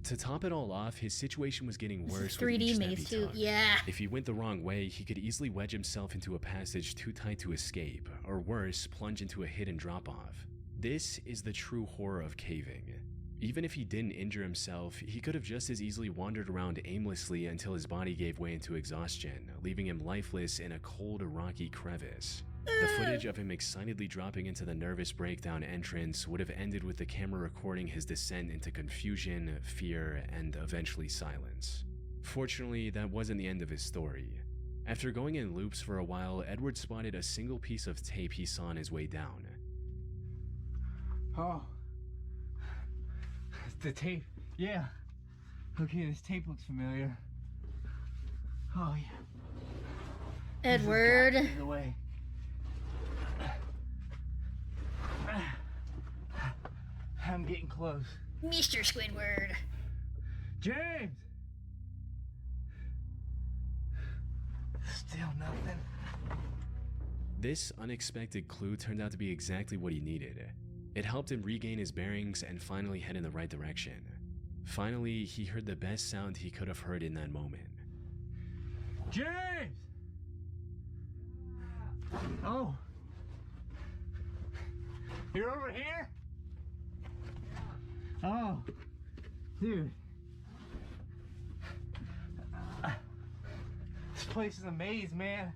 To top it all off, his situation was getting worse with 3D each step maze he too, took. yeah. If he went the wrong way, he could easily wedge himself into a passage too tight to escape, or worse, plunge into a hidden drop-off. This is the true horror of caving. Even if he didn't injure himself, he could have just as easily wandered around aimlessly until his body gave way into exhaustion, leaving him lifeless in a cold, rocky crevice. The footage of him excitedly dropping into the nervous breakdown entrance would have ended with the camera recording his descent into confusion, fear, and eventually silence. Fortunately, that wasn't the end of his story. After going in loops for a while, Edward spotted a single piece of tape he saw on his way down. Oh. The tape. Yeah. Okay, this tape looks familiar. Oh, yeah. Edward. This is the way. I'm getting close. Mr. Squidward. James! Still nothing. This unexpected clue turned out to be exactly what he needed. It helped him regain his bearings and finally head in the right direction. Finally, he heard the best sound he could have heard in that moment. James! Oh. You're over here? Oh. Dude. This place is a maze, man.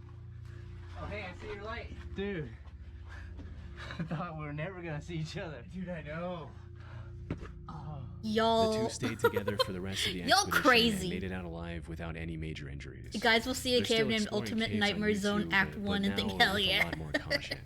Oh, hey, I see your light. Dude. I thought we were never gonna see each other. Dude, I know. Oh. Y'all. The two stayed together for the rest of the Y'all expedition crazy. and made it out alive without any major injuries. You guys will see a They're still cave named exploring Ultimate caves on Nightmare Zone YouTube, Act but 1 and think, now hell with yeah. a lot more caution.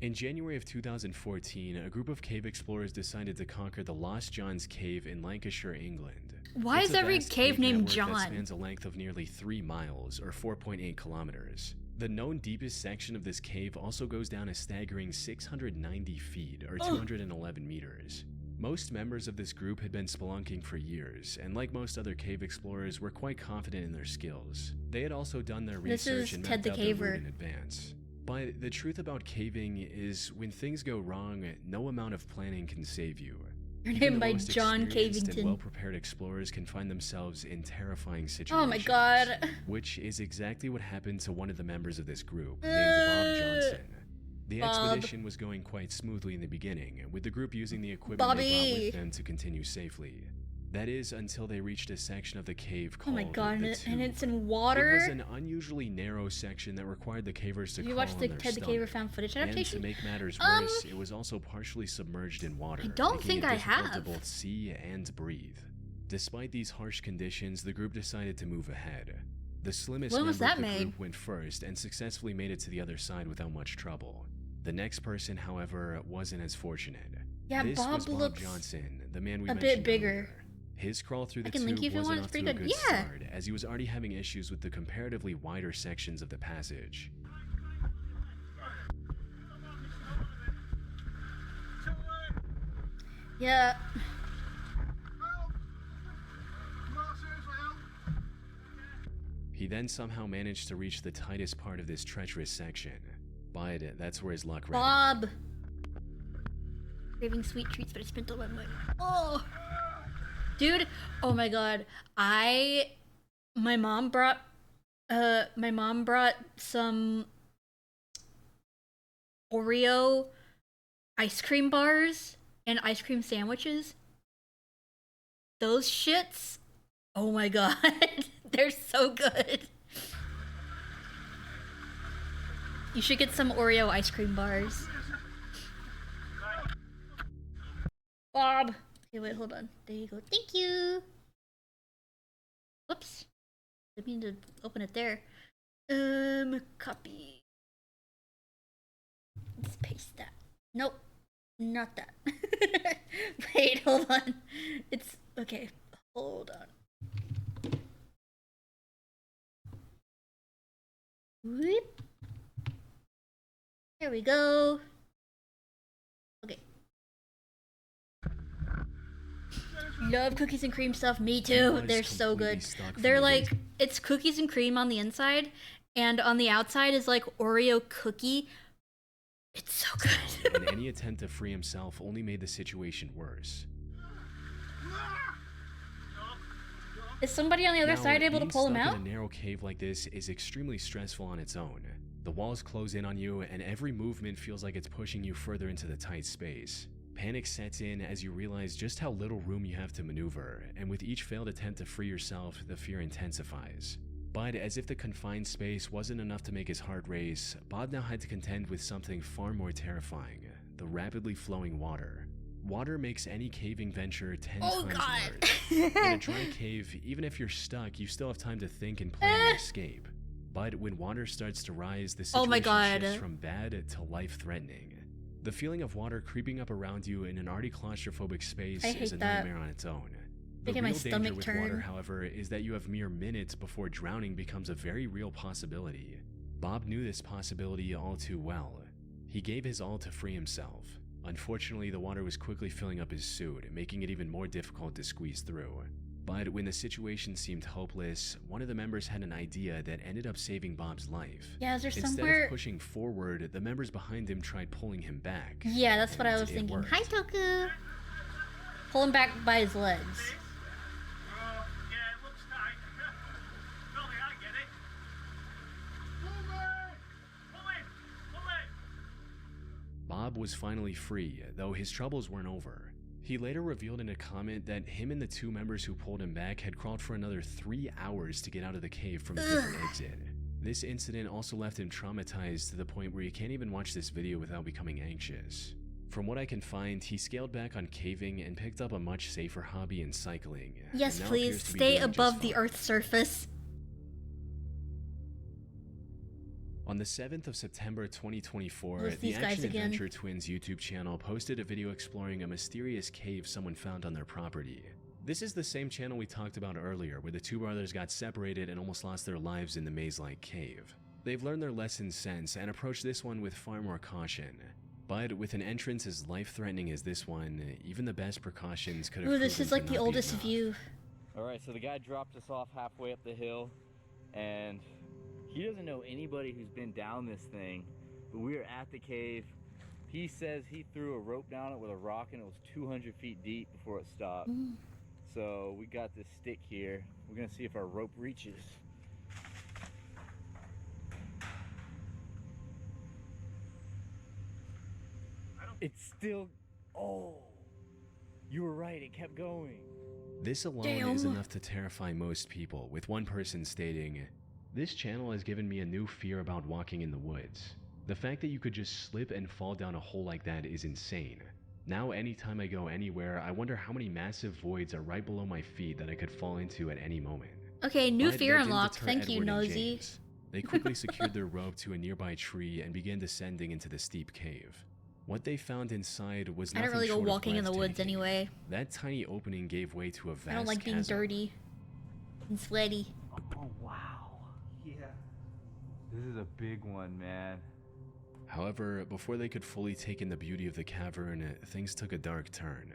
In January of 2014, a group of cave explorers decided to conquer the Lost John's Cave in Lancashire, England. Why It's is a every vast cave named network John? That spans a length of nearly 3 miles, or 4.8 kilometers. The known deepest section of this cave also goes down a staggering 690 feet, or 211 meters. Most members of this group had been spelunking for years, and like most other cave explorers, were quite confident in their skills. They had also done their research and Ted mapped the out their Caver. route in advance. But the truth about caving is, when things go wrong, no amount of planning can save you. Written Even the by most John experienced and Cavington. well-prepared explorers can find themselves in terrifying situations. Oh my god. Which is exactly what happened to one of the members of this group, named Bob Johnson. The expedition was going quite smoothly in the beginning, with the group using the equipment they brought with them to continue safely. That is, until they reached a section of the cave called Oh my god, the and Tube. it's in water? It was an unusually narrow section that required the cavers to Have you crawl watched on the their Ted the stomach. Caver found footage And adaptation? to make matters worse, it was also partially submerged in water. I don't making think it I difficult to have. both see and breathe. Despite these harsh conditions, the group decided to move ahead. The slimmest When was member that of the made? group went first and successfully made it to the other side without much trouble. The next person, however, wasn't as fortunate. Yeah, This Bob was Bob looks Johnson, the man we a mentioned bit bigger. earlier. His crawl through the I can link tube you if you wasn't want, off it's to a pretty good good. Yeah. start, as he was already having issues with the comparatively wider sections of the passage. Yeah. He then somehow managed to reach the tightest part of this treacherous section, but that's where his luck ran out. Bob. Craving sweet treats, but I spent all my money. Oh. Dude, oh my god. My mom brought some Oreo ice cream bars and ice cream sandwiches. Those shits, oh my god. They're so good. You should get some Oreo ice cream bars. Bob. Okay, wait, hold on. There you go. Thank you. Whoops. I mean to open it there. Copy. Let's paste that. Nope. Not that. Wait, hold on. It's okay. Hold on. Whoop. There we go. Okay. Love cookies and cream stuff. Me too. They're so good. They're like, it's cookies and cream on the inside, and on the outside is like Oreo cookie. It's so good. And any attempt to free himself only made the situation worse. Is somebody on the other Now, side able to being pull him stuck out? in a narrow cave like this is extremely stressful on its own. The walls close in on you, and every movement feels like it's pushing you further into the tight space. Panic sets in as you realize just how little room you have to maneuver, and with each failed attempt to free yourself, the fear intensifies. But as if the confined space wasn't enough to make his heart race, Bob now had to contend with something far more terrifying: the rapidly flowing water. Water makes any caving venture 10 times worse. In a dry cave, even if you're stuck, you still have time to think and plan an escape. But when water starts to rise, the Oh my situation God. shifts from bad to life-threatening. The feeling of water creeping up around you in an already claustrophobic space I is hate a that. nightmare on its own. The Making real my danger stomach with turn. water, however, is that you have mere minutes before drowning becomes a very real possibility. Bob knew this possibility all too well. He gave his all to free himself. Unfortunately, the water was quickly filling up his suit, making it even more difficult to squeeze through. But when the situation seemed hopeless, one of the members had an idea that ended up saving Bob's life. Yeah, is there Instead somewhere- of pushing forward, the members behind him tried pulling him back. Yeah, that's what I and was it thinking. worked. Hi, Toku. Pull him back by his legs. Bob was finally free, though his troubles weren't over. He later revealed in a comment that him and the two members who pulled him back had crawled for another 3 hours to get out of the cave from a different exit. This incident also left him traumatized to the point where he can't even watch this video without becoming anxious. From what I can find, he scaled back on caving and picked up a much safer hobby in cycling. Yes, and now please appears to be stay doing just above the fine. Earth's surface. On the 7th of September 2024, Who's the these guys Action again? Adventure Twins YouTube channel posted a video exploring a mysterious cave someone found on their property. This is the same channel we talked about earlier, where the two brothers got separated and almost lost their lives in the maze-like cave. They've learned their lessons since and approached this one with far more caution. But with an entrance as life-threatening as this one, even the best precautions could have Ooh, this proven is like to the not be oldest enough. view. Alright, so the guy dropped us off halfway up the hill, and he doesn't know anybody who's been down this thing, but we are at the cave. He says he threw a rope down it with a rock and it was 200 feet deep before it stopped. So we got this stick here. We're gonna see if our rope reaches. It's still, oh, you were right, it kept going. This alone is enough to terrify most people, with one person stating, "This channel has given me a new fear about walking in the woods. The fact that you could just slip and fall down a hole like that is insane. Now anytime I go anywhere, I wonder how many massive voids are right below my feet that I could fall into at any moment." Okay, new But fear that didn't unlocked. deter Thank you, Edward and Nosy. James. They quickly secured their rope to a nearby tree and began descending into the steep cave. What they found inside was I nothing don't really go short of walking in the woods breathtaking. anyway. That tiny opening gave way to a vast I don't like being chasm. dirty and sweaty. Oh, wow. Yeah. This is a big one, man. However, before they could fully take in the beauty of the cavern, things took a dark turn.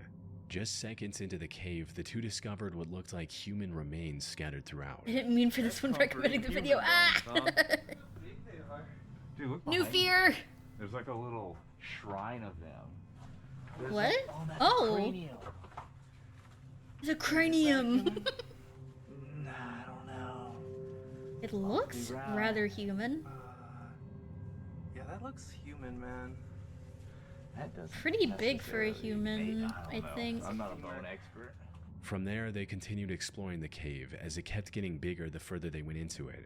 Just seconds into the cave, the two discovered what looked like human remains scattered throughout. I didn't mean for this one recommending the video. Ah! Dude, look New behind fear! you. There's like a little shrine of them. There's What? like- that's a Oh! cranium. It's a cranium! Nah, I don't know. It looks around. rather human. Yeah, that looks human, man. That doesn't Pretty big for a necessarily human, make- I don't know. think. I'm not a bone expert. From there, they continued exploring the cave as it kept getting bigger the further they went into it.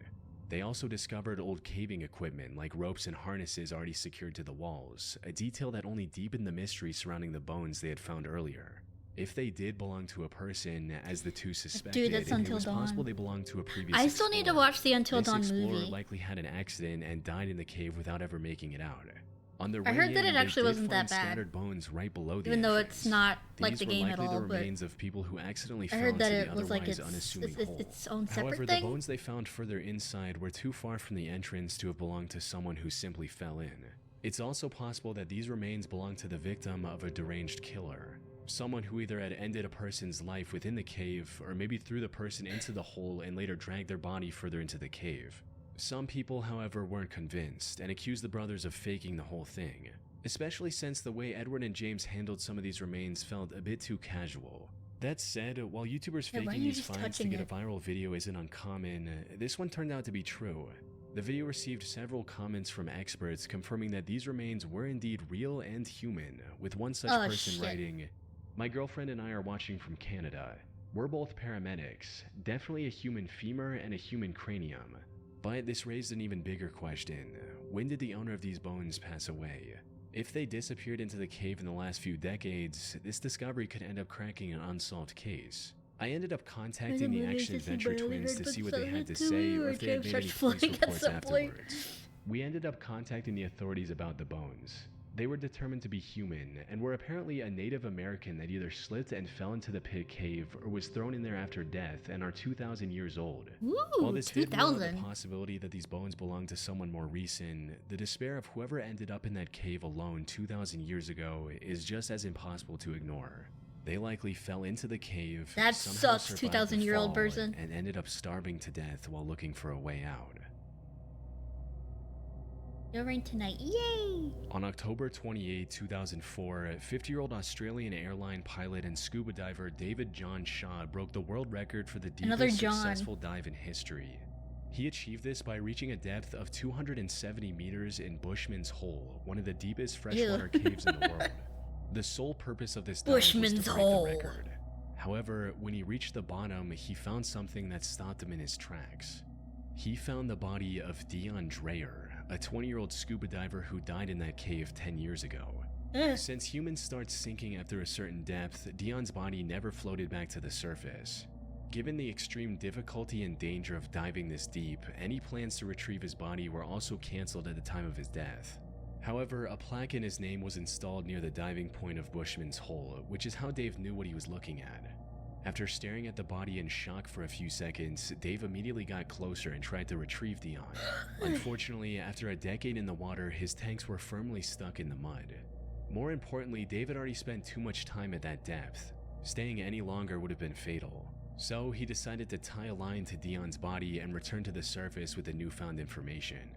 They also discovered old caving equipment like ropes and harnesses already secured to the walls, a detail that only deepened the mystery surrounding the bones they had found earlier. If they did belong to a person, as the two suspected, that's it Until was possible Dawn. they belonged to a previous I still need to explorer. watch the Until This Dawn explorer movie. likely had an accident and died in the cave without ever making it out. On their I way heard that in, it they actually did wasn't find that bad. scattered bones right below the Even though entrance. it's not like These the were game at likely all, the but remains of people who accidentally I fell heard into that the it was like otherwise its unassuming hole. its own separate However, thing. the bones they found further inside were too far from the entrance to have belonged to someone who simply fell in. It's also possible that these remains belonged to the victim of a deranged killer. Someone who either had ended a person's life within the cave, or maybe threw the person into the hole and later dragged their body further into the cave. Some people, however, weren't convinced and accused the brothers of faking the whole thing, especially since the way Edward and James handled some of these remains felt a bit too casual. That said, while YouTubers Yeah, why are faking you these just finds to touching get a it? viral video isn't uncommon, this one turned out to be true. The video received several comments from experts confirming that these remains were indeed real and human, with one such Oh, person shit. writing, "My girlfriend and I are watching from Canada. We're both paramedics, definitely a human femur and a human cranium. But this raised an even bigger question. When did the owner of these bones pass away? If they disappeared into the cave in the last few decades, this discovery could end up cracking an unsolved case." I ended up contacting the action adventure twins to see what they had to say or if they had made any police reports afterwards. We ended up contacting the authorities about the bones. They were determined to be human and were apparently a Native American that either slipped and fell into the pit cave or was thrown in there after death and are 2,000 years old. While Ooh, this did rule out the 2,000. possibility that these bones belonged to someone more recent, the despair of whoever ended up in that cave alone 2,000 years ago is just as impossible to ignore. They likely fell into the cave, That somehow sucks, survived the 2,000-year-old fall, person. and ended up starving to death while looking for a way out. No rain tonight. Yay! On October 28, 2004, 50-year-old Australian airline pilot and scuba diver David John Shaw broke the world record for the Another deepest John. successful dive in history. He achieved this by reaching a depth of 270 meters in Bushman's Hole, one of the deepest freshwater caves in the world. The sole purpose of this dive was Bushman's to break Hole. the record. However, when he reached the bottom, he found something that stopped him in his tracks. He found the body of Dion Dreyer, a 20-year-old scuba diver who died in that cave 10 years ago. Since humans start sinking after a certain depth, Dion's body never floated back to the surface. Given the extreme difficulty and danger of diving this deep, any plans to retrieve his body were also cancelled at the time of his death. However, a plaque in his name was installed near the diving point of Bushman's Hole, which is how Dave knew what he was looking at. After staring at the body in shock for a few seconds, Dave immediately got closer and tried to retrieve Dion. Unfortunately, after a decade in the water, his tanks were firmly stuck in the mud. More importantly, Dave had already spent too much time at that depth. Staying any longer would have been fatal. So he decided to tie a line to Dion's body and return to the surface with the newfound information.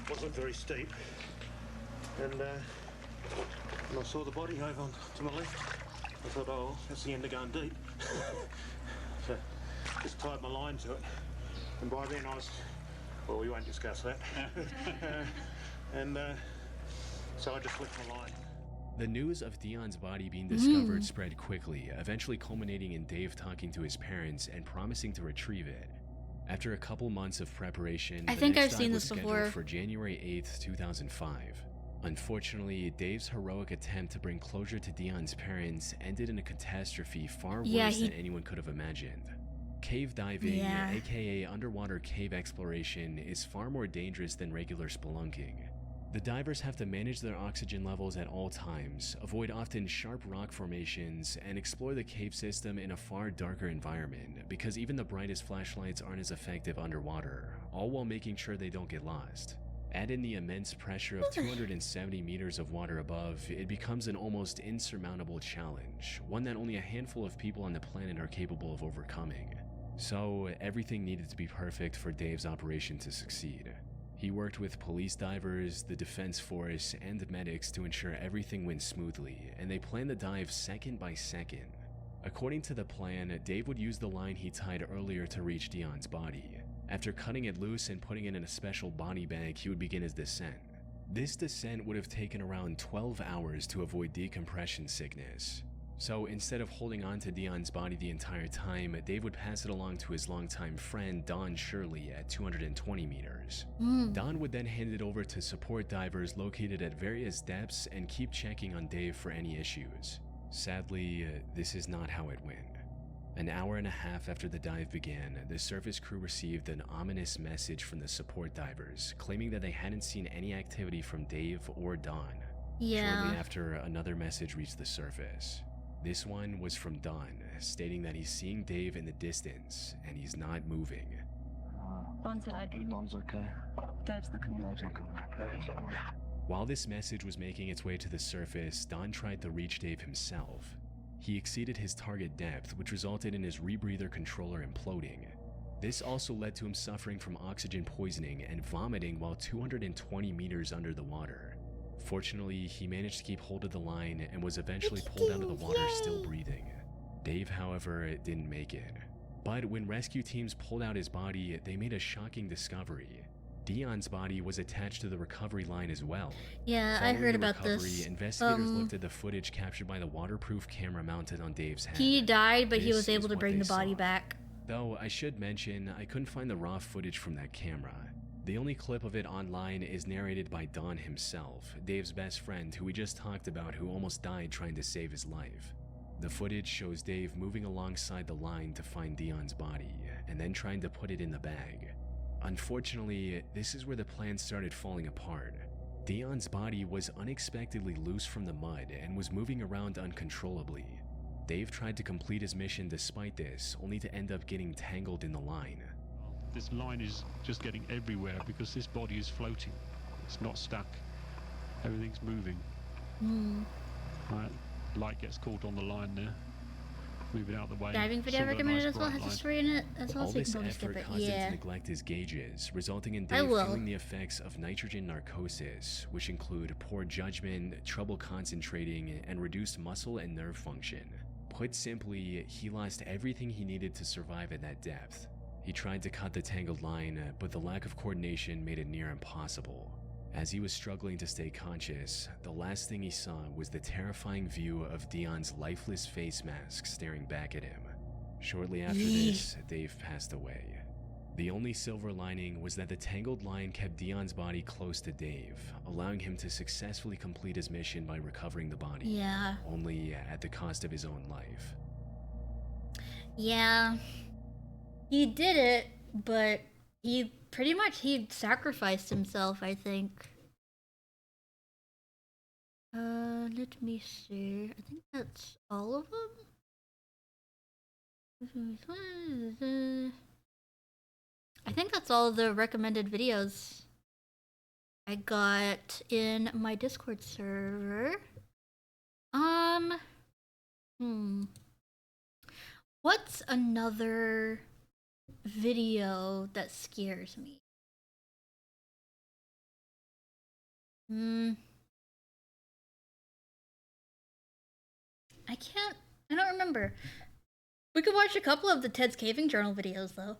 Wasn't very steep, and when I saw the body over on to my left, I thought, oh, that's the end of going deep. So just tied my line to it, and by then I was, well, we won't discuss that. And so I just left my line. The news of Dion's body being discovered spread quickly, eventually culminating in Dave talking to his parents and promising to retrieve it. After a couple months of preparation, I the think next I've seen dive was this scheduled before. for January 8th, 2005. Unfortunately, Dave's heroic attempt to bring closure to Dion's parents ended in a catastrophe far worse than anyone could have imagined. Cave diving, aka underwater cave exploration, is far more dangerous than regular spelunking. The divers have to manage their oxygen levels at all times, avoid often sharp rock formations, and explore the cave system in a far darker environment because even the brightest flashlights aren't as effective underwater, all while making sure they don't get lost. Add in the immense pressure of 270 meters of water above, it becomes an almost insurmountable challenge, one that only a handful of people on the planet are capable of overcoming. So, everything needed to be perfect for Dave's operation to succeed. He worked with police divers, the defense force, and medics to ensure everything went smoothly, and they planned the dive second by second. According to the plan, Dave would use the line he tied earlier to reach Dion's body. After cutting it loose and putting it in a special body bag, he would begin his descent. This descent would have taken around 12 hours to avoid decompression sickness. So instead of holding on to Dion's body the entire time, Dave would pass it along to his longtime friend Don Shirley at 220 meters. Don would then hand it over to support divers located at various depths and keep checking on Dave for any issues. Sadly, this is not how it went. An hour and a half after the dive began, the surface crew received an ominous message from the support divers, claiming that they hadn't seen any activity from Dave or Don. Shortly after, another message reached the surface. This one was from Don, stating that he's seeing Dave in the distance, and he's not moving. Don's okay. Dave's looking okay. While this message was making its way to the surface, Don tried to reach Dave himself. He exceeded his target depth, which resulted in his rebreather controller imploding. This also led to him suffering from oxygen poisoning and vomiting while 220 meters under the water. Fortunately, he managed to keep hold of the line and was eventually pulled out of the water still breathing. Dave, however, didn't make it. But when rescue teams pulled out his body, they made a shocking discovery. Dion's body was attached to the recovery line as well. Yeah, I heard about this. Investigators looked at the footage captured by the waterproof camera mounted on Dave's head. He died, but he This was able is to what bring they the body saw. back. Though I should mention, I couldn't find the raw footage from that camera. The only clip of it online is narrated by Don himself, Dave's best friend who we just talked about who almost died trying to save his life. The footage shows Dave moving alongside the line to find Dion's body, and then trying to put it in the bag. Unfortunately, this is where the plan started falling apart. Dion's body was unexpectedly loose from the mud and was moving around uncontrollably. Dave tried to complete his mission despite this, only to end up getting tangled in the line. This line is just getting everywhere because this body is floating. It's not stuck. Everything's moving. Right, light gets caught on the line there. Move it out the way. Diving video Still got a recommended nice as well bright has a line. story in it as well, All so you this can probably skip effort it. caused him Yeah. to neglect his gauges, resulting in I Dave will. feeling the effects of nitrogen narcosis, which include poor judgment, trouble concentrating, and reduced muscle and nerve function. Put simply, he lost everything he needed to survive at that depth. He tried to cut the tangled line, but the lack of coordination made it near impossible. As he was struggling to stay conscious, the last thing he saw was the terrifying view of Dion's lifeless face mask staring back at him. Shortly after this, Dave passed away. The only silver lining was that the tangled line kept Dion's body close to Dave, allowing him to successfully complete his mission by recovering the body. Yeah. Only at the cost of his own life. Yeah. He did it, but he sacrificed himself, I think. Let me see. I think that's all of them. I think that's all the recommended videos I got in my Discord server. What's another video that scares me? I don't remember. We could watch a couple of the Ted's Caving Journal videos, though.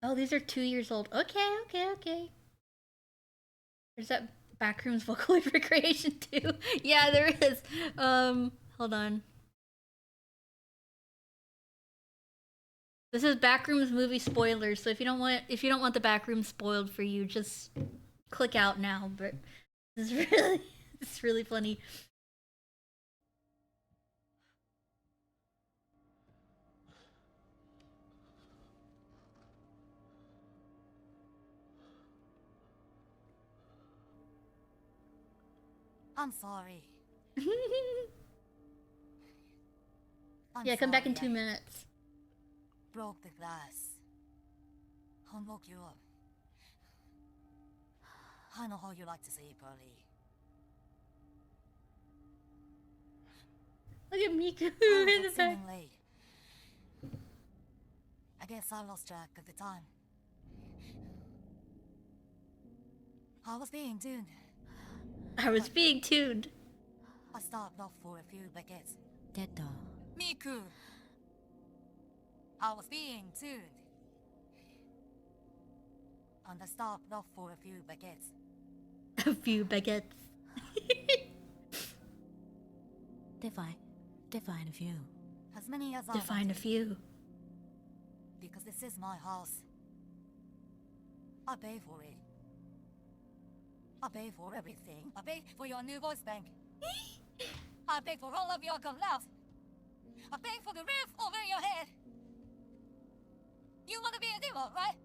Oh, these are 2 years old. Okay. There's that Backrooms Vocaloid recreation too. Yeah, there is. Hold on. This is Backrooms movie spoilers, so if you don't want the Backrooms spoiled for you, just click out now. But this is it's really funny. I'm sorry. Yeah, come back in 2 minutes. Broke the glass. I'll woke you up. I know how you like to sleep early. Look at Miku I in the was back. late. I guess I lost track of the time. I was being tuned. I stopped off for a few baguettes. Miku! I was being tuned. And I stopped off for a few baguettes. A few baguettes. Define a few. As many as I Define a wanted. few. Because this is my house. I pay for it. I pay for everything. I pay for your new voice bank. I pay for all of your collabs. I pay for the roof over your head. You want to be a demo, right?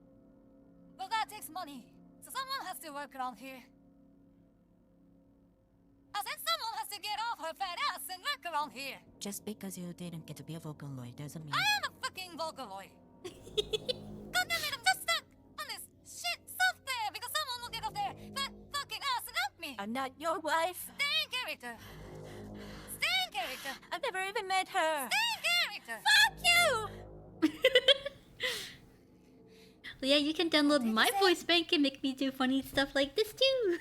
Well, that takes money. So someone has to work around here. I said someone has to get off her fat ass and work around here. Just because you didn't get to be a Vocaloid doesn't mean... I am a fucking Vocaloid. God damn it, I'm just stuck on this shit software because someone will get off their fat fucking ass and help me. I'm not your wife. Stay in character. Stay in character. I've never even met her. Stay in character. Fuck you! Well, yeah, you can download my voice bank and make me do funny stuff like this too.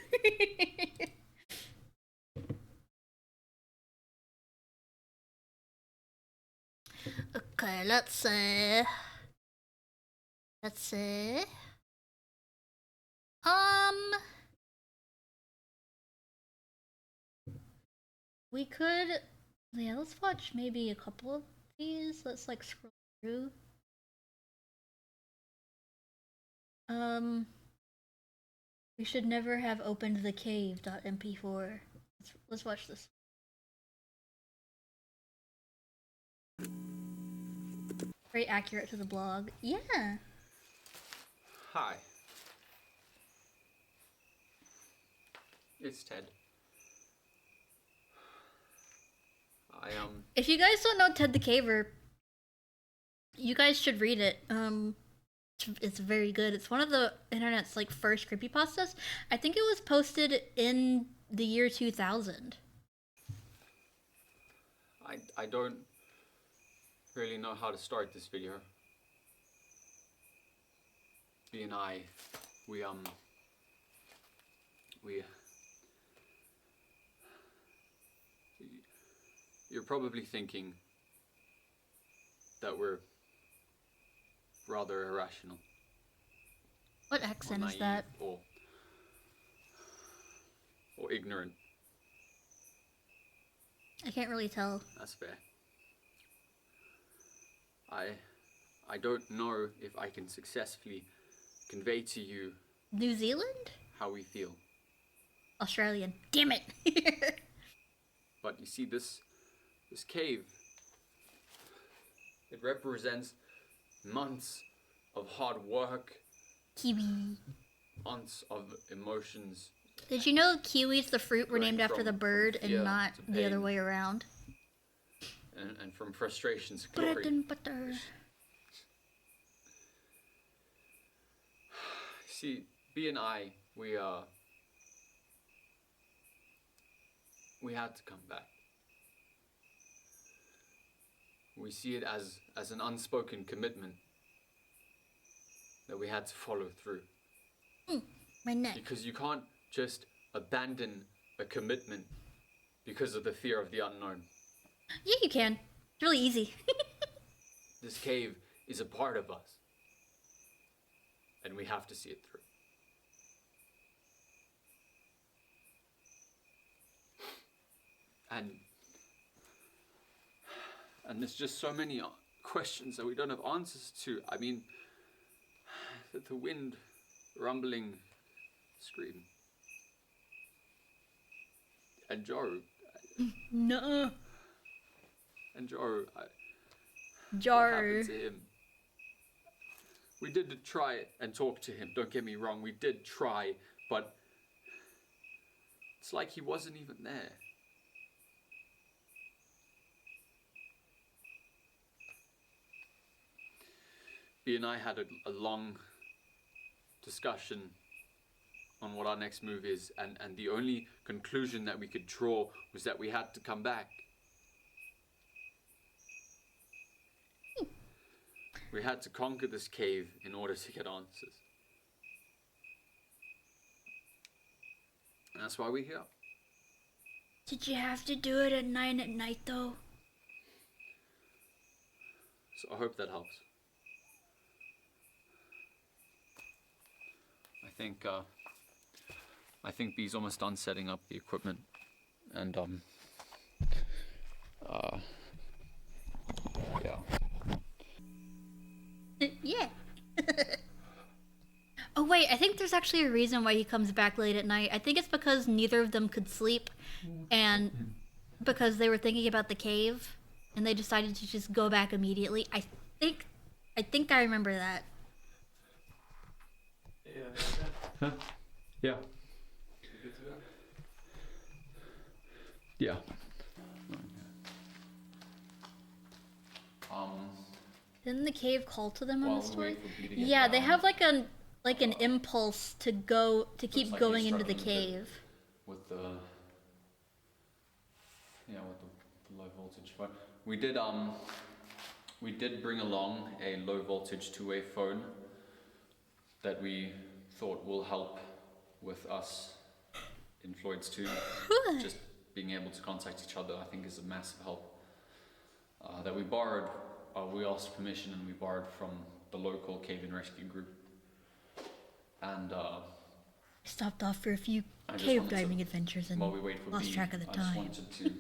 Okay, let's see. We could, yeah, let's watch maybe a couple of these. Let's like scroll through. We should never have opened the cave.mp4. Let's watch this. Very accurate to the blog. Yeah. Hi. It's Ted. If you guys don't know Ted the Caver, you guys should read it. It's very good. It's one of the internet's like first creepypastas. I think it was posted in the year 2000. I don't really know how to start this video. B and I, we you're probably thinking that we're rather irrational. What accent is that? Or ignorant. I can't really tell. That's fair. I don't know if I can successfully convey to you New Zealand? how we feel. Australian. Damn it. But you see this cave, it represents months of hard work, Kiwi, months of emotions, Did you know kiwis, the fruit, were Going named after from- the bird from fear and not to the other pain. way around? And from frustration to Bread glory. and butter. See, B and I, we had to come back. We see it as an unspoken commitment that we had to follow through. My neck. Because you can't just abandon a commitment because of the fear of the unknown. Yeah, you can. It's really easy. This cave is a part of us. And we have to see it through. And there's just so many questions that we don't have answers to. I mean, the wind, rumbling, scream. And Joe. No. And Joe. What Jar. happened to him? We did try and talk to him, don't get me wrong, we did try, but it's like he wasn't even there. B and I had a long discussion on what our next move is, and the only conclusion that we could draw was that we had to come back. We had to conquer this cave in order to get answers. And that's why we're here. Did you have to do it at 9 at night though? So I hope that helps. I think B's almost done setting up the equipment, and yeah. Yeah. Oh wait, I think there's actually a reason why he comes back late at night. I think it's because neither of them could sleep, and because they were thinking about the cave, and they decided to just go back immediately. I think I remember that. Huh? Yeah. Yeah. Didn't the cave call to them on While the we story? wait for B to get Yeah, they down, have like an impulse to keep like going he's into the struggling a bit cave. with the low voltage. But we did bring along a low voltage two-way phone that we thought will help with us in Floyd's tomb. Just being able to contact each other, I think, is a massive help. That we borrowed. We asked permission and we borrowed from the local cave and rescue group. And Stopped off for a few I just cave wanted to- diving adventures and while we wait for lost B, track of the I just time. wanted to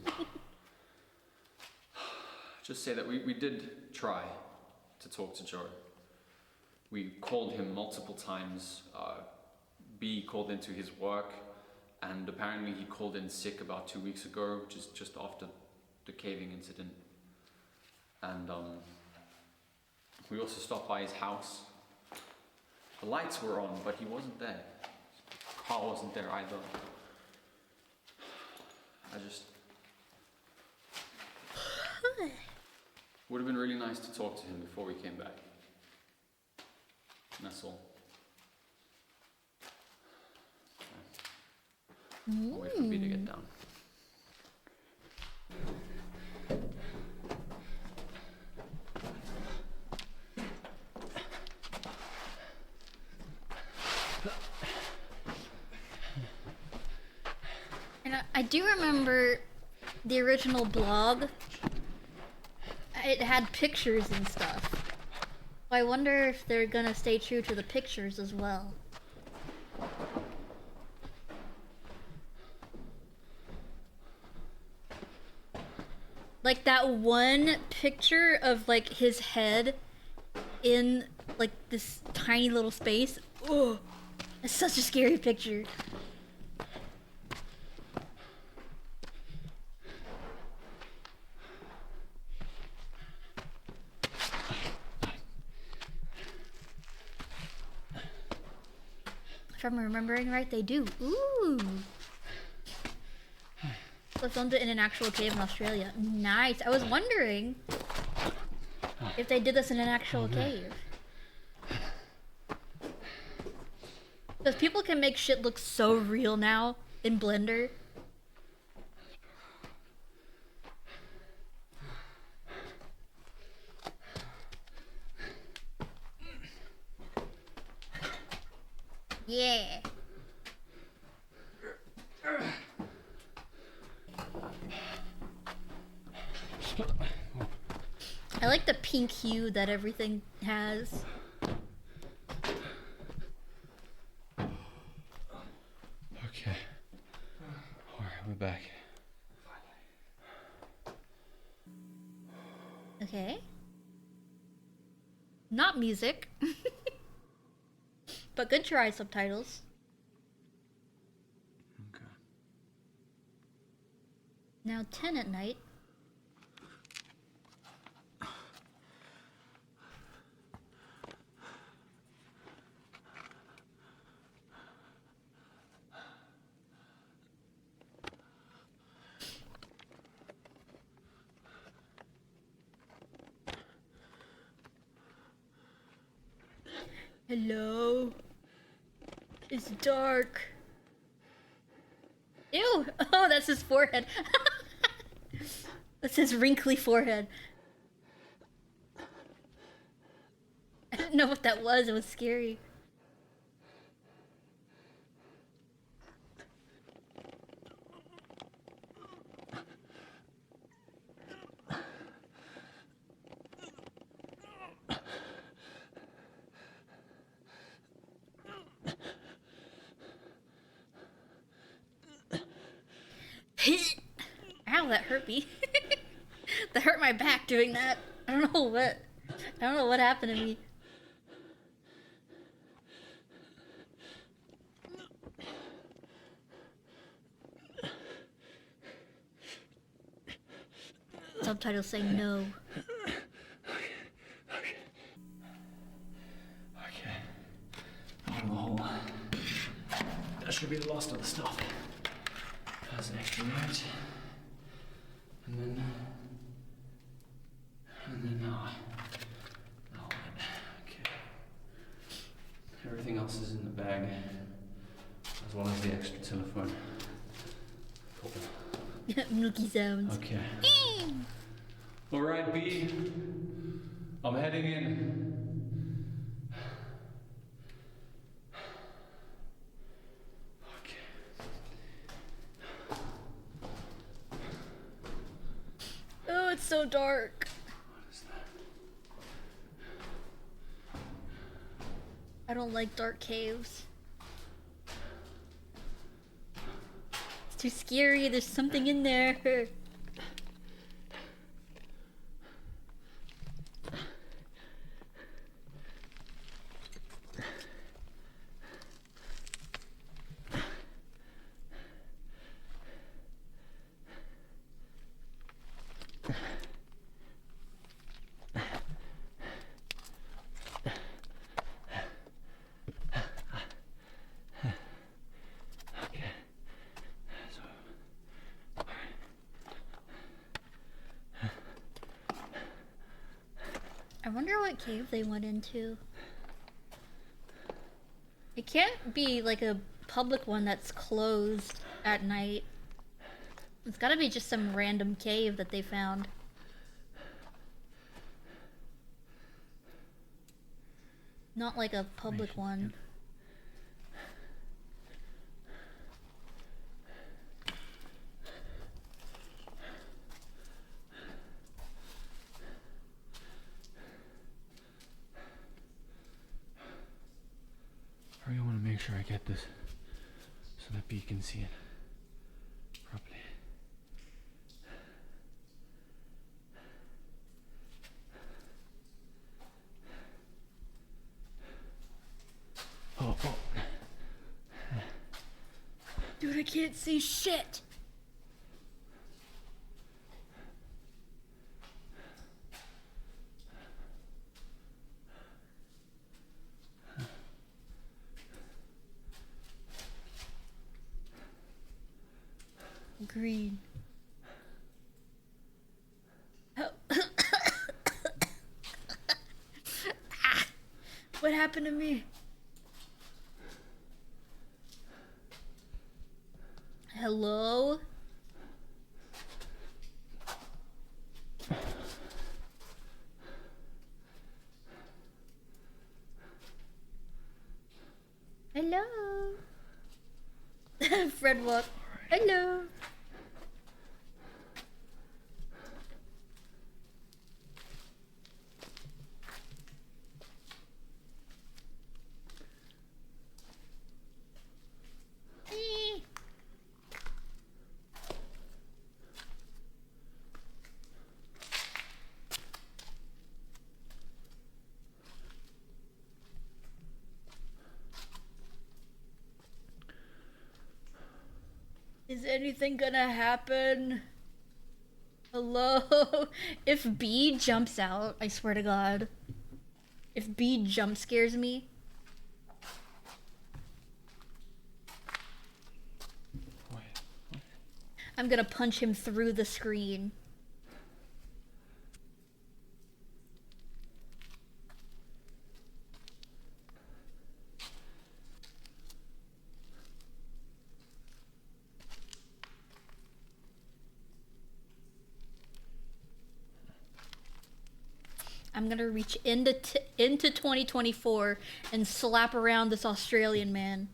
just say that we did try to talk to Joe. We called him multiple times. B called into his work, and apparently he called in sick about 2 weeks ago, which is just after the caving incident. And we also stopped by his house. The lights were on, but he wasn't there. Carl wasn't there either. Would have been really nice to talk to him before we came back. And that's all. I'll wait for B to get down. And I do remember the original blog. It had pictures and stuff. So I wonder if they're gonna stay true to the pictures as well. Like that one picture of like his head in like this tiny little space. Oh, that's such a scary picture. If I'm remembering right, they do. Ooh. So filmed it in an actual cave in Australia. Nice. I was wondering if they did this in an actual cave. Because people can make shit look so real now in Blender. Yeah. I like the pink hue that everything has. Okay. Alright, we're back. Okay. Not music. But good try, subtitles. Okay. Now 10 at night. Hello. It's dark. Ew! Oh, that's his forehead. That's his wrinkly forehead. I didn't know what that was. It was scary. Ow, that hurt me. That hurt my back doing that. I don't know what happened to me. Subtitles say no. Okay. Out of the hole. That should be the last of the stuff. That's an extra right. And then okay. Everything else is in the bag, as well as the extra telephone. Cool. Milky sounds. Okay. All right, B. I'm heading in. Oh, it's so dark. What is that? I don't like dark caves. It's too scary. There's something in there. I wonder what cave they went into. It can't be like a public one that's closed at night. It's gotta be just some random cave that they found. Not like a public one. I really want to make sure I get this so that B can see it properly. Oh. Dude, I can't see shit. screen. Oh. Ah, what happened to me? Hello? Hello? Fred walk. Hello? Is anything gonna happen? Hello? If B jumps out, I swear to God. If B jump scares me. I'm gonna punch him through the screen. I'm gonna reach into 2024 and slap around this Australian man.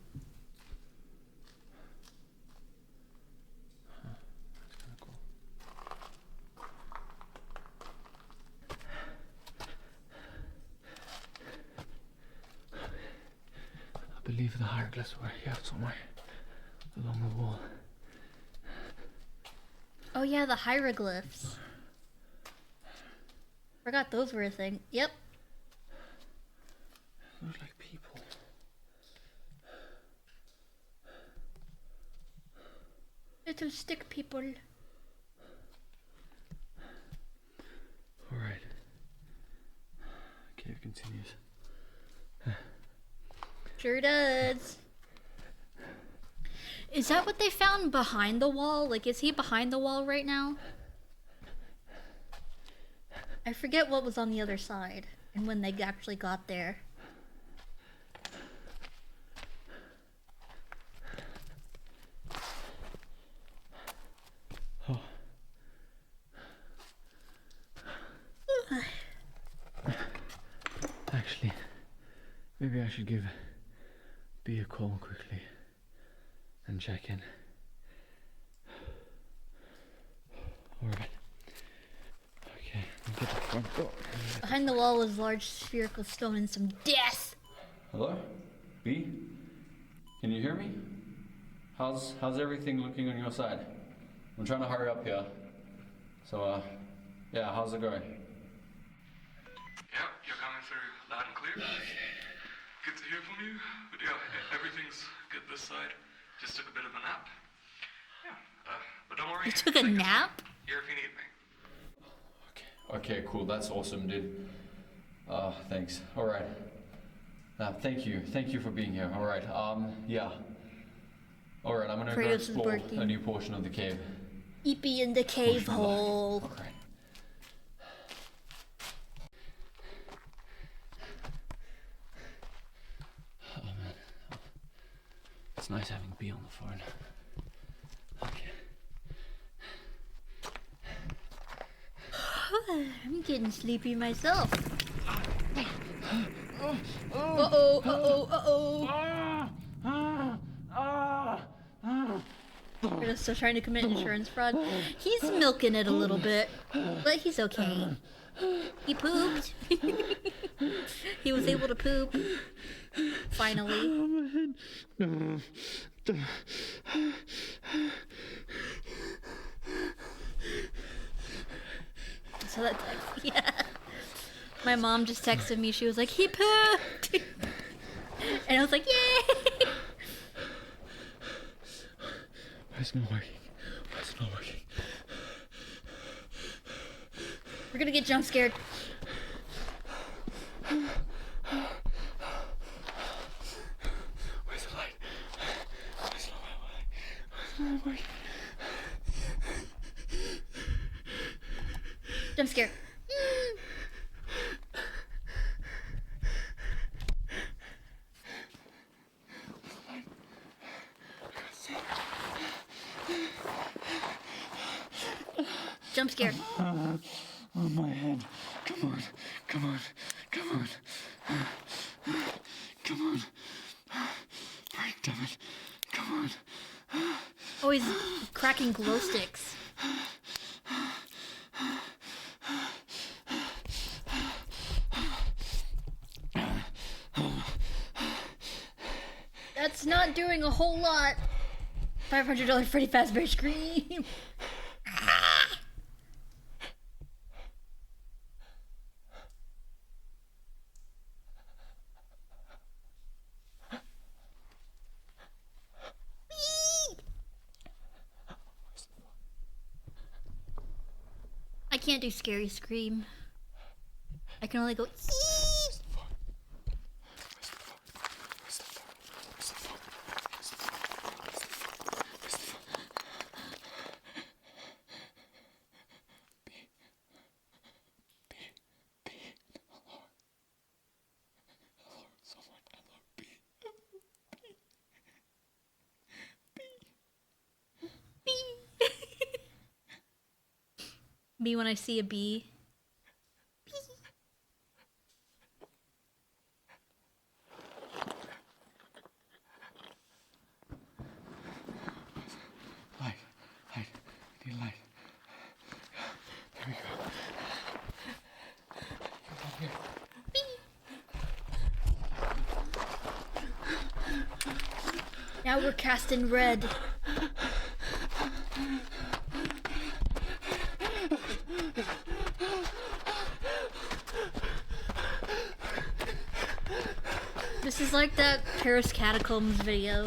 I believe the hieroglyphs were here somewhere along the wall. Oh yeah, the hieroglyphs. Forgot those were a thing. Yep. Looks like people. Little stick people. Alright. Cave continues. Sure does. Is that what they found behind the wall? Like, is he behind the wall right now? I forget what was on the other side and when they actually got there. Oh. Actually, maybe I should give B a call quickly and check in. Alright. Okay, I'll get the front door. Behind the wall was a large spherical stone and some death. Hello? B? Can you hear me? How's everything looking on your side? I'm trying to hurry up here. So, yeah, how's it going? Yeah, you're coming through loud and clear. Good to hear from you. But yeah, everything's good this side. Just took a bit of a nap. Yeah, but don't worry. You took a nap? Here if you need me. Okay, cool. That's awesome, dude. Thanks. All right. Thank you. Thank you for being here. All right. Yeah. All right. I'm gonna go Kratos is explore barking. a new portion of the cave. Eepy in the cave hole. Okay. Oh man. It's nice having B on the phone. Okay. I'm getting sleepy myself. Uh-oh, uh-oh, uh-oh. Kratos still trying to commit insurance fraud. He's milking it a little bit, but he's okay. He pooped. He was able to poop. Finally. So that text, yeah. My mom just texted me. She was like, he pooped. And I was like, yay. Why is it not working? Why is it not working? We're gonna get jump scared. Where's the light? Where's the light? Where's the light working? Jump scare. Jump scare. Oh, my head. Come on. Come on. Come on. Come on. Break, damn it. Come on. Oh, he's cracking glow sticks. That's not doing a whole lot. $500 Freddy Fazbear scream. I can't do scary scream. I can only go. Me when I see a bee. Light. Light. I need light. There we go. Now we're cast in red. This is like that Paris Catacombs video.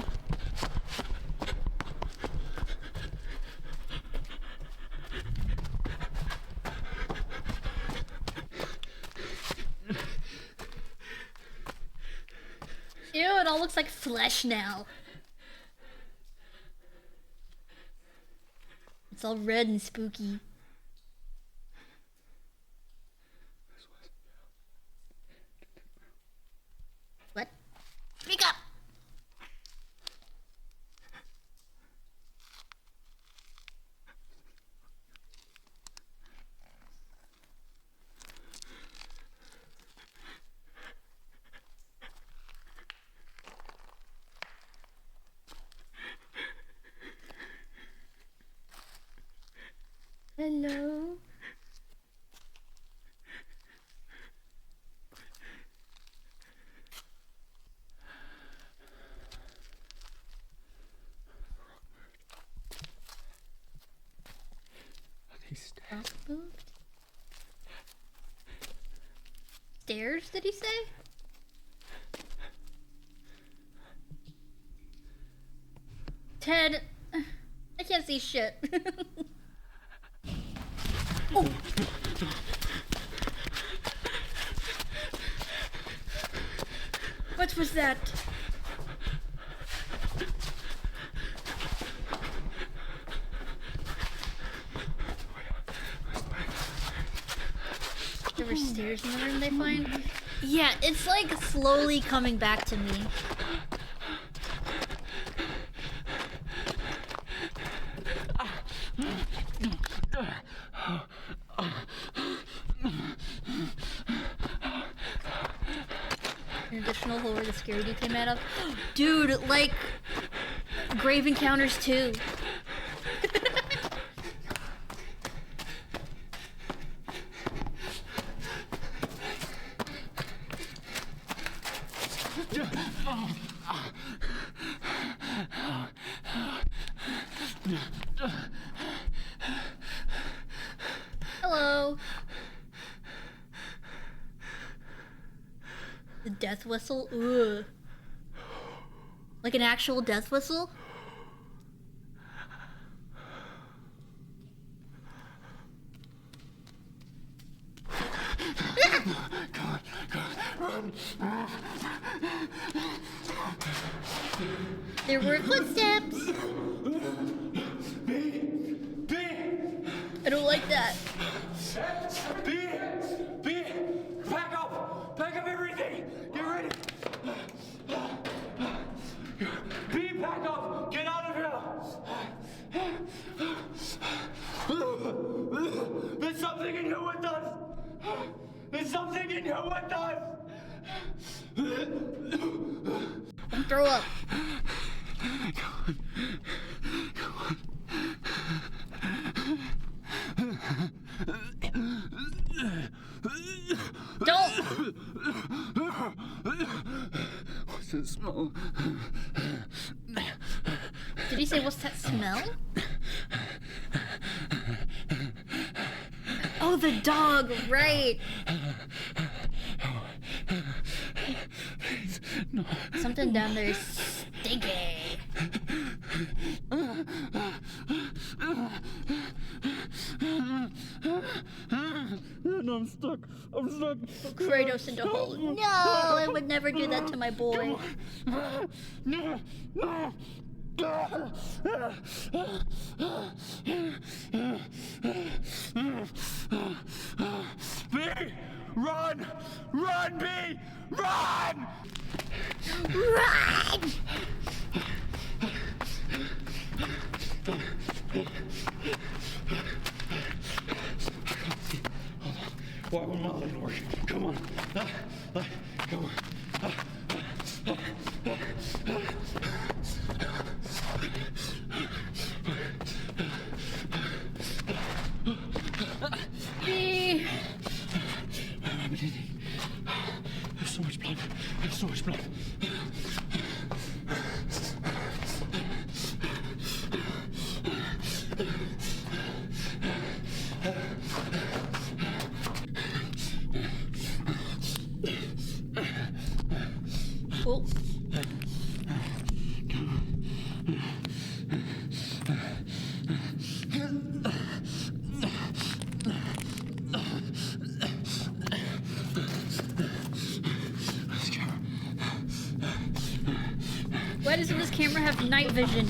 Ew, it all looks like flesh now. It's all red and spooky. What? Speak up! Hello? Rock moved? Stairs, did he say? Ted, I can't see shit. Oh. What was that? There were stairs in the room they find? Yeah, it's like slowly coming back to me. An additional hole where the security came out of. Dude, like Grave Encounters 2. Hello. The death whistle? Ugh. Like an actual death whistle? There were footsteps. I don't like that. There's something in here with us! Don't throw up. Don't! What's that smell? Did he say, what's that smell? Oh, the dog, right. Please, no. Something down there is stinky. No, I'm stuck. I'm stuck. Kratos into hole. No, I would never do that to my boy. No, no. B! Run! Run, B! Run! Run! Why will not let it work? Come on. Come on. B. There's so much blood. There's so much blood. Oh. Why doesn't this camera have night vision?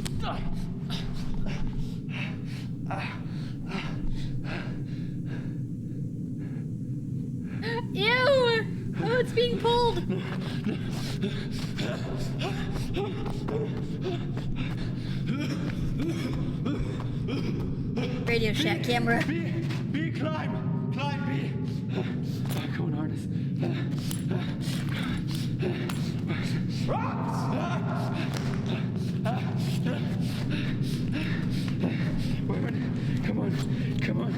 Ew! Oh, it's being pulled! Radio Shack camera. B, climb! Climb, B! Go on, harness. Wait a minute. Come on. Come on.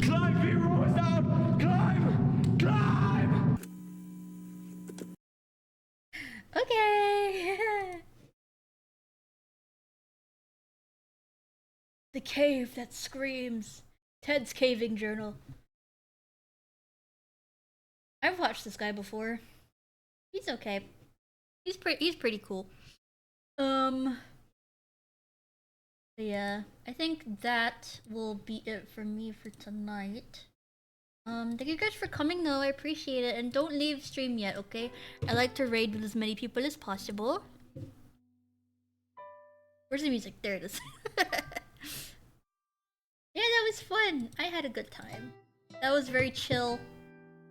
Climb, B, roll down! Climb! Climb! Okay. The cave that screams. Ted's caving journal. I've watched this guy before. He's okay. He's pretty cool. Yeah, I think that will be it for me for tonight. Thank you guys for coming though, I appreciate it. And don't leave stream yet, okay? I like to raid with as many people as possible. Where's the music? There it is. Yeah, that was fun. I had a good time. That was very chill,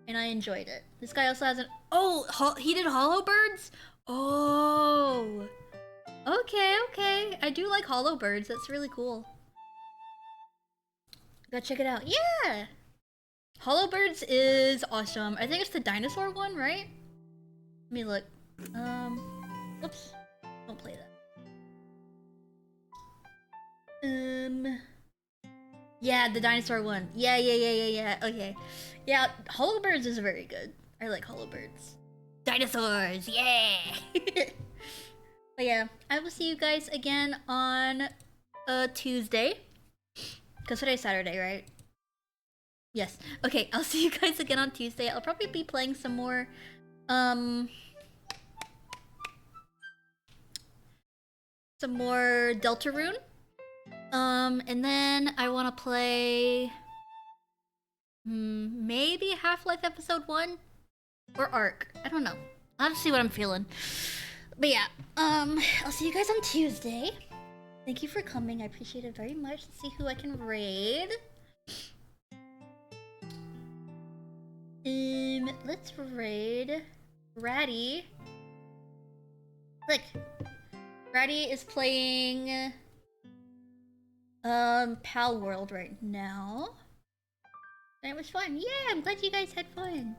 and I enjoyed it. This guy also has an... Oh, he did Hollow Birds? Oh. Okay. I do like Hollow Birds. That's really cool. Go check it out. Yeah! Hollow Birds is awesome. I think it's the dinosaur one, right? Let me look. Oops. Don't play that. Yeah, the dinosaur one. Yeah. Okay. Yeah, Hollow Birds is very good. I like Hollow Birds. Dinosaurs, yeah! But yeah, I will see you guys again on Tuesday. Because today's Saturday, right? Yes. Okay, I'll see you guys again on Tuesday. I'll probably be playing some more, Deltarune. And then I want to play maybe Half-Life Episode 1 or Ark. I don't know. I'll have to see what I'm feeling. But yeah, I'll see you guys on Tuesday. Thank you for coming. I appreciate it very much. Let's see who I can raid. Let's raid Ratty. Click. Brady is playing Pal World right now. And it was fun. Yeah, I'm glad you guys had fun.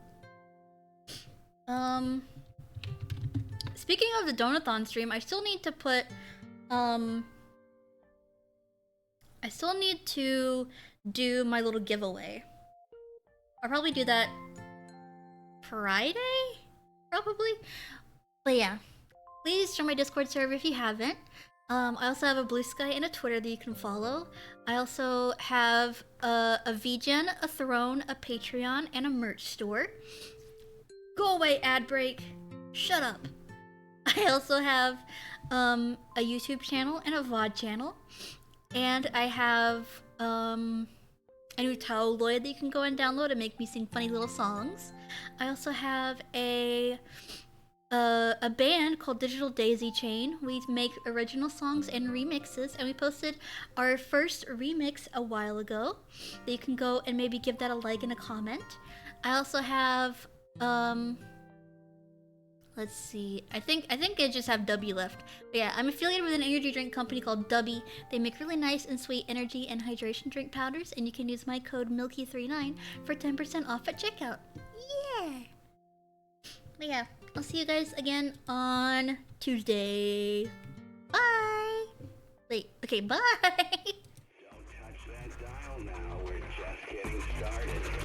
Speaking of the Donathon stream, I still need to put I still need to do my little giveaway. I'll probably do that Friday? Probably. But yeah. Please join my Discord server if you haven't. I also have a Blue Sky and a Twitter that you can follow. I also have a VGen, a Throne, a Patreon, and a merch store. Go away, ad break. Shut up. I also have a YouTube channel and a VOD channel. And I have a new tabloid that you can go and download and make me sing funny little songs. I also have a band called Digital Daisy Chain. We make original songs and remixes, and we posted our first remix a while ago that you can go and maybe give that a like and a comment. I also have let's see, I think I just have W left. But yeah, I'm affiliated with an energy drink company called Dubby. They make really nice and sweet energy and hydration drink powders, and you can use my code MILKY39 for 10% off at checkout. Yeah. But yeah, I'll see you guys again on Tuesday. Bye! Wait, okay, bye! Don't touch that dial now, we're just getting started.